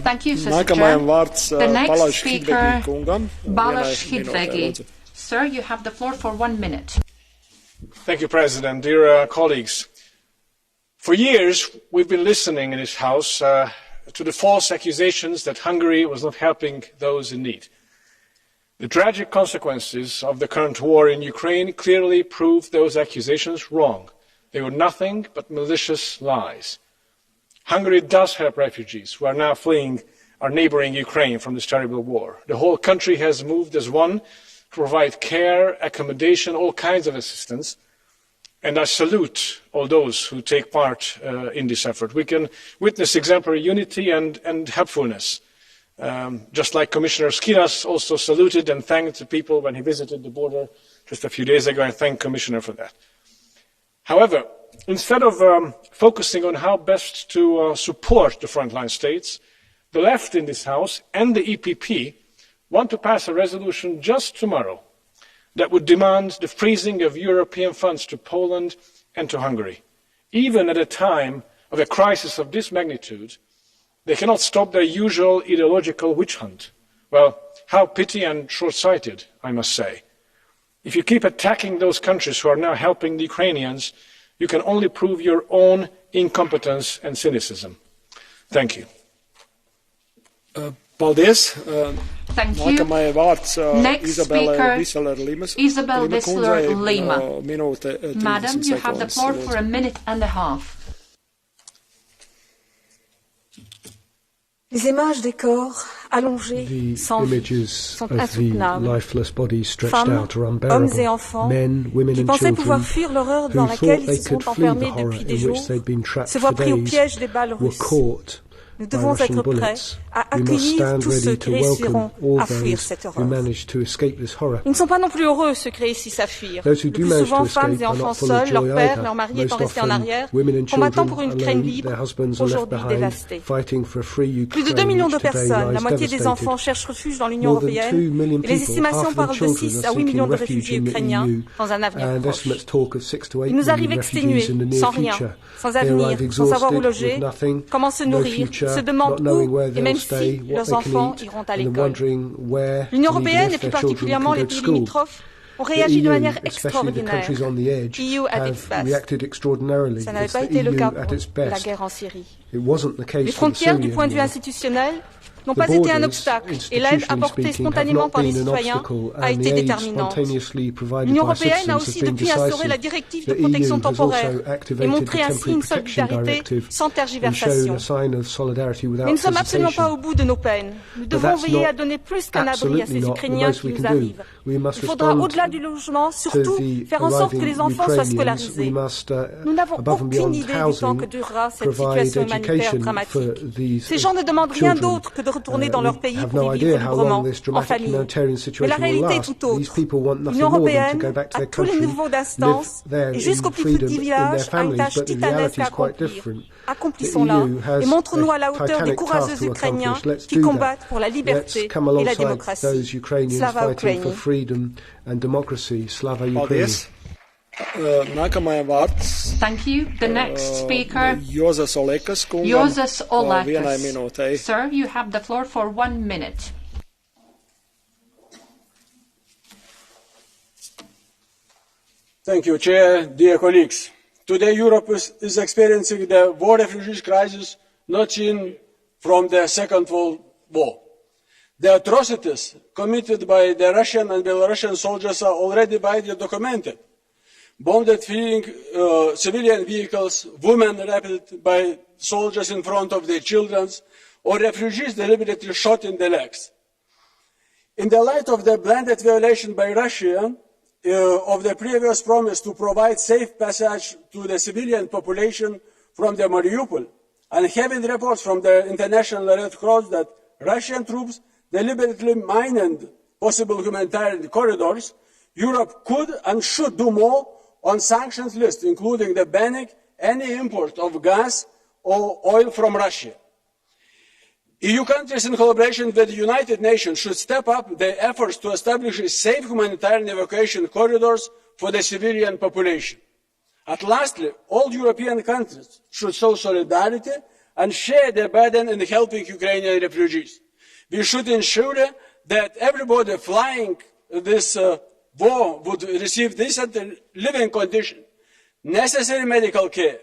Thank you, Sister Chair. The next speaker, Balázs Hidvegi. Sir, you have the floor for 1 minute. Thank you, President. Dear colleagues, for years we've been listening in this House to the false accusations that Hungary was not helping those in need. The tragic consequences of the current war in Ukraine clearly prove those accusations wrong. They were nothing but malicious lies. Hungary does help refugees who are now fleeing our neighboring Ukraine from this terrible war. The whole country has moved as one to provide care, accommodation, all kinds of assistance. And I salute all those who take part in this effort. We can witness exemplary unity and helpfulness. Just like Commissioner Skinas also saluted and thanked the people when he visited the border just a few days ago. I thank Commissioner for that. However, instead of focusing on how best to support the frontline states, the left in this House and the EPP want to pass a resolution just tomorrow that would demand the freezing of European funds to Poland and to Hungary. Even at a time of a crisis of this magnitude, they cannot stop their usual ideological witch hunt. Well, how petty and short-sighted, I must say. If you keep attacking those countries who are now helping the Ukrainians, you can only prove your own incompetence and cynicism. Thank you. Paldies. Thank you. Next speaker, Isabel Wissler-Lima. Madam, you have the floor for 1.5 minutes. Les images des corps allongés sans vie sont insoutenables. Femmes, hommes et enfants qui pensaient pouvoir fuir l'horreur dans laquelle ils se sont enfermés depuis des jours se voient pris au piège des balles russes. Nous devons être prêts à accueillir tous ceux qui réussiront à fuir cette horreur. Ils ne sont pas non plus heureux, ceux qui réussissent à fuir. Le plus souvent, femmes et enfants seuls, leur père, leur mari étant restés en arrière, combattant pour une Ukraine libre, aujourd'hui dévastée. Plus de 2 millions de personnes, la moitié des enfants, cherchent refuge dans l'Union européenne et les estimations parlent de 6 à 8 millions de réfugiés ukrainiens dans un avenir proche. Ils nous arrivent exténués, sans rien, sans avenir, sans savoir où loger, comment se nourrir, se demandent où et même si leurs enfants iront à l'école. L'Union européenne et plus particulièrement les pays limitrophes ont réagi de manière extraordinaire. EU at its best. Ça n'avait pas été le cas pour la guerre en Syrie. Les frontières, du point de vue institutionnel, n'ont pas été un obstacle et l'aide apportée spontanément par les citoyens a été déterminante. L'Union européenne a aussi depuis instauré la directive de protection temporaire et montré ainsi une solidarité sans tergiversation. Mais nous ne sommes absolument pas au bout de nos peines. Nous devons veiller à donner plus qu'un abri à ces Ukrainiens qui nous arrivent. Il faudra, au-delà du logement, surtout faire en sorte que les enfants soient scolarisés. Nous n'avons aucune idée du temps que durera cette situation humanitaire dramatique. Ces gens ne demandent rien d'autre que de retourner dans leur pays pour y vivre librement, en famille. Mais la réalité est tout autre. L'Union européenne, à tous les niveaux d'instance et jusqu'au plus petit village, a une tâche titanesque à accomplir. Accomplissons-la et montrons-nous à la hauteur des courageux Ukrainiens qui combattent pour la liberté et la démocratie. Slava Ukraini. Thank you. The next speaker, Jozas Olekas. Sir, you have the floor for 1 minute. Thank you, Chair. Dear colleagues, today Europe is experiencing the war refugees crisis not seen from the Second World War. The atrocities committed by the Russian and Belarusian soldiers are already widely documented. Bombed fleeing civilian vehicles, women raped by soldiers in front of their children, or refugees deliberately shot in the legs. In the light of the blatant violation by Russia of the previous promise to provide safe passage to the civilian population from the Mariupol, and having reports from the International Red Cross that Russian troops deliberately mined possible humanitarian corridors, Europe could and should do more on sanctions list, including the banning any import of gas or oil from Russia. EU countries in collaboration with the United Nations should step up their efforts to establish safe humanitarian evacuation corridors for the civilian population. And lastly, all European countries should show solidarity and share their burden in helping Ukrainian refugees. We should ensure that everybody flying this war would receive decent living conditions, necessary medical care,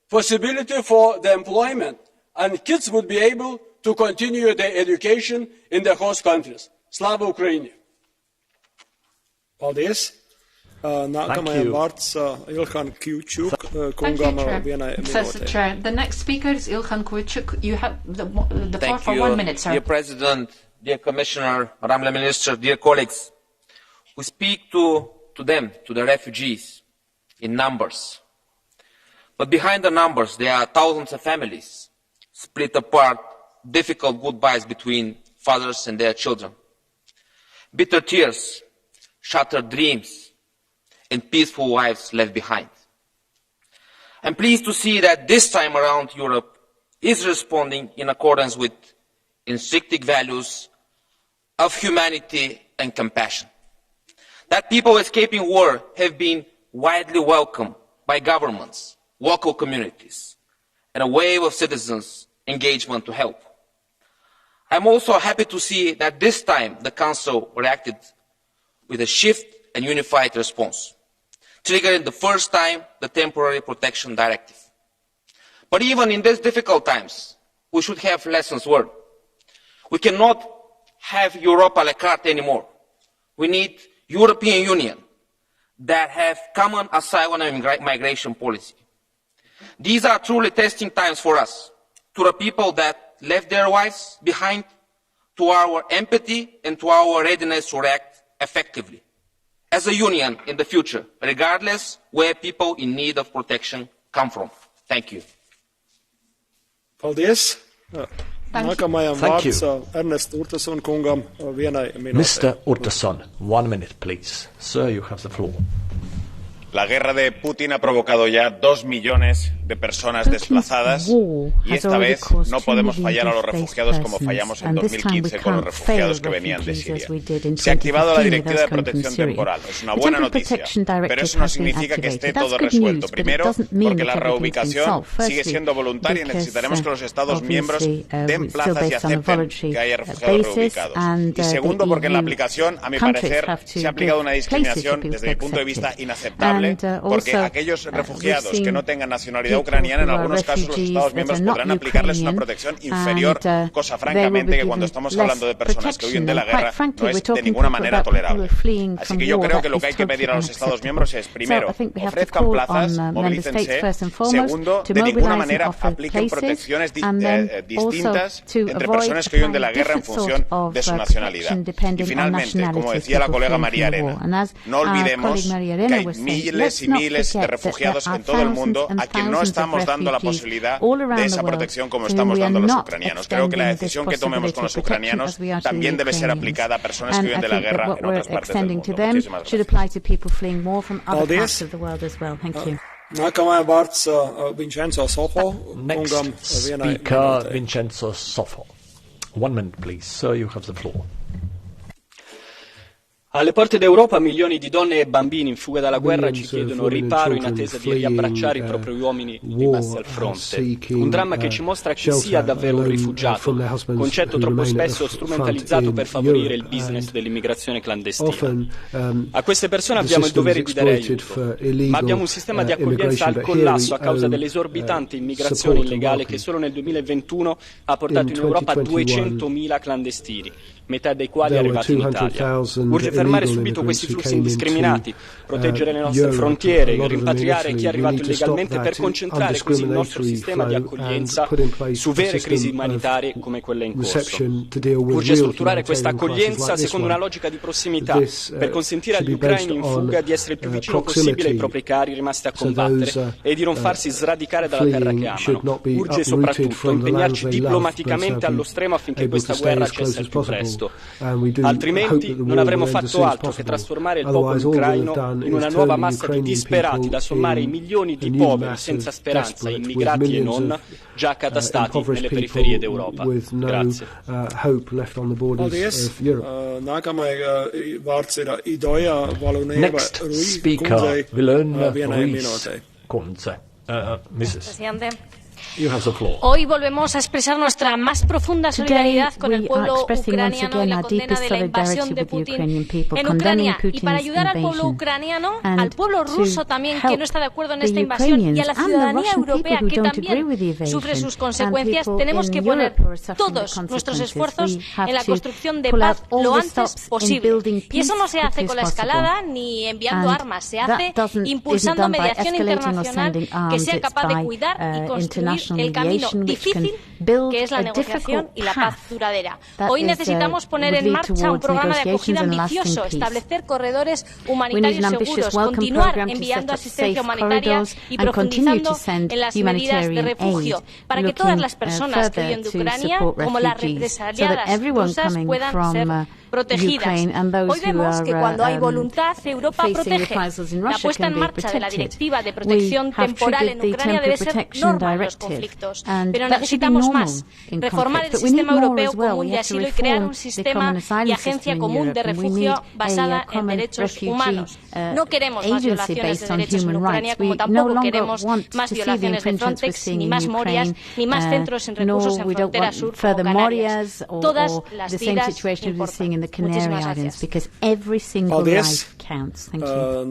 possibility for the employment, and kids would be able to continue their education in the host countries. Slava Ukraini. Paldies. Nākamajam vārds Ilhan Kjučuk kungam vienai minūtei. The next speaker is Ilhan Kjučuk. You have the floor for 1 minute, sir. Dear President, dear Commissioner, Madam the Minister, dear colleagues, we speak to them, to the refugees, in numbers. But behind the numbers, there are thousands of families split apart, difficult goodbyes between fathers and their children, bitter tears, shattered dreams, and peaceful lives left behind. I'm pleased to see that this time around Europe is responding in accordance with instinctive values of humanity and compassion. That people escaping war have been widely welcomed by governments, local communities, and a wave of citizens' engagement to help. I'm also happy to see that this time the Council reacted with a swift and unified response, triggering the first time the Temporary Protection Directive. But even in these difficult times, we should have lessons learned. We cannot have Europe a la carte anymore. We need European Union that have common asylum and migration policy. These are truly testing times for us, to the people that left their wives behind, to our empathy and to our readiness to react effectively as a union in the future, regardless where people in need of protection come from. Thank you. Paldies. Nākamajam vārds Ernest Urtasun kungam vienai minūtei. Mr. Urtasun, 1 minute, please. Sir, you have the floor. La guerra de Putin ha provocado ya 2 millones de personas desplazadas y esta vez no podemos fallar a los refugiados como fallamos en 2015 con los refugiados que venían de Siria. Se ha activado la Directiva de Protección Temporal. Es una buena noticia, pero eso no significa que esté todo resuelto. Primero, porque la reubicación sigue siendo voluntaria y necesitaremos que los Estados miembros den plazas y acepten que haya refugiados reubicados. Y segundo, porque en la aplicación, a mi parecer, se ha aplicado una discriminación desde mi punto de vista inaceptable. Porque aquellos refugiados que no tengan nacionalidad ucraniana, en algunos casos los Estados miembros podrán aplicarles una protección inferior, cosa francamente que cuando estamos hablando de personas que huyen de la guerra no es de ninguna manera tolerable. Así que yo creo que lo que hay que pedir a los Estados miembros es, primero, ofrezcan plazas, movilícense. Segundo, de ninguna manera apliquen protecciones distintas entre personas que huyen de la guerra en función de su nacionalidad. Y finalmente, como decía la colega María Arena, no olvidemos que hay miles y miles de refugiados en todo el mundo a quien no estamos dando la posibilidad de esa protección como estamos dando a los ucranianos. Creo que la decisión que tomemos con los ucranianos también debe ser aplicada a personas que huyen de la guerra en otras partes del mundo. Muchísimas gracias. Next speaker, Vincenzo Soffo. 1 minute, please. Sir, you have the floor. Alle porte d'Europa milioni di donne e bambini in fuga dalla guerra ci chiedono riparo in attesa di riabbracciare i propri uomini rimasti al fronte. Un dramma che ci mostra chi sia davvero un rifugiato, concetto troppo spesso strumentalizzato per favorire il business dell'immigrazione clandestina. A queste persone abbiamo il dovere di dare aiuto, ma abbiamo un sistema di accoglienza al collasso a causa dell'esorbitante immigrazione illegale che solo nel 2021 ha portato in Europa 200.000 clandestini, metà dei quali arrivati in Italia. Urge fermare subito questi flussi indiscriminati, proteggere le nostre frontiere, rimpatriare chi è arrivato illegalmente per concentrare così il nostro sistema di accoglienza su vere crisi umanitarie come quella in corso. Urge strutturare questa accoglienza secondo una logica di prossimità per consentire agli ucraini in fuga di essere il più vicino possibile ai propri cari rimasti a combattere e di non farsi sradicare dalla terra che amano. Urge soprattutto impegnarci diplomaticamente allo stremo affinché questa guerra cessi al più presto. Altrimenti non avremo fatto altro che trasformare il popolo ucraino in una nuova massa di disperati da sommare ai milioni di poveri senza speranza, immigrati e non, già accatastati nelle periferie d'Europa. Grazie. Next speaker, Vilhelm Ruiz-Kunze. Mrs. You have the floor. Hoy volvemos a expresar nuestra más profunda solidaridad con el pueblo ucraniano en la condena de la invasión de Putin en Ucrania. Y para ayudar al pueblo ucraniano, al pueblo ruso también, que no está de acuerdo en esta invasión, y a la ciudadanía europea, que también sufre sus consecuencias, tenemos que poner todos nuestros esfuerzos en la construcción de paz lo antes posible. Y eso no se hace con la escalada ni enviando armas, se hace impulsando mediación internacional que sea capaz de cuidar y construir el camino difícil que es la negociación y la paz duradera. Hoy necesitamos poner en marcha un programa de acogida ambicioso, establecer corredores humanitarios seguros, continuar enviando asistencia humanitaria y profundizando en las medidas de refugio para que todas las personas que viven de Ucrania, como las represaliadas rusas, puedan ser protegidas. Hoy vemos que cuando hay voluntad, Europa protege. La puesta en marcha de la Directiva de Protección Temporal en Ucrania debe ser norma en los conflictos. Pero necesitamos más. Reformar el sistema europeo común de asilo y crear un sistema y agencia común de refugio basada en derechos humanos. No queremos más violaciones de derechos en Ucrania, como tampoco queremos más violaciones de Frontex, ni más Morias, ni más centros en recursos en frontera sur como Canarias. Todas las vidas importan. Muchísimas gracias. Paldies.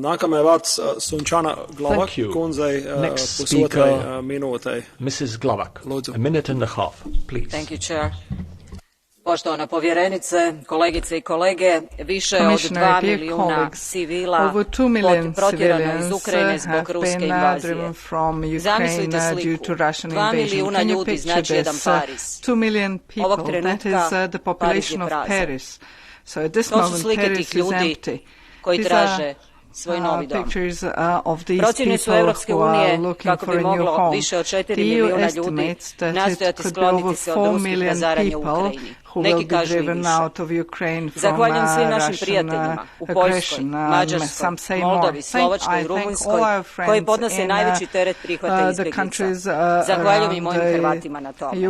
Nākamajai vārds Sunčana Glavak kundzei pusotrai minūtei. Mrs. Glavak, a minute and a half, please. Thank you, Chair. Poštovana povjerenice, kolegice I kolege, više od 2 milijuna civila protjerano iz Ukrajine zbog ruske invazije. Zamislite sliku, 2 milijuna ljudi znači jedan Pariz. Ovog trenutka Pariz je prazan. To su slike tih ljudi koji traže svoj novi dom. Procjene su Europske unije kako bi moglo više od 4 milijuna ljudi nastojati skloniti se od ruskih razaranja u Ukrajini. Neki kažu i više. Zahvaljujem svim našim prijateljima u Poljskoj, Mađarskoj, Moldovi, Slovačkoj I Rumunjskoj koji podnose najveći teret prihvata izbjeglica. Zahvaljujem I mojim Hrvatima na tome.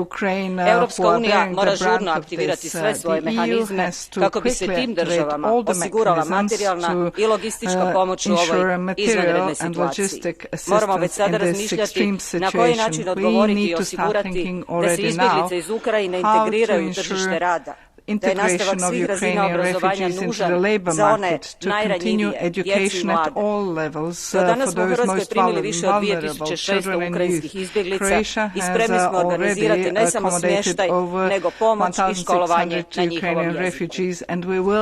Europska unija mora žurno aktivirati sve svoje mehanizme kako bi se tim državama osigurala materijalna I logistička pomoć u ovoj izvanrednoj situaciji. Moramo već sada razmišljati na koji način odgovoriti I osigurati da se izbjeglice iz Ukrajine integriraju u tržište rada, da je nastavak svih razina obrazovanja nužan za one najranjivije, djecu I mlade. Do danas smo u Hrvatskoj primili više od 2600 ukrajinskih izbjeglica I spremni smo organizirati ne samo smještaj, nego pomoć I školovanje na njihovom jeziku.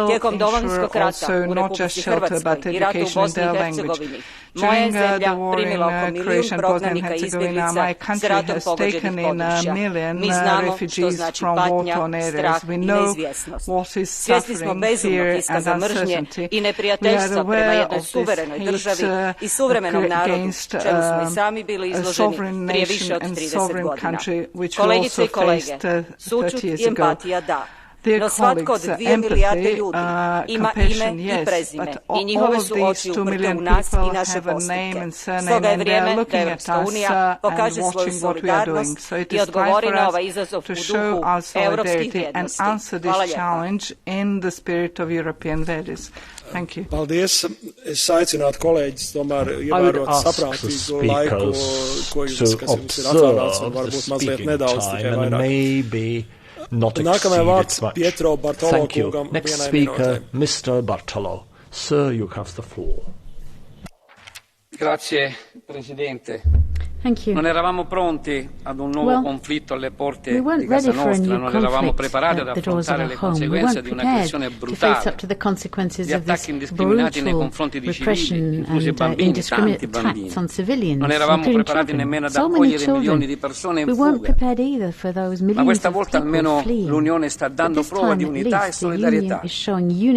Tijekom Domovinskog rata u Republici Hrvatskoj I ratu u Bosni I Hercegovini, moja je zemlja primila oko milijun prognanika I izbjeglica s ratom pogođenih područja. Mi znamo što znači patnja, strah I neizvjesnost. Svjesni smo bezumnog iskaza mržnje I neprijateljstva prema jednoj suverenoj državi I suvremenom narodu, čemu smo I sami bili izloženi prije više od 30 godina. Kolegice I kolege, sućut I empatija da. No svatko od 2 milijarde ljudi ima ime I prezime I njihove su oči uprte u nas I naše postupke. Stoga je vrijeme da Europska unija pokaže svoju solidarnost I odgovori na ovaj izazov u duhu europskih vrijednosti. Hvala lijepa. Paldies. Es aicinātu kolēģis tomēr ievērot saprātīgu laiku, kas jums ir atvēlēts, un varbūt mazliet nedaudz tikai vairāk. Nākamajā vārds Pietro Bartolo kungam vienai minūtei. Mr. Bartolo. Sir, you have the floor. Grazie, Presidente. Thank you. Non eravamo pronti ad un nuovo conflitto alle porte di casa nostra, non eravamo preparati ad affrontare le conseguenze di un'aggressione brutale, di attacchi indiscriminati nei confronti di civili, inclusi bambini, tanti bambini. Non eravamo preparati nemmeno ad accogliere milioni di persone in fuga. Ma questa volta almeno l'Unione sta dando prova di unità e solidarietà.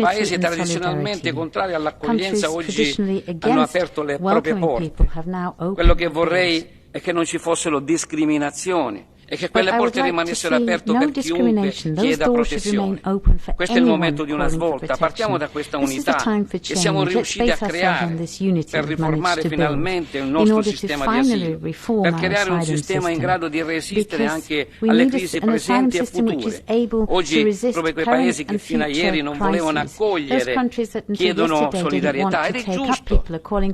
Paesi tradizionalmente contrari all'accoglienza oggi hanno aperto le proprie porte. Quello che vorrei è che non ci fossero discriminazioni e che quelle porte rimanessero aperte per chiunque chieda protezione. Questo è il momento di una svolta. Partiamo da questa unità che siamo riusciti a creare per riformare finalmente il nostro sistema di asilo, per creare un sistema in grado di resistere anche alle crisi presenti e future. Oggi proprio quei paesi che fino a ieri non volevano accogliere chiedono solidarietà ed è giusto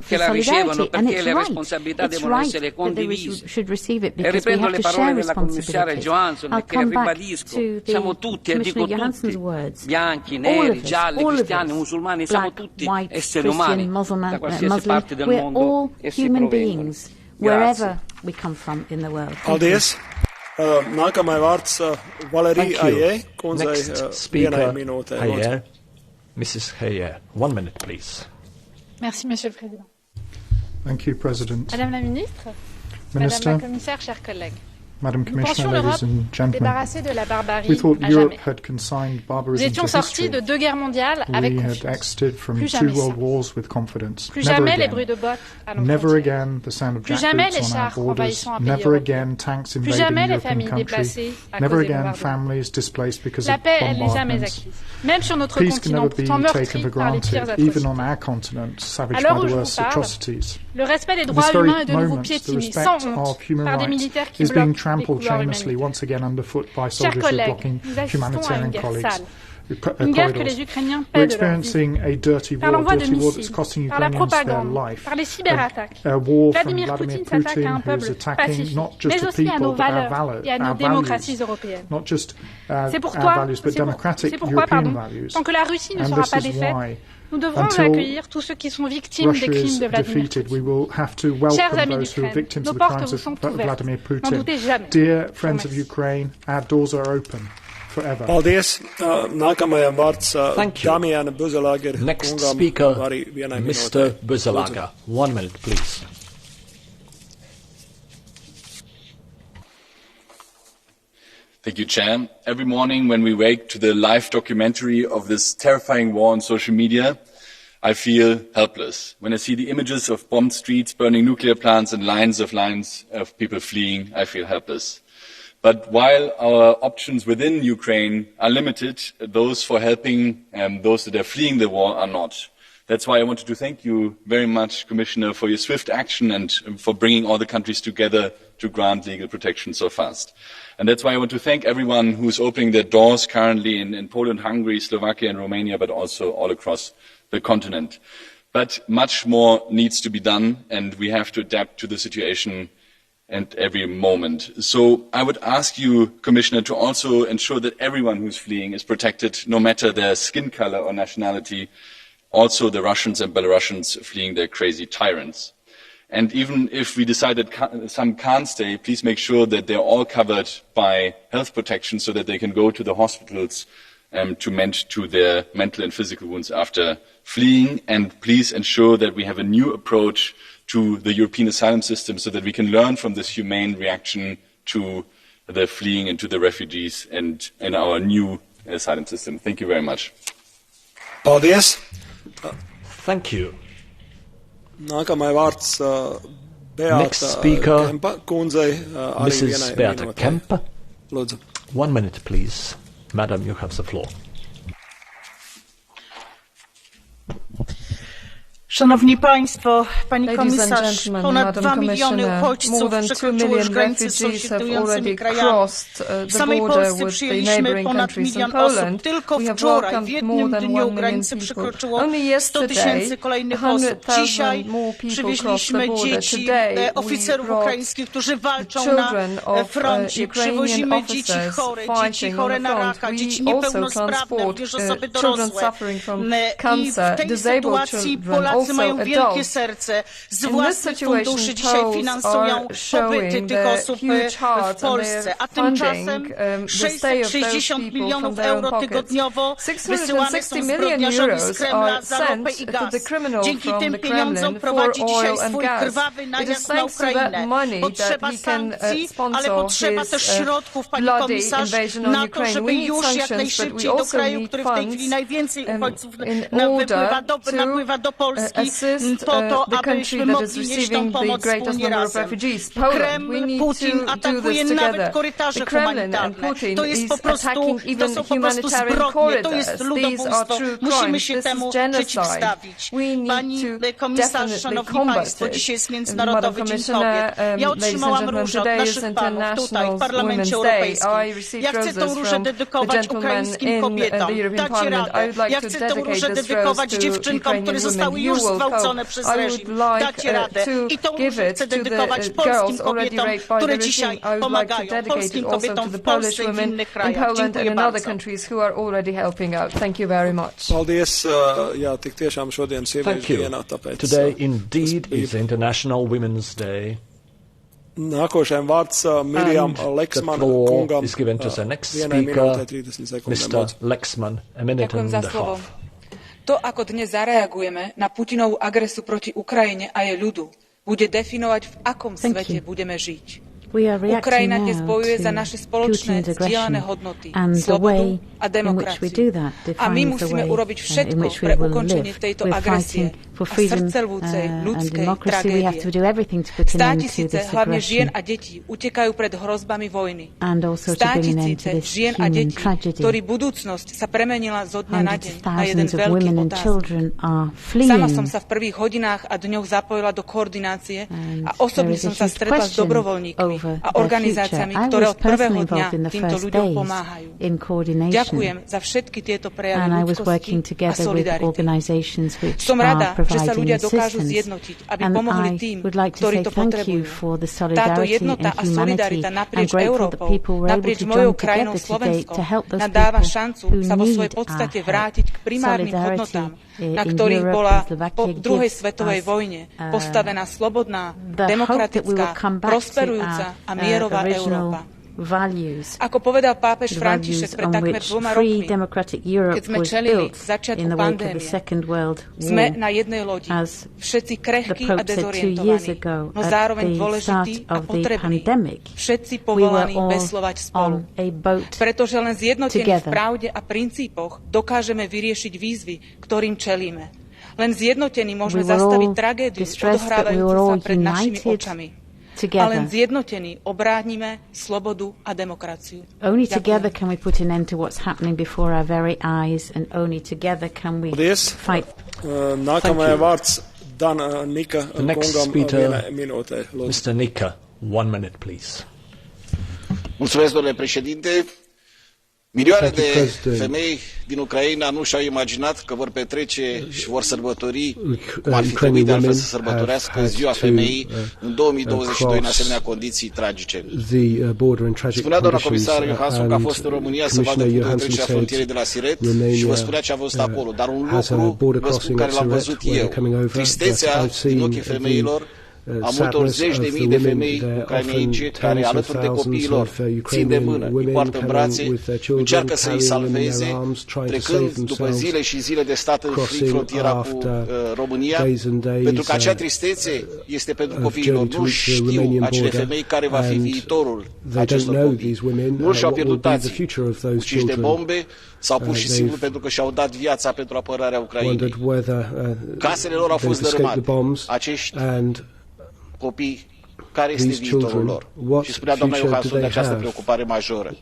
che la ricevano perché le responsabilità devono essere condivise. E riprendo le parole della commissaria Johansson che ribadisco, siamo tutti, e dico tutti, bianchi, neri, gialli, cristiani, musulmani, siamo tutti esseri umani da qualsiasi parte del mondo essi provengono. Grazie. Paldies. Nākamais vārds Valerija Aie, kundzei vienai minūtei. Mrs. Hayer, 1 minute, please. Merci, Monsieur le Président. Thank you, President. Madame la Ministre, Minister, Madame la Commissaire, chers collègues. Madam Commissioner, ladies and gentlemen, débarrassée de la barbarie we thought à Europe jamais. had consigned Nous barbarism to étions sortis history. de 2 guerres mondiales avec We had confiance. exited from Plus 2 jamais world ça. wars with confidence. Plus Never jamais les again. bruits de bottes à nos Never frontières. again the sound of Plus jamais les jackboots on our chars borders. envahissant un pays Never européen. again tanks Plus invading jamais a les European familles country. déplacées à Never cause des again bombardements. families displaced because La of paix, elle n'est jamais bombardments. acquise. Même sur notre Peace can continent, never be pourtant taken meurtri for par les pires granted, even atrocités. on our continent, savaged À l'heure by où the je vous worst parle, atrocities. le respect des At droits this very humains est de nouveau moment, the piétiné, respect sans honte, of human par des rights militaires qui is being bloquent les trampled couloirs shamelessly humanitaires. once again underfoot by Chers soldiers who are collègues, blocking nous assistons à une humanitarian guerre colleagues. sale. Une guerre que corridors. les Ukrainiens We're paient de leur vie. experiencing a dirty Par war l'envoi de that's missiles, costing par la Ukrainians their propagande, life. par les cyberattaques. A war from Vladimir Vladimir Poutine s'attaque à un Putin peuple who's attacking pacifique, not just mais the aussi à people nos but our valeurs et à nos values, démocraties européennes. not just C'est our pourquoi, values but democratic c'est pourquoi European pardon, values. tant que la Russie ne And sera this pas is défaite, why nous devrons until accueillir tous ceux qui sont victimes des Russia crimes is de Vladimir defeated, Poutine. we will have to Chers welcome amis those who are d'Ukraine, victims nos of the portes crimes vous of sont ouvertes. Vladimir N'en Putin. doutez jamais. Dear friends of Ukraine, our doors are open forever. Paldies. Nākamajam vārds Damiana Buzelager. Next speaker, Mr. Buzelager. 1 minute, please. Thank you, Chair. Every morning when we wake to the live documentary of this terrifying war on social media, I feel helpless. When I see the images of bombed streets, burning nuclear plants and lines of people fleeing, I feel helpless. But while our options within Ukraine are limited, those for helping those that are fleeing the war are not. That's why I wanted to thank you very much, Commissioner, for your swift action and for bringing all the countries together to grant legal protection so fast. And that's why I want to thank everyone who's opening their doors currently in Poland, Hungary, Slovakia and Romania, but also all across the continent. But much more needs to be done, and we have to adapt to the situation at every moment. So I would ask you, Commissioner, to also ensure that everyone who's fleeing is protected, no matter their skin color or nationality, also the Russians and Belarusians fleeing their crazy tyrants. And even if we decide that some can't stay, please make sure that they're all covered by health protection so that they can go to the hospitals to mend to their mental and physical wounds after fleeing. And please ensure that we have a new approach to the European asylum system so that we can learn from this humane reaction to the fleeing and to the refugees and in our new asylum system. Thank you very much. Paldies. Thank you. Nākamais vārds Next speaker, Kempa kundzei. Mrs. Beata Kempa. Lūdzu. 1 minute, please. Madam, you have the floor. Szanowni Państwo, Pani Komisarz, ponad 2 miliony uchodźców przekroczyło już granice z sąsiadującymi krajami. W samej Polsce przyjęliśmy ponad 1 milion osób. Tylko wczoraj, w jednym dniu granice przekroczyło 100 000 kolejnych osób. Dzisiaj przywieźliśmy dzieci oficerów ukraińskich, którzy walczą na froncie. Przywozimy dzieci chore na raka, dzieci niepełnosprawne, wiesz, osoby dorosłe. I w tej sytuacji Polacy mają wielkie serce. Z własnych funduszy dzisiaj finansują pobyty tych osób w Polsce. A tymczasem 660 milionów euro tygodniowo wysyłane są zbrodniarzowi z Kremla za ropę i gaz. Dzięki tym pieniądzom prowadzi dzisiaj swój krwawy najazd na Ukrainę. Potrzeba sankcji, ale potrzeba też środków, Pani Komisarz, na to, żeby już jak najszybciej do kraju, który w tej chwili najwięcej uchodźców napływa do Polski, po to, abyśmy mogli nieść tą pomoc wspólnie razem. Kreml, Putin atakuje nawet korytarze humanitarne. To jest po prostu, to są po prostu zbrodnie, to jest ludobójstwo. Musimy się temu przeciwstawić. Pani Komisarz, Szanowni Państwo, dzisiaj jest Międzynarodowy Dzień Kobiet. Ja otrzymałam różę od naszych panów tutaj w Parlamencie Europejskim. Ja chcę tą różę dedykować ukraińskim kobietom. Dacie radę. Ja chcę tą różę dedykować dziewczynkom, które zostały już zgwałcone przez reżim. Dacie radę. I tą różę chcę dedykować polskim kobietom, które dzisiaj pomagają. Polskim kobietom w Polsce i w innych krajach. Dziękuję bardzo. Paldies. Jā, tik tiešām šodien sieviešu dienā, tāpēc. Today indeed is International Women's Day. Nākošajam vārds Mirjam Leksman kungam. Is given to the next speaker, Mr. Leksman, a minute and a half. To, ako dnes zareagujeme na Putinovú agresiu proti Ukrajine a jej ľudu, bude definovať, v akom svete budeme žiť. Ukrajina dnes bojuje za naše spoločné zdieľané hodnoty, slobodu a demokraciu. A my musíme urobiť všetko pre ukončenie tejto agresie a srdcervúcej ľudskej tragédie. Státisíce, hlavne žien a detí, utekajú pred hrozbami vojny. Státisíce žien a detí, ktorí budúcnosť sa premenila zo dňa na deň na jeden veľký otáznik. Sama som sa v prvých hodinách a dňoch zapojila do koordinácie a osobne som sa stretla s dobrovoľníkmi a organizáciami, ktoré od prvého dňa týmto ľuďom pomáhajú. Ďakujem za všetky tieto prejavy ľudskosti a solidarity. Som rada, že sa ľudia dokážu zjednotiť, aby pomohli tým, ktorí to potrebujú. Táto jednota a solidarita naprieč Európou, naprieč mojou krajinou Slovenskom nám dáva šancu sa vo svojej podstate vrátiť k primárnym hodnotám, na ktorých bola po druhej svetovej vojne postavená slobodná, demokratická, prosperujúca a mierová Európa. values, Ako povedal pápež the František values pred on takmer which 2 free rokmi, democratic Europe keď sme was čelili built začiatku in the wake of the pandémie. Second World Sme War. na jednej lodi, As všetci the krehkí a Pope said 2 years dezorientovaní, ago, no at zároveň the start dôležití a of the potrební, pandemic, všetci we were povolaní all veslovať spolu. on a boat Pretože len zjednotení v together. pravde a princípoch dokážeme vyriešiť výzvy, ktorým čelíme. Len zjednotení môžeme zastaviť tragédiu odohrávajúcu sa pred našimi očami. A len zjednotení obránime slobodu a demokraciu. Only together can we put an end to what's happening before our very eyes, and only together can we fight. The next speaker, Mr. Nika, 1 minute, please. Mulțumesc, domnule președinte. Milioane de femei din Ucraina nu și-au imaginat că vor petrece și vor sărbători, cum ar fi trebuit de altfel să sărbătorească Ziua Femeii în 2022 în asemenea condiții tragice. Spunea doamna comisar Johansson că a fost în România să vadă punctul de trecere a frontierei de la Siret și vă spunea ce a văzut acolo. Dar un lucru, vă spun, care l-am văzut eu, tristețea din ochii femeilor a multor zeci de mii de femei ucraineice care, alături de copiilor, țin de mână, îi poartă în brațe, încearcă să îi salveze, trecând după zile și zile de stat în frontiera cu România, pentru că acea tristețe este pentru copiilor. Nu știu acele femei care va fi viitorul acestor copii. Mulți și-au pierdut tații, uciși de bombe, sau pur și simplu pentru că și-au dat viața pentru apărarea Ucrainei. Casele lor au fost dărâmate. Acești copii, care este viitorul lor? Și spunea doamna Johansson de această preocupare majoră.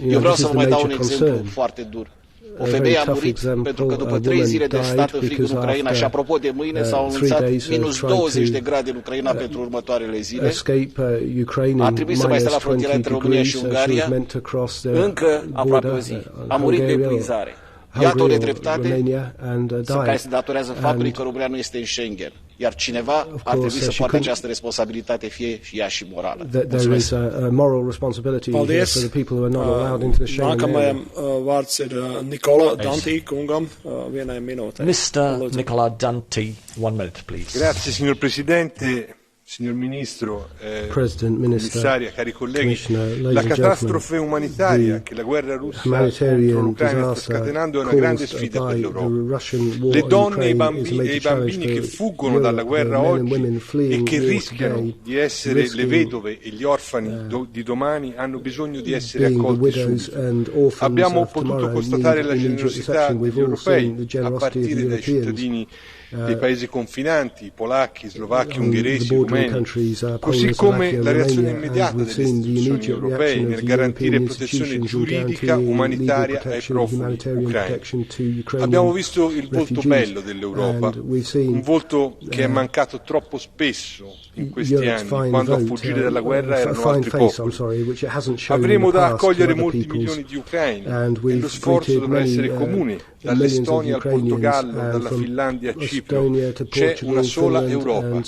Eu vreau să vă mai dau un exemplu foarte dur. O femeie a murit pentru că după 3 zile de stat în frig în Ucraina, și apropo de mâine s-au anunțat minus 20 de grade în Ucraina pentru următoarele zile, a trebuit să mai stea la frontiera între România și Ungaria încă aproape o zi. A murit de epuizare. Iată o nedreptate care se datorează faptului că România nu este în Schengen. Iar cineva ar trebui să poarte această responsabilitate, fie ea și morală. Mulțumesc. Paldies. Nākamajam vārds ir Nicola Danti kungam, vienai minūtei. Mr. Nicola Danti, 1 minute, please. Grazie, signor Presidente. Signor Ministro, Commissaria, cari colleghi, la catastrofe umanitaria che la guerra russa contro l'Ucraina sta scatenando è una grande sfida per l'Europa. Le donne e i bambini che fuggono dalla guerra oggi e che rischiano di essere le vedove e gli orfani di domani hanno bisogno di essere accolti subito. Abbiamo potuto constatare la generosità degli europei, a partire dai cittadini dei paesi confinanti, polacchi, slovacchi, ungheresi, rumeni, così come la reazione immediata delle istituzioni europee nel garantire protezione giuridica umanitaria ai profughi ucraini. Abbiamo visto il volto bello dell'Europa, un volto che è mancato troppo spesso in questi anni, quando a fuggire dalla guerra erano altri popoli. Avremo da accogliere molti milioni di ucraini e lo sforzo dovrà essere comune, dall'Estonia al Portogallo, dalla Finlandia a Cipro. C'è una sola Europa,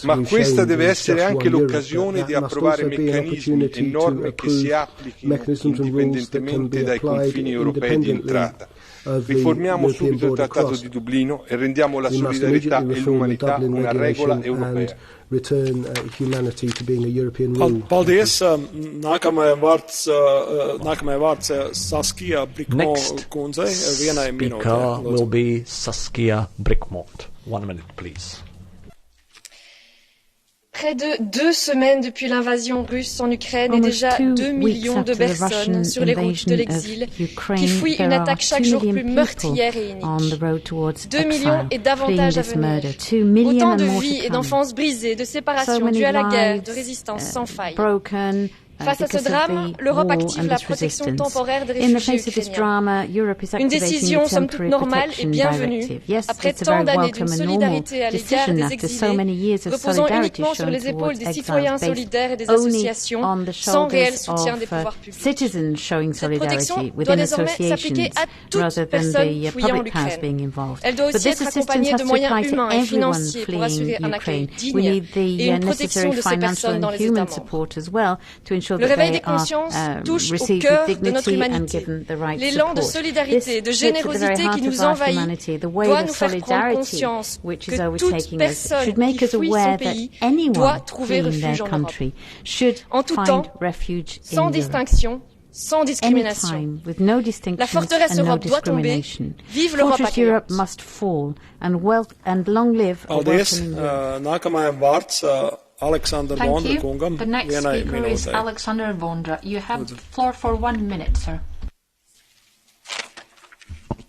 ma questa deve essere anche l'occasione di approvare meccanismi e norme che si applichino indipendentemente dai confini europei di entrata. Riformiamo subito il Trattato di Dublino e rendiamo la solidarietà e l'umanità una regola europea. Paldies. Nākamajai vārds Saskia Brikmo kundzei, vienai minūtei. Next speaker will be Saskia Brikmont. 1 minute, please. Près de 2 semaines depuis l'invasion russe en Ukraine et déjà 2 millions de personnes sur les routes de l'exil qui fuient une attaque chaque jour plus meurtrière et inique. 2 millions et davantage à venir. Autant de vies et d'enfances brisées, de séparations dues à la guerre, de résistance sans faille. Face à ce drame, l'Europe active la protection temporaire des réfugiés ukrainiens. Une décision somme toute normale et bienvenue, après tant d'années d'une solidarité à l'égard des exilés, reposant uniquement sur les épaules des citoyens solidaires et des associations, sans réel soutien des pouvoirs publics. Cette protection doit désormais s'appliquer à toute personne fouillant l'Ukraine. Elle doit aussi être accompagnée de moyens humains et financiers pour assurer un accueil digne et une protection de ces personnes dans les États membres. Le réveil des consciences touche au cœur de notre humanité. L'élan de solidarité, de générosité qui nous envahit doit nous faire prendre conscience que toute personne qui fuit son pays doit trouver refuge en Europe. En tout temps, sans distinction, sans discrimination. La forteresse Europe doit tomber. Vive l'Europe accueillante. Paldies. Nākamajam vārds Aleksandra Vondra kungam. The next speaker is Alexander Vondra. You have the floor for 1 minute, sir.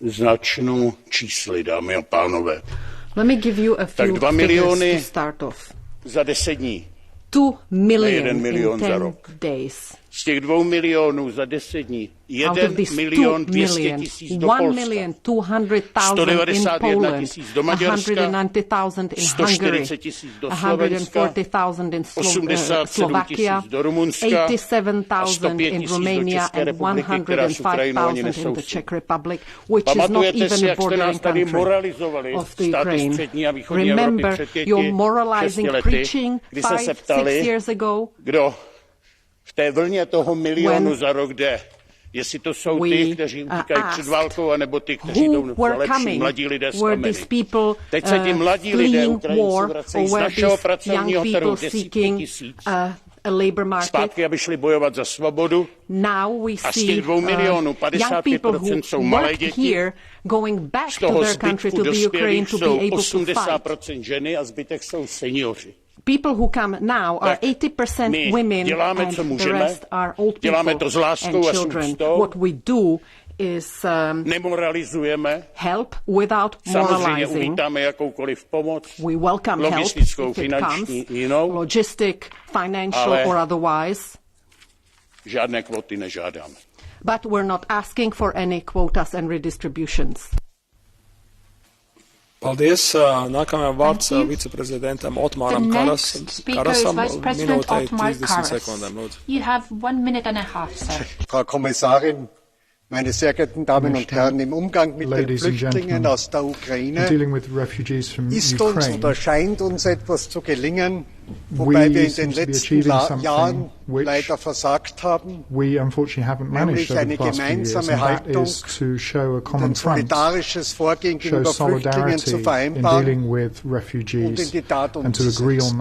Začnu čísly, dámy a pánové. Let me give you a few figures to start off. Za 10 dní. 2 million in 10 days. Z těch 2 milionů za 10 dní 1 milion 200 tisíc do Polska, 191 tisíc do Maďarska, 140 tisíc do Slovenska, 87 tisíc do Rumunska a 105 tisíc do České republiky, která s Ukrajinou ani nesousedí. Pamatujete si, jak jste nás tady moralizovali státy střední a východní Evropy před 5-6 lety, kdy se se ptali, kdo v té vlně toho milionu za rok jde. Jestli to jsou ty, kteří utíkají před válkou, anebo ty, kteří jdou za lepší mladí lidé z kameny. Teď se ti mladí lidé Ukrajinci vracejí z našeho pracovního trhu desítky tisíc zpátky, aby šli bojovat za svobodu. A z těch 2 milionů 55% jsou malé děti. Z toho zbytku dospělých jsou 80% ženy a zbytek jsou seniori. People who come now are 80% women and the rest are old people and children. What we do is help without moralizing. We welcome help if it comes, logistic, financial or otherwise. But we're not asking for any quotas and redistributions. Paldies. Nākamajam vārds viceprezidentam Otmāram Karasam. Minūtei 30 sekundēm, lūdzu. You have 1 minute and a half, sir. Frau Kommissarin, meine sehr geehrten Damen und Herren, im Umgang mit den Flüchtlingen aus der Ukraine ist uns oder scheint uns etwas zu gelingen, wobei wir in den letzten Jahren leider versagt haben, nämlich eine gemeinsame Haltung und ein solidarisches Vorgehen gegenüber Flüchtlingen zu vereinbaren und in die Tat umzusetzen.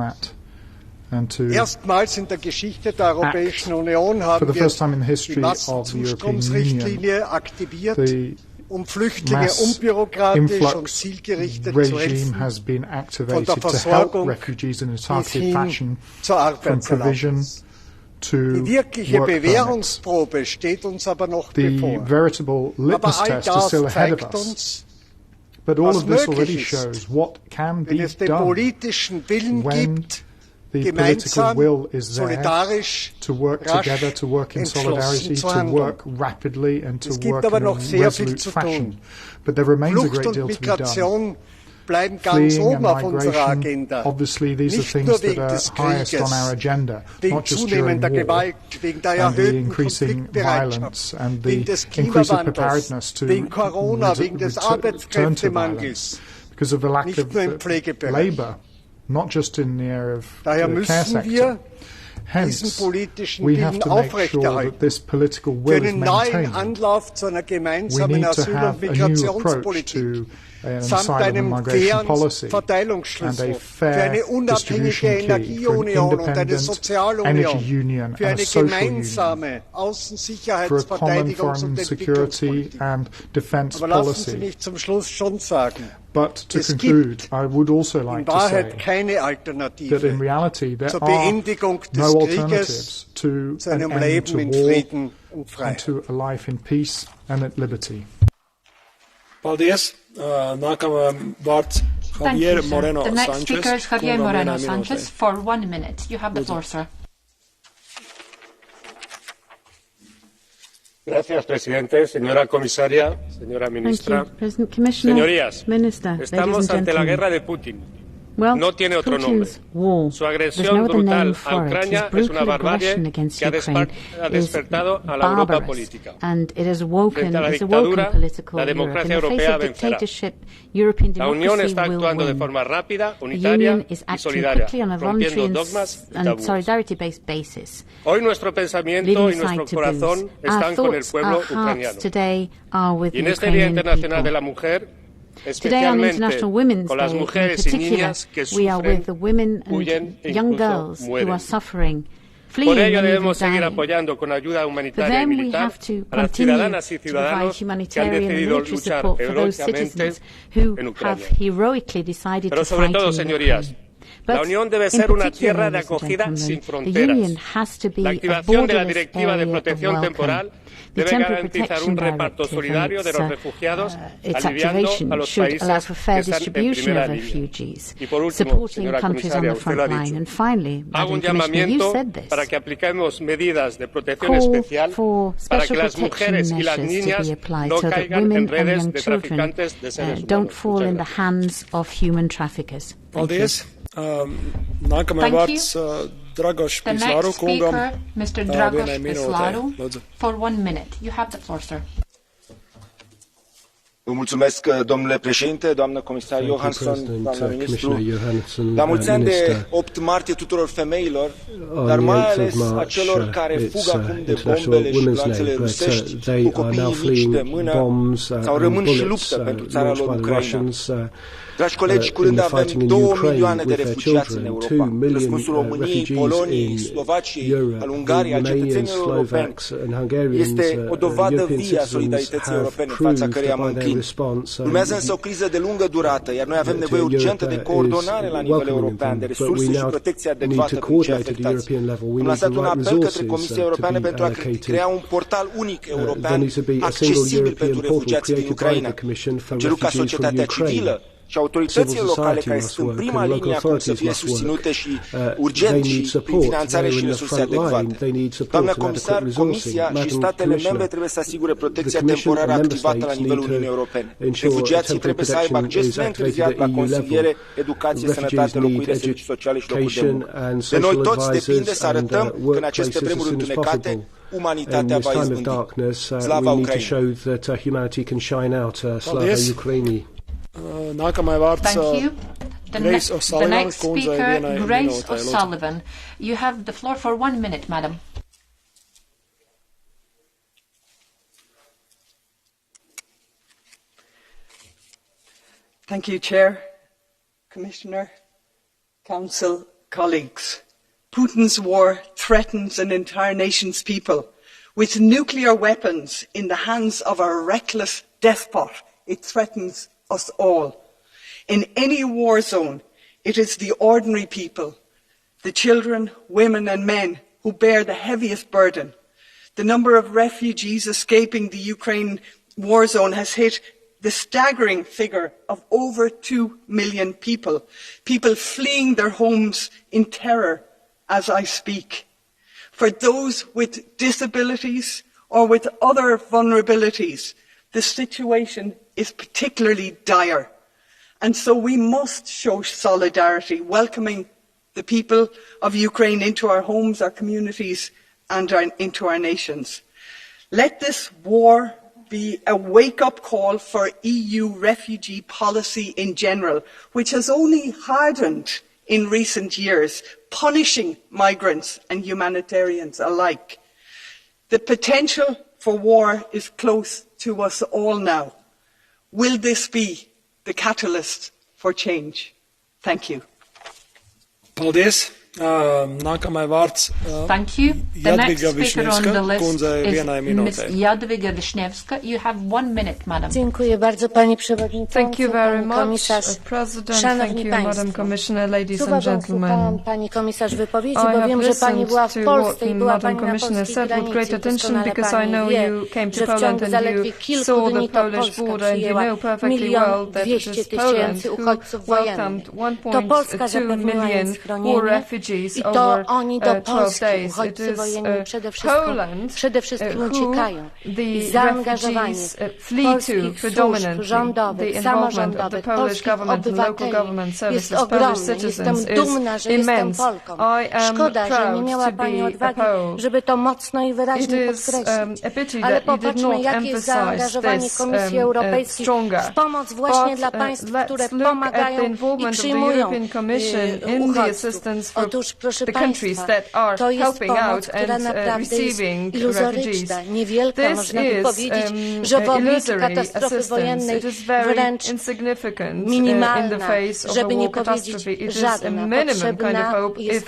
Erstmals in der Geschichte der Europäischen Union haben wir die Massenzustromsrichtlinie aktiviert, um Flüchtlinge unbürokratisch und zielgerichtet zu helfen, von der Versorgung bis hin zur Arbeitserlaubnis. Die wirkliche Bewährungsprobe steht uns aber noch bevor. Aber all das zeigt uns, was möglich ist, wenn es den politischen Willen gibt, gemeinsam, solidarisch, rasch, entschlossen zu handeln. Es gibt aber noch sehr viel zu tun. Flucht und Migration bleiben ganz oben auf unserer Agenda. Nicht nur wegen des Krieges, wegen zunehmender Gewalt, wegen der erhöhten Konfliktbereitschaft, wegen des Klimawandels, wegen Corona, wegen des Arbeitskräftemangels, nicht nur im Pflegebereich. Not just in the area of Daher the care müssen wir sector. diesen Hence, politischen we have Willen to make sure that aufrechterhalten. this political Für will is einen neuen maintained. Anlauf zu einer We gemeinsamen need to Asyl- und have a new approach Migrationspolitik to an samt asylum and einem migration fairen policy and Verteilungsschlüssel a für eine fair unabhängige distribution key for an Energieunion und eine independent energy Sozialunion, union für and a eine social union, gemeinsame for a Außen-, common Sicherheits-, Verteidigungs- foreign und security Entwicklungspolitik. and defence Aber lassen Sie policy. mich zum Schluss schon sagen, But to es conclude, gibt I would also in like to Wahrheit say keine that in Alternative reality there zur are Beendigung des no Krieges, alternatives to zu an einem end Leben to in war Frieden und and Freiheit. to a life in peace and at liberty. Paldies. Nākamajam vārds Thank you, Javier sir. Moreno The next Sanchez. speaker is Javier Kungam, Moreno vienai Sanchez minūtei. for 1 minute. You have the floor, sir. Gracias, presidente, señora comisaria, señora ministra. President Commissioner, Señorías, Minister, estamos ladies and ante la gentlemen. guerra de Putin. no tiene otro nombre. Su agresión brutal a Ucrania es una barbarie que ha despertado a la Europa política. Frente a la dictadura, la democracia europea vencerá. La Unión está actuando de forma rápida, unitaria y solidaria, rompiendo dogmas y tabúes. Hoy nuestro pensamiento y nuestro corazón están con el pueblo ucraniano. Y en este Día Internacional de la Mujer, especialmente con las mujeres y niñas que sufren, huyen e incluso mueren. Por ello debemos seguir apoyando con ayuda humanitaria y militar a las ciudadanas y ciudadanos que han decidido luchar heroicamente en Ucrania. Pero sobre todo, señorías, la Unión debe ser una tierra de acogida sin fronteras. La activación de la Directiva de Protección Temporal debe garantizar un reparto solidario de los refugiados, aliviando a los países que están en primera línea. Y por último, señora comisaria, usted lo ha dicho, hago un llamamiento para que apliquemos medidas de protección especial para que las mujeres y las niñas no caigan en redes de traficantes de seres humanos. Paldies. Nākamais vārds Dragoš Pislaru kungam. Mr. Dragoš Pislaru, for 1 minute. You have the floor, sir. Vă mulțumesc, domnule președinte, doamnă comisar Johansson, doamnă ministru. La mulți ani de 8 martie tuturor femeilor, dar mai ales a celor care fug acum de bombele și gloanțele rusești, cu copiii mici de mână sau rămân și luptă pentru țara lor Ucraina. Dragi colegi, curând avem 2 milioane de refugiați în Europa. Răspunsul României, Poloniei, Slovaciei, al Ungariei, al cetățenilor europeni este o dovadă vie a solidarității europene în fața căreia mă înclin. Urmează însă o criză de lungă durată, iar noi avem nevoie urgentă de coordonare la nivel european, de resurse și protecție adecvată pentru cei afectați. Am lansat un apel către Comisia Europeană pentru a crea un portal unic european accesibil pentru refugiații din Ucraina. Am cerut ca societatea civilă și autoritățile locale care sunt în prima linie acum să fie susținute și urgent și prin finanțare și resurse adecvate. Doamna comisar, Comisia și statele membre trebuie să asigure protecția temporară activată la nivelul Uniunii Europene. Refugiații trebuie să aibă acces neîntârziat la consiliere, educație, sănătate, locuire, servicii sociale și locuri de muncă. De noi toți depinde să arătăm că în aceste vremuri întunecate umanitatea va izbândi. Slava Ucrainei! Nākamais vārds Grace O'Sullivan. The next speaker, Grace O'Sullivan. You have the floor for 1 minute, madam. Thank you, Chair, Commissioner, Council, colleagues. Putin's war threatens an entire nation's people. With nuclear weapons in the hands of a reckless despot, it threatens us all. In any war zone, it is the ordinary people, the children, women and men who bear the heaviest burden. The number of refugees escaping the Ukraine war zone has hit the staggering figure of over 2 million people, people fleeing their homes in terror as I speak. For those with disabilities or with other vulnerabilities, the situation is particularly dire. And so we must show solidarity, welcoming the people of Ukraine into our homes, our communities, and into our nations. Let this war be a wake-up call for EU refugee policy in general, which has only hardened in recent years, punishing migrants and humanitarians alike. The potential for war is close to us all now. Will this be the catalyst for change? Thank you. Paldies. Nākamais vārds Jadviga Višnevska, kundze vienai minūtei. Jadviga Višnevska, you have 1 minute, madam. Dziękuję bardzo, pani przewodnicząca. Thank you very much, President. Thank you, Madam Commissioner, ladies and gentlemen. Pani komisarz wypowiedzi, bo wiem, że pani była w Polsce i była pani na polskiej granicy. Doskonale pani wie, że w ciągu zaledwie kilku dni to Polska przyjęła 1 200 000 uchodźców wojennych. To Polska zapewniła im schronienie. refugees over 12 days. It is Poland who the refugees flee to predominantly. The involvement of the Polish government and local government services, Polish citizens, is immense. I am proud to be a Pole. It is a pity that you did not emphasize this stronger. But let's look at the involvement of the European Commission in the assistance for the countries that are helping out and receiving refugees. This is illusory assistance. It is very insignificant in the face of a war catastrophe. It is a minimum kind of hope, if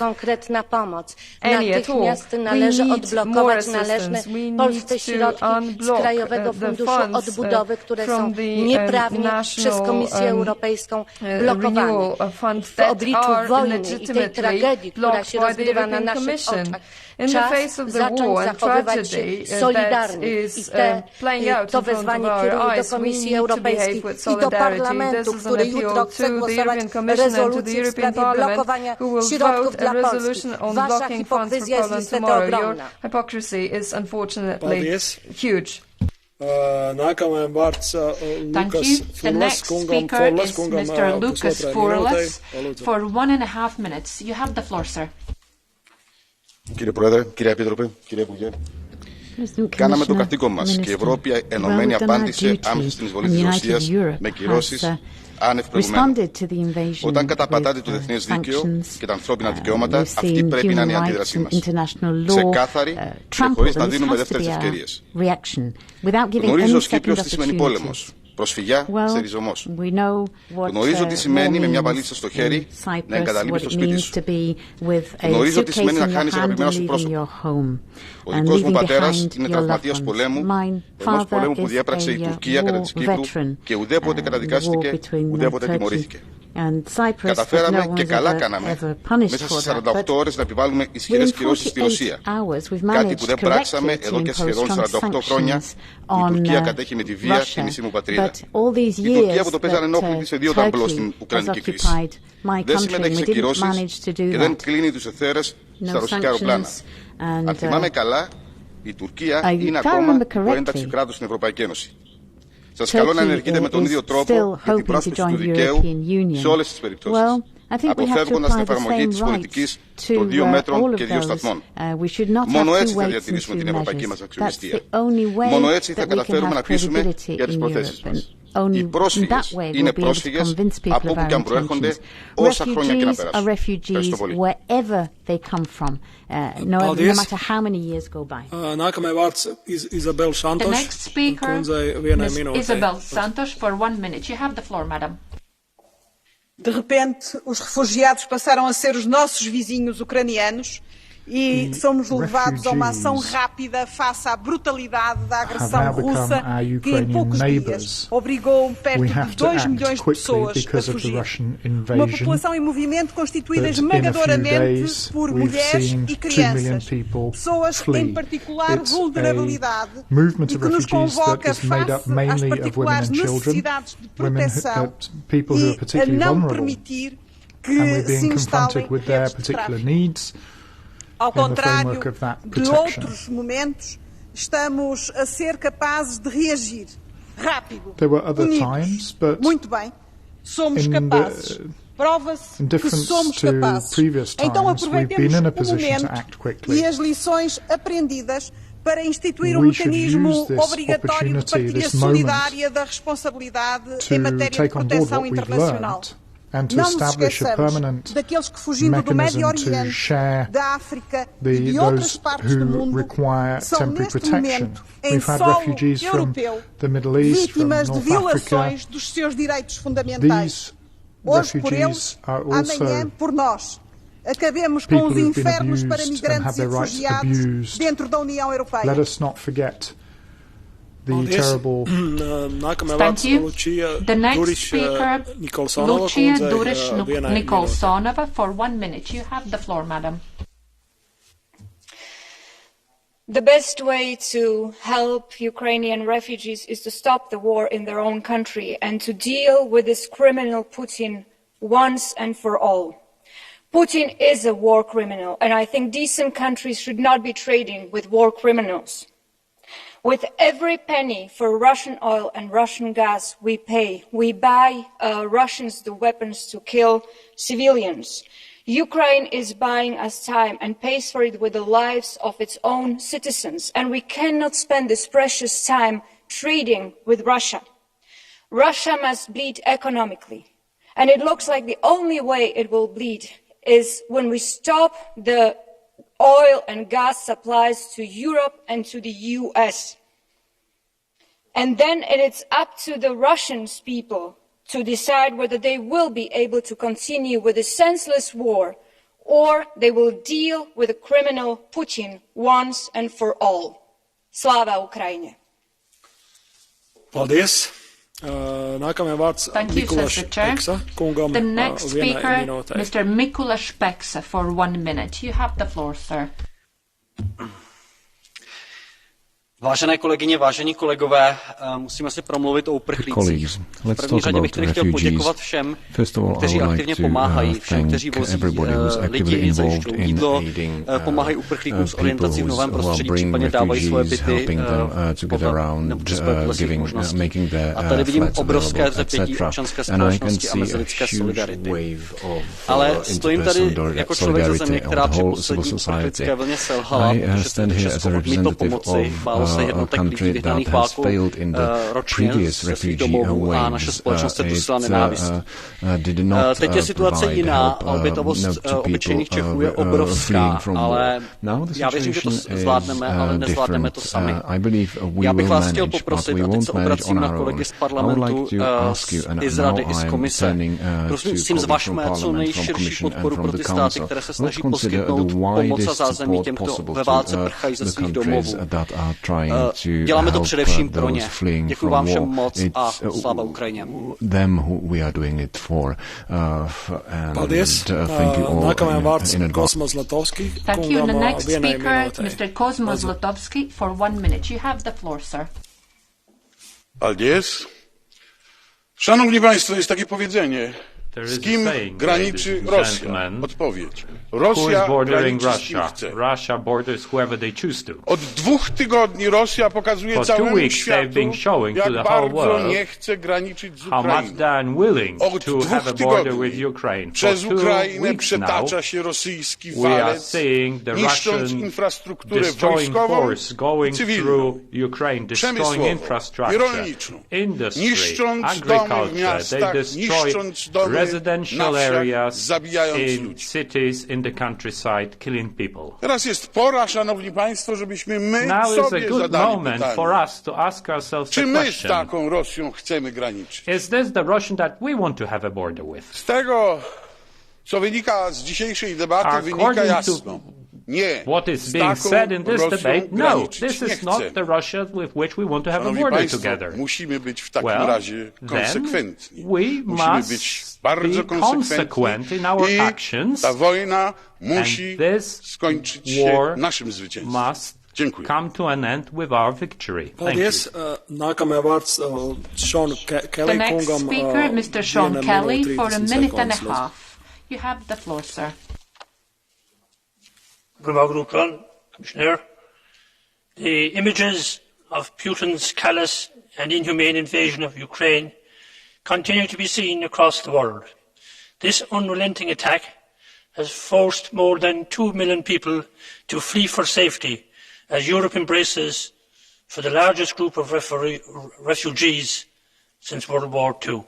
any at all. We need more assistance. We need to unblock the funds from the national renewal fund that are legitimately blocked by the European Commission. In the face of the war and tragedy that is playing out in front of our eyes, we need to behave with solidarity. This is an appeal to the European Commission and to the European Parliament, who will vote a resolution on blocking funds for Poland tomorrow. Your hypocrisy is unfortunately huge. Thank you. The next speaker is Mr. Lucas Furlas for 1.5 minutes. You have the floor, sir. Κύριε Πρόεδρε, κύριε Επίτροπε, κύριε Υπουργέ, κάναμε το καθήκον μας και η Ευρώπη ενωμένη απάντησε άμεσα στην εισβολή της Ρωσίας με κυρώσεις άνευ προηγουμένου. Όταν καταπατάτε το διεθνές δίκαιο και τα ανθρώπινα δικαιώματα, αυτή πρέπει να είναι η αντίδρασή μας. Ξεκάθαρη και χωρίς να δίνουμε δεύτερες ευκαιρίες. Γνωρίζω ως Κύπριος τι σημαίνει πόλεμος. Προσφυγιά σε ριζωμός. Γνωρίζω τι σημαίνει με μια βαλίτσα στο χέρι να εγκαταλείπεις το σπίτι σου. Γνωρίζω τι σημαίνει να χάνεις αγαπημένα σου πρόσωπο. Ο δικός μου πατέρας είναι τραυματίας πολέμου, ενός πολέμου που διέπραξε η Τουρκία κατά της Κύπρου και ουδέποτε καταδικάστηκε, ουδέποτε τιμωρήθηκε. Καταφέραμε και καλά κάναμε μέσα στις 48 ώρες να επιβάλλουμε ισχυρές κυρώσεις στη Ρωσία. Κάτι που δεν πράξαμε εδώ και σχεδόν 48 χρόνια. Η Τουρκία κατέχει με τη βία τη μισή μου πατρίδα. Η Τουρκία που το παίζανε ενόχλητη σε 2 ταμπλό στην Ουκρανική κρίση. Δεν συμμετέχει σε κυρώσεις και δεν κλείνει τους εθέρες στα ρωσικά αεροπλάνα. Αν θυμάμαι καλά, η Τουρκία είναι ακόμα το ένταξη κράτους στην Ευρωπαϊκή Ένωση. Σας καλώ να ενεργείτε με τον ίδιο τρόπο για την πρόσπιση του δικαίου σε όλες τις περιπτώσεις, αποφεύγοντας την εφαρμογή της πολιτικής των 2 μέτρων και 2 σταθμών. Μόνο έτσι θα διατηρήσουμε την ευρωπαϊκή μας αξιοπιστία. Μόνο έτσι θα καταφέρουμε να πείσουμε για τις προθέσεις μας. Οι πρόσφυγες είναι πρόσφυγες από όπου και αν προέρχονται, όσα χρόνια και να περάσουν. Ευχαριστώ πολύ. The next speaker is Isabel Santos for 1 minute. You have the floor, madam. De repente, os refugiados passaram a ser os nossos vizinhos ucranianos e somos levados a uma ação rápida face à brutalidade da agressão russa que em poucos dias obrigou perto de 2 milhões de pessoas a fugir. Uma população em movimento constituída esmagadoramente por mulheres e crianças, pessoas em particular vulnerabilidade e que nos convoca face às particulares necessidades de proteção e a não permitir que se instalem estes tráficos. Ao contrário de outros momentos, estamos a ser capazes de reagir rápido, unidos. Muito bem, somos capazes. Prova-se que somos capazes. Então aproveitemos o momento e as lições aprendidas para instituir um mecanismo obrigatório de partilha solidária da responsabilidade em matéria de proteção internacional. And to establish a permanent mechanism to share those who require temporary protection. We've had refugees from the Middle East, from North Africa. These refugees are also people who've been abused and have their rights abused. Let us not forget the terrible. Thank you. The next speaker, Lucia Durish Nikolsonova, for 1 minute. You have the floor, madam. The best way to help Ukrainian refugees is to stop the war in their own country and to deal with this criminal Putin once and for all. Putin is a war criminal, and I think decent countries should not be trading with war criminals. With every penny for Russian oil and Russian gas we pay, we buy Russians the weapons to kill civilians. Ukraine is buying us time and pays for it with the lives of its own citizens, and we cannot spend this precious time trading with Russia. Russia must bleed economically, and it looks like the only way it will bleed is when we stop the oil and gas supplies to Europe and to the US. And then it's up to the Russian people to decide whether they will be able to continue with a senseless war or they will deal with the criminal Putin once and for all. Slava Ukraine. Paldies. Nākamajam vārds Mikuláš Peksa kungam. The next speaker, Mr. Mikuláš Peksa, for 1 minute. You have the floor, sir. Vážené kolegyně, vážení kolegové, musíme si promluvit o uprchlících. V první řadě bych tedy chtěl poděkovat všem, kteří aktivně pomáhají, všem, kteří vozí lidi, zajišťují jídlo, pomáhají uprchlíkům s orientací v novém prostředí, případně dávají svoje byty nebo svoje lesních možností. A tady vidím obrovské vzepětí občanské společnosti a mezilidské solidarity. Ale stojím tady jako člověk ze země, která při poslední uprchlické vlně selhala, protože se Česko odmítlo pomoci, bálo se jednotek lidí vyhnaných válkou ročně ze svých domovů a naše společnost se dusila nenávistí. Teď je situace jiná a obětavost obyčejných Čechů je obrovská, ale já věřím, že to zvládneme, ale nezvládneme to sami. Já bych vás chtěl poprosit, a teď se obracím na kolegy z parlamentu, i z Rady, i z komise, prosím zvažme co nejširší podporu pro ty státy, které se snaží poskytnout pomoc a zázemí těm, kdo ve válce prchají ze svých domovů. Děláme to především pro ně. Děkuji vám všem moc a sláva Ukrajině. Paldies. Nākamajam vārds Kosmas Zlatovski. Thank you. The next speaker, Mr. Kosmas Zlatovski, for 1 minute. You have the floor, sir. Paldies. Szanowni Państwo, jest takie powiedzenie. Z kim graniczy Rosja? Odpowiedź. Rosja graniczy z kim chce. Russia borders whoever they choose to. Od 2 tygodni Rosja pokazuje całemu światu, jak bardzo nie chce graniczyć z Ukrainą. Od 2 tygodni przez Ukrainę przetacza się rosyjski walec, niszcząc infrastrukturę wojskową i cywilną, przemysłową i rolniczą, niszcząc domy w miastach, niszcząc domy residential areas in cities in the countryside, killing people. Teraz jest pora, szanowni państwo, żebyśmy my sobie zadali pytanie. For us to ask ourselves czy my z taką Rosją chcemy graniczyć? Is this the Russian that we want to have a border with? Z tego, co wynika z dzisiejszej debaty, wynika jasno. Nie. What is being said in this debate? No, this is not the Russia with which we want to have a border together. Musimy być w takim razie konsekwentni. Musimy być bardzo konsekwentni in our actions. Ta wojna musi skończyć się naszym zwycięstwem. Dziękuję. Come to an end with our victory. Paldies. Nākamajam vārds Sean Kelly. The next speaker, Mr. Sean Kelly, for a minute and a half. You have the floor, sir. Commissioner, the images of Putin's callous and inhumane invasion of Ukraine continue to be seen across the world. This unrelenting attack has forced more than 2 million people to flee for safety as Europe embraces for the largest group of refugees since World War II.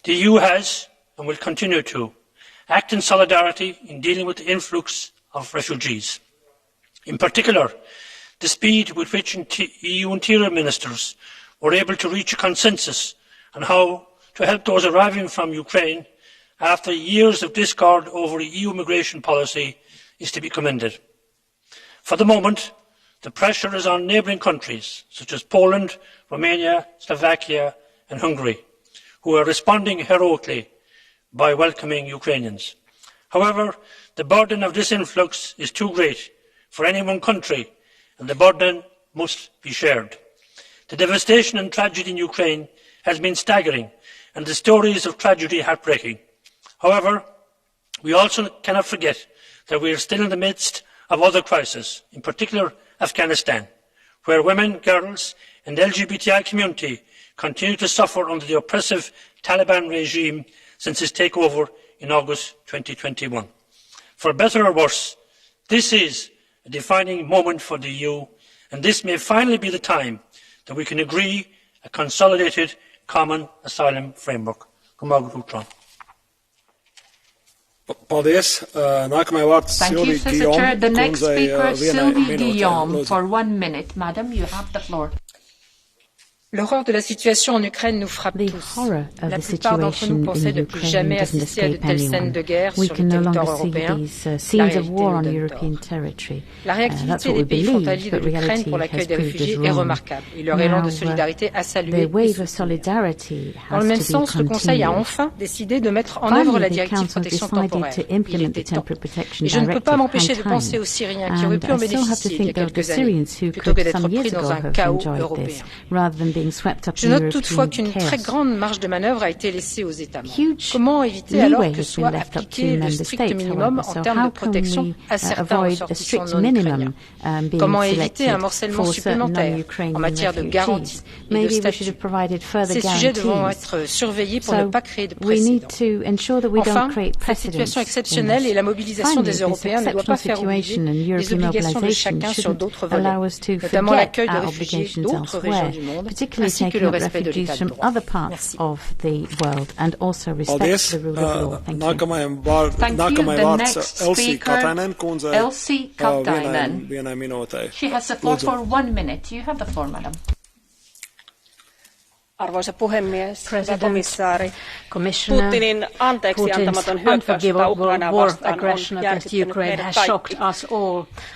The EU has, and will continue to, act in solidarity in dealing with the influx of refugees. In particular, the speed with which EU interior ministers were able to reach a consensus on how to help those arriving from Ukraine after years of discord over EU migration policy is to be commended. For the moment, the pressure is on neighbouring countries such as Poland, Romania, Slovakia and Hungary, who are responding heroically by welcoming Ukrainians. However, the burden of this influx is too great for any one country, and the burden must be shared. The devastation and tragedy in Ukraine has been staggering, and the stories of tragedy heartbreaking. However, We also cannot forget that we are still in the midst of other crises, in particular Afghanistan, where women, girls and the LGBTI community continue to suffer under the oppressive Taliban regime since its takeover in August 2021. For better or worse, this is a defining moment for the EU, and this may finally be the time that we can agree a consolidated common asylum framework. Thank you, Solicitor. The next speaker, Sylvie Guillaume, for 1 minute. Madam, you have the floor. L'horreur de la situation en Ukraine nous frappe tous. La plupart d'entre nous pensaient de plus jamais assister à de telles scènes de guerre sur le territoire européen. La réalité nous donne. La réactivité des pays frontaliers de l'Ukraine pour l'accueil des réfugiés est remarquable et leur élan de solidarité à saluer. Dans le même sens, le Conseil a enfin décidé de mettre en œuvre la directive protection temporaire. Il était temps. Et je ne peux pas m'empêcher de penser aux Syriens qui auraient pu en bénéficier il y a quelques années, plutôt que d'être pris dans un chaos européen. Je note toutefois qu'une très grande marge de manœuvre a été laissée aux États membres. Comment éviter alors que soit appliqué le strict minimum en termes de protection à certains ressortissants non ukrainiens? Comment éviter un morcellement supplémentaire en matière de garantie et de statut? Ces sujets devront être surveillés pour ne pas créer de précédents. Enfin, cette situation exceptionnelle et la mobilisation des Européens ne doit pas faire oublier les obligations de chacun sur d'autres volets, notamment l'accueil de réfugiés d'autres régions du monde, ainsi que le respect de l'état de droit. Merci. Thank you. The next speaker, Elsie Katainen. She has the floor for 1 minute. You have the floor, madam. Arvoisa puhemies, hyvä komissaari, Putinin anteeksiantamaton hyökkäyssota Ukrainaa vastaan on järkyttänyt meidät kaikki.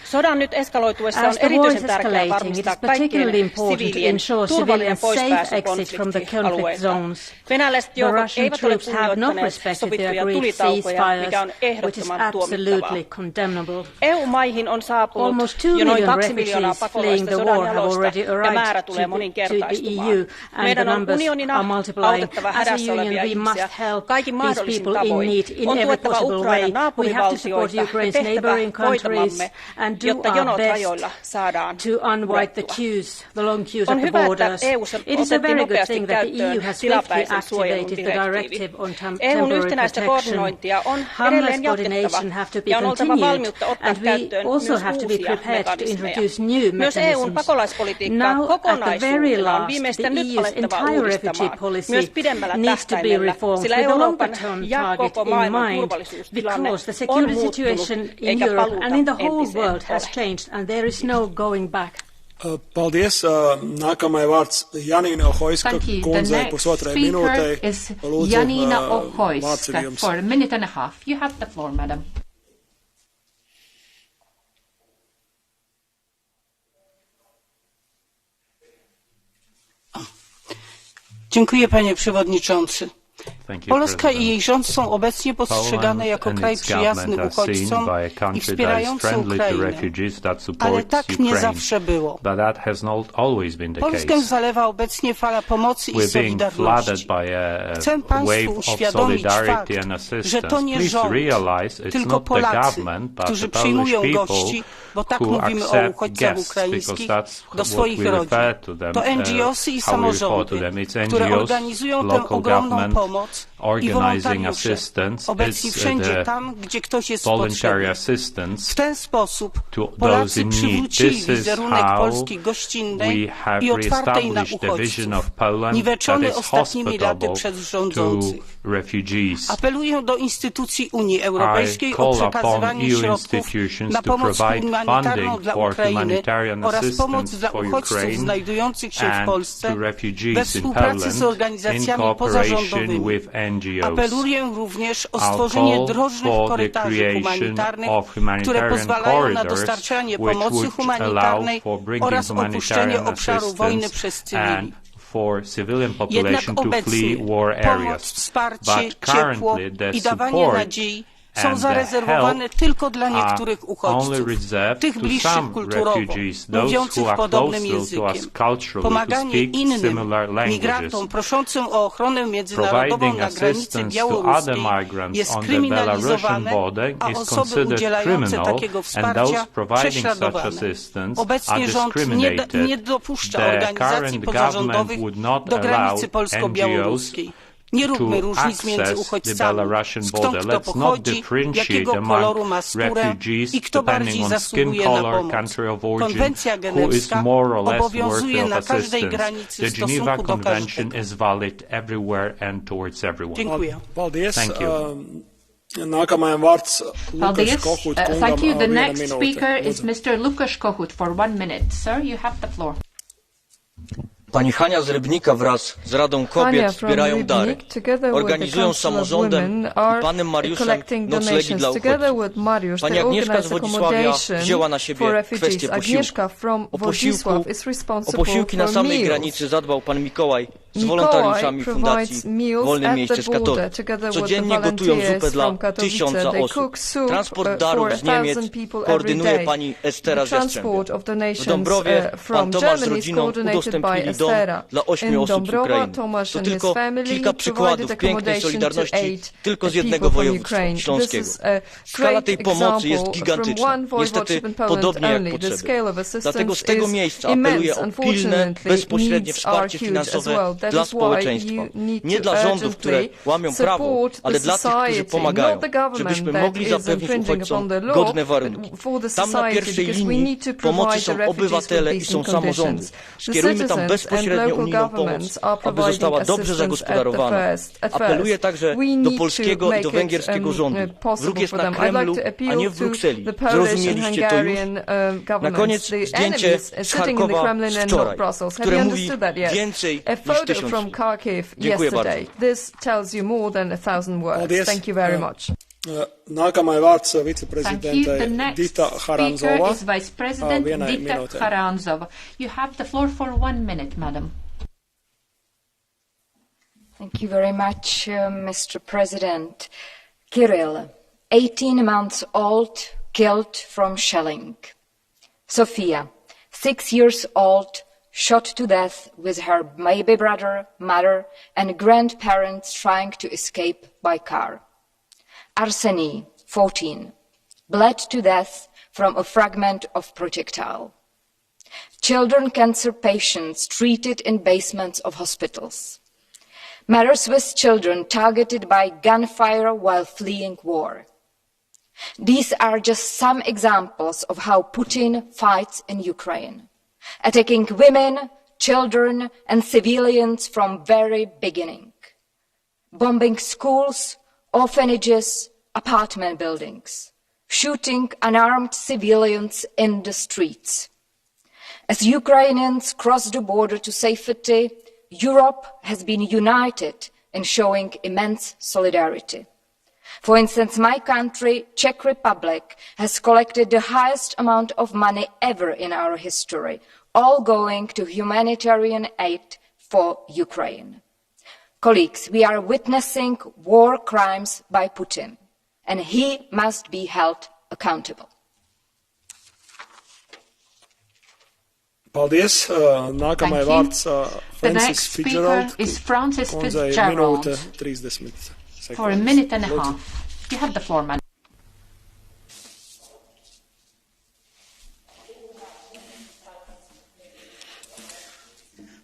Sodan nyt eskaloituessa on erityisen tärkeää varmistaa kaikkien siviilien turvallinen poispääsy konfliktialueilta. Venäläiset joukot eivät ole kunnioittaneet sovittuja tulitaukoja, mikä on ehdottoman tuomittavaa. EU-maihin on saapunut jo noin 2 miljoonaa pakolaista sodan jaloista ja määrä tulee moninkertaistumaan. Meidän on unionina autettava hädässä olevia ihmisiä kaikin mahdollisin tavoin. On tuettava Ukrainan naapurivaltioita ja tehtävä voitavamme, jotta jonot rajoilla saadaan purettua. On hyvä, että EU:ssa otettiin nopeasti käyttöön tilapäisen suojelun direktiivi. EU:n yhtenäistä koordinointia on edelleen jatkettava ja on oltava valmiutta ottaa käyttöön myös uusia mekanismeja. Myös EU:n pakolaispolitiikkaa kokonaisuudessaan on viimeisten nyt alettava uudistamaan myös pidemmällä tähtäimellä, sillä Euroopan ja koko maailman turvallisuustilanne on muuttunut eikä paluuta entiseen ole. Paldies. Nākamai vārds Janīna Ohoiska kundzei pusotrai minūtei. Janīna Ohoiska for 1.5 minutes. You have the floor, madam. Dziękuję, panie przewodniczący. Polska i jej rząd są obecnie postrzegane jako kraj przyjazny uchodźcom i wspierający Ukrainę, ale tak nie zawsze było. Polskę zalewa obecnie fala pomocy i solidarności. Chcę państwu uświadomić fakt, że to nie rząd, tylko Polacy, którzy przyjmują gości, bo tak mówimy o uchodźcach ukraińskich, do swoich rodzin. To NGOsy i samorządy, które organizują tę ogromną pomoc i wolontariusze, obecni wszędzie tam, gdzie ktoś jest potrzebny. W ten sposób Polacy przywrócili wizerunek Polski gościnnej i otwartej na uchodźców, niweczony ostatnimi laty przez rządzących. Apeluję do instytucji Unii Europejskiej o przekazywanie środków na pomoc humanitarną dla Ukrainy oraz pomoc dla uchodźców znajdujących się w Polsce we współpracy z organizacjami pozarządowymi. Apeluję również o stworzenie drożnych korytarzy humanitarnych, które pozwalają na dostarczanie pomocy humanitarnej oraz opuszczenie obszaru wojny przez cywili. Jednak obecnie pomoc, wsparcie, ciepło i dawanie nadziei są zarezerwowane tylko dla niektórych uchodźców, tych bliższych kulturowo, mówiących podobnym językiem. Pomaganie innym migrantom proszącym o ochronę międzynarodową na granicy białoruskiej jest kryminalizowane, a osoby udzielające takiego wsparcia prześladowane. Obecnie rząd nie dopuszcza organizacji pozarządowych do granicy polsko-białoruskiej. Nie róbmy różnic między uchodźcami, stąd kto pochodzi, jakiego koloru ma skórę i kto bardziej zasługuje na pomoc. Konwencja genewska obowiązuje na każdej granicy w stosunku do każdego. Dziękuję. Thank you. Thank you. The next speaker is Mr. Lukasz Kohut for 1 minute. Sir, you have the floor. Pani Hania z Rybnika wraz z Radą Kobiet zbierają dary. Organizują z samorządem i panem Mariuszem noclegi dla uchodźców. Pani Agnieszka z Wodzisławia wzięła na siebie kwestię posiłku. O posiłki na samej granicy zadbał pan Mikołaj z wolontariuszami Fundacji Wolne Miejsce z Katowic. Codziennie gotują zupę dla 1000 osób. Transport darów z Niemiec koordynuje pani Estera Rzeszczębia. W Dąbrowie pan Tomasz z rodziną udostępnili dom dla 8 osób z Ukrainy. To tylko kilka przykładów pięknej solidarności tylko z jednego województwa śląskiego. Skala tej pomocy jest gigantyczna, niestety podobnie jak potrzeby. Dlatego z tego miejsca apeluję o pilne, bezpośrednie wsparcie finansowe dla społeczeństwa. Nie dla rządów, które łamią prawo, ale dla tych, którzy pomagają, żebyśmy mogli zapewnić uchodźcom godne warunki. Tam na pierwszej linii pomocy są obywatele i są samorządy. Skierujmy tam bezpośrednio unijną pomoc, aby została dobrze zagospodarowana. Apeluję także do polskiego i do węgierskiego rządu. Wróg jest na Kremlu, a nie w Brukseli. Zrozumieliście to już? Na koniec zdjęcie z Charkowa z wczoraj, które mówi więcej niż 1000 słów. Dziękuję bardzo. This tells you more than 1000 words. Thank you very much. Nākamais vārds viceprezidentei Dita Haranzova. Is Vice President Dita Haranzova. You have the floor for 1 minute, madam. Thank you very much, Mr. President. Kirill, 18 months old, killed from shelling. Sofia, 6 years old, shot to death with her baby brother, mother, and grandparents trying to escape by car. Arseny, 14, bled to death from a fragment of projectile. Children cancer patients treated in basements of hospitals. Mothers with children targeted by gunfire while fleeing war. These are just some examples of how Putin fights in Ukraine, attacking women, children, and civilians from very beginning, bombing schools, orphanages, apartment buildings, shooting unarmed civilians in the streets. As Ukrainians cross the border to safety, Europe has been united in showing immense solidarity. For instance, my country, Czech Republic, has collected the highest amount of money ever in our history, all going to humanitarian aid for Ukraine. Colleagues, we are witnessing war crimes by Putin, and he must be held accountable. Paldies. Nākamais vārds Francis Fitzgerald. Is Francis Fitzgerald. For 1.5 minutes. You have the floor, madam.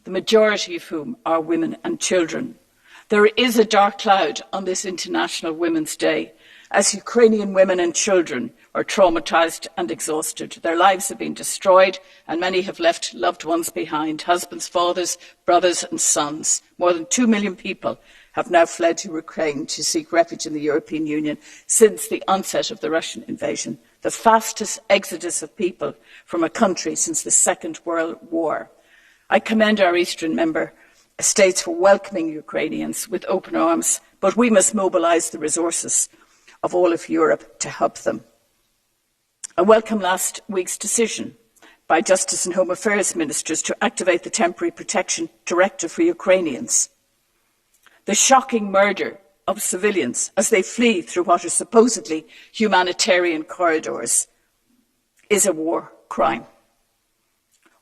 The majority of whom are women and children. There is a dark cloud on this International Women's Day as Ukrainian women and children are traumatized and exhausted. Their lives have been destroyed and many have left loved ones behind, husbands, fathers, brothers and sons. More than 2 million people have now fled to Ukraine to seek refuge in the European Union since the onset of the Russian invasion, the fastest exodus of people from a country since the Second World War. I commend our Eastern member states for welcoming Ukrainians with open arms, but we must mobilise the resources of all of Europe to help them. I welcome last week's decision by Justice and Home Affairs Ministers to activate the Temporary Protection Directive for Ukrainians. The shocking murder of civilians as they flee through what are supposedly humanitarian corridors is a war crime.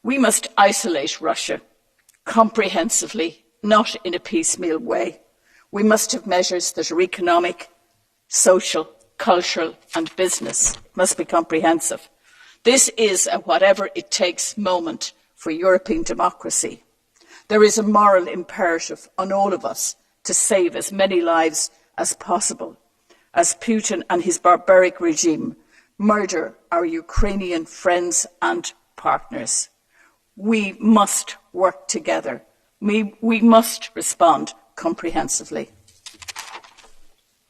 We must isolate Russia comprehensively, not in a piecemeal way. We must have measures that are economic, social, cultural and business must be comprehensive. This is a whatever it takes moment for European democracy. There is a moral imperative on all of us to save as many lives as possible as Putin and his barbaric regime murder our Ukrainian friends and partners. We must work together. We must respond comprehensively.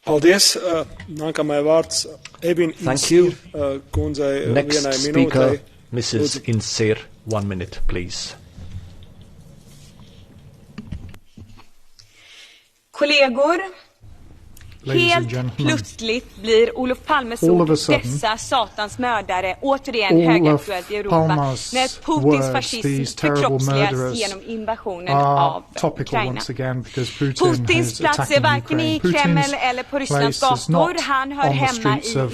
Paldies. Nākamais vārds Evin Insir kundzei vienai minūtei. Mrs. Insir, 1 minute, please. Kollegor, helt plötsligt blir Olof Palmes ord dessa satans mördare återigen högaktuellt i Europa när Putins fascism förkroppsligas genom invasionen av Ukraina. Putins plats är varken i Kreml eller på Rysslands gator. Han hör hemma i